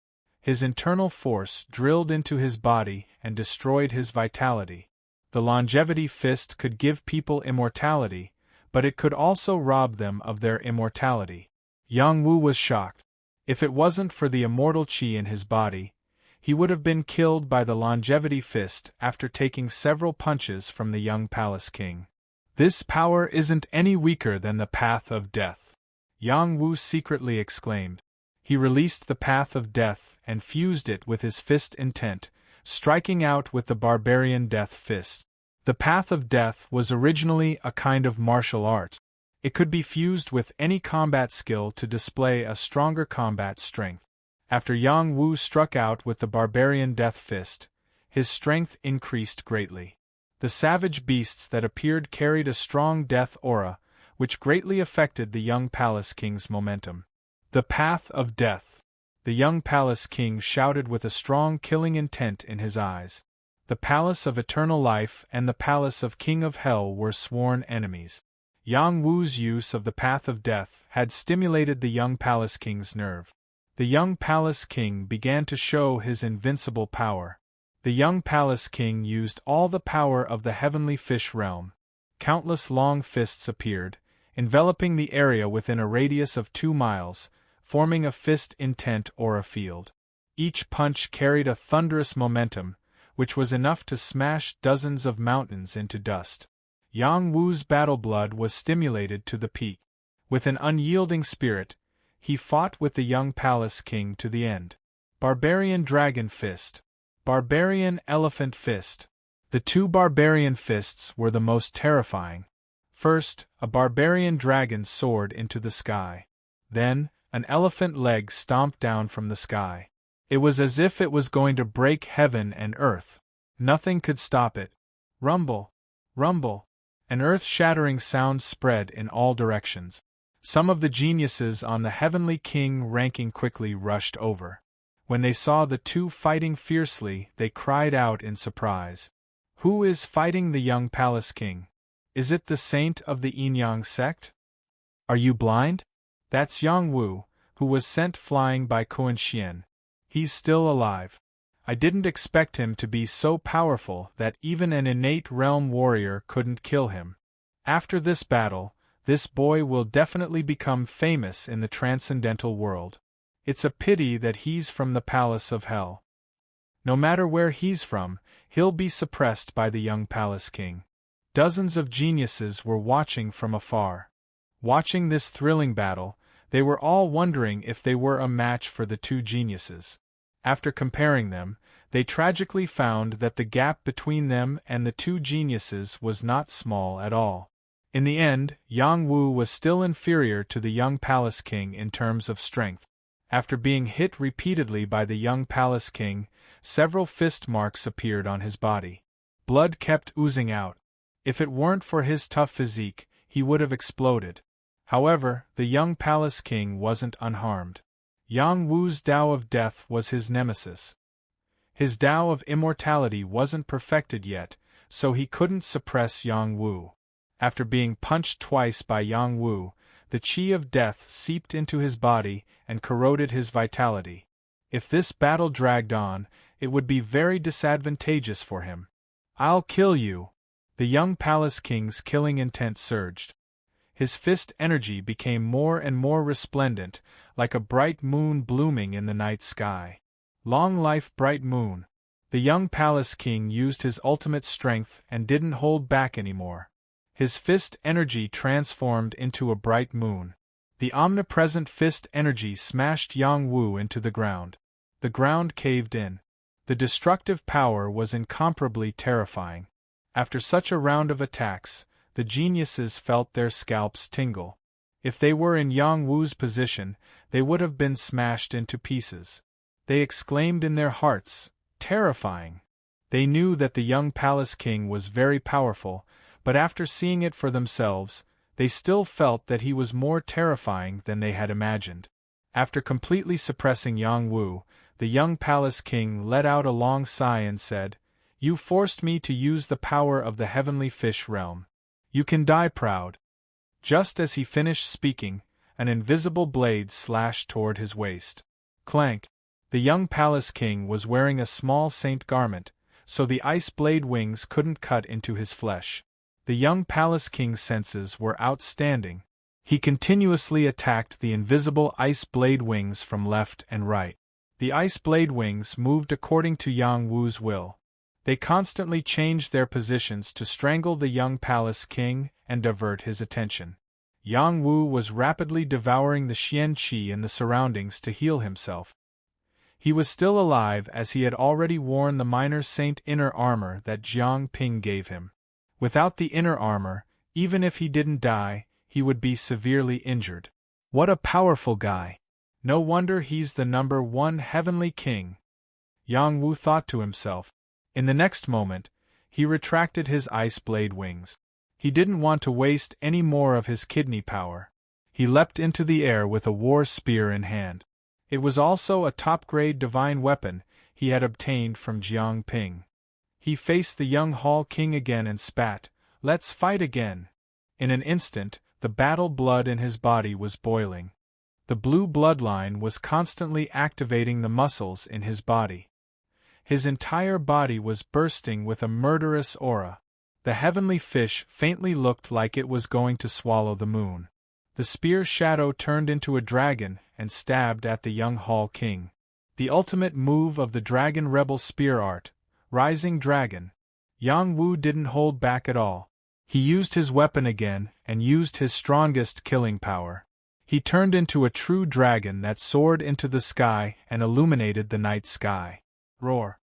His internal force drilled into his body and destroyed his vitality. The longevity fist could give people immortality, but it could also rob them of their immortality. Yang Wu was shocked. If it wasn't for the immortal qi in his body, he would have been killed by the longevity fist after taking several punches from the young palace king. This power isn't any weaker than the path of death, Yang Wu secretly exclaimed. He released the path of death and fused it with his fist intent, striking out with the barbarian death fist. The path of death was originally a kind of martial art. It could be fused with any combat skill to display a stronger combat strength. After Yang Wu struck out with the barbarian death fist, his strength increased greatly. The savage beasts that appeared carried a strong death aura, which greatly affected the young palace king's momentum. The path of death. The young palace king shouted with a strong killing intent in his eyes. The palace of eternal life and the palace of king of hell were sworn enemies. Yang Wu's use of the path of death had stimulated the young palace king's nerve. The young palace king began to show his invincible power. The young palace king used all the power of the heavenly fish realm. Countless long fists appeared, enveloping the area within a radius of 2 miles, forming a fist intent aura field. Each punch carried a thunderous momentum, which was enough to smash dozens of mountains into dust. Yang Wu's battle blood was stimulated to the peak. With an unyielding spirit, he fought with the young palace king to the end. Barbarian dragon fist. Barbarian elephant fist. The two barbarian fists were the most terrifying. First, a barbarian dragon soared into the sky. Then, an elephant leg stomped down from the sky. It was as if it was going to break heaven and earth. Nothing could stop it. Rumble! Rumble! An earth-shattering sound spread in all directions. Some of the geniuses on the heavenly king ranking quickly rushed over. When they saw the two fighting fiercely, they cried out in surprise. Who is fighting the young palace king? Is it the saint of the Yin-Yang sect? Are you blind? That's Yang Wu, who was sent flying by Kuan Xian. He's still alive. I didn't expect him to be so powerful that even an innate realm warrior couldn't kill him. After this battle, this boy will definitely become famous in the transcendental world. It's a pity that he's from the palace of hell. No matter where he's from, he'll be suppressed by the young palace king. Dozens of geniuses were watching from afar. Watching this thrilling battle, they were all wondering if they were a match for the two geniuses. After comparing them, they tragically found that the gap between them and the two geniuses was not small at all. In the end, Yang Wu was still inferior to the young palace king in terms of strength. After being hit repeatedly by the young palace king, several fist marks appeared on his body. Blood kept oozing out. If it weren't for his tough physique, he would have exploded. However, the young palace king wasn't unharmed. Yang Wu's Tao of Death was his nemesis. His Tao of Immortality wasn't perfected yet, so he couldn't suppress Yang Wu. After being punched twice by Yang Wu, the qi of death seeped into his body and corroded his vitality. If this battle dragged on, it would be very disadvantageous for him. "I'll kill you!" The young palace king's killing intent surged. His fist energy became more and more resplendent, like a bright moon blooming in the night sky. Long life, bright moon! The young palace king used his ultimate strength and didn't hold back anymore. His fist energy transformed into a bright moon. The omnipresent fist energy smashed Yang Wu into the ground. The ground caved in. The destructive power was incomparably terrifying. After such a round of attacks, the geniuses felt their scalps tingle. If they were in Yang Wu's position, they would have been smashed into pieces. They exclaimed in their hearts, "Terrifying!" They knew that the young palace king was very powerful, but after seeing it for themselves, they still felt that he was more terrifying than they had imagined. After completely suppressing Yang Wu, the young palace king let out a long sigh and said, "You forced me to use the power of the heavenly fish realm. You can die proud." Just as he finished speaking, an invisible blade slashed toward his waist. Clank! The young palace king was wearing a small saint garment, so the ice blade wings couldn't cut into his flesh. The young palace king's senses were outstanding. He continuously attacked the invisible ice blade wings from left and right. The ice blade wings moved according to Yang Wu's will. They constantly changed their positions to strangle the young palace king and divert his attention. Yang Wu was rapidly devouring the Xian Qi in the surroundings to heal himself. He was still alive as he had already worn the minor saint inner armor that Jiang Ping gave him. Without the inner armor, even if he didn't die, he would be severely injured. What a powerful guy! No wonder he's the #1 heavenly king, Yang Wu thought to himself. In the next moment, he retracted his ice blade wings. He didn't want to waste any more of his kidney power. He leapt into the air with a war spear in hand. It was also a top-grade divine weapon he had obtained from Jiang Ping. He faced the young Hall King again and spat, "Let's fight again." In an instant, the battle blood in his body was boiling. The blue bloodline was constantly activating the muscles in his body. His entire body was bursting with a murderous aura. The heavenly fish faintly looked like it was going to swallow the moon. The spear shadow turned into a dragon and stabbed at the young Hall King. The ultimate move of the dragon rebel spear art, Rising Dragon. Yang Wu didn't hold back at all. He used his weapon again and used his strongest killing power. He turned into a true dragon that soared into the sky and illuminated the night sky. Roar!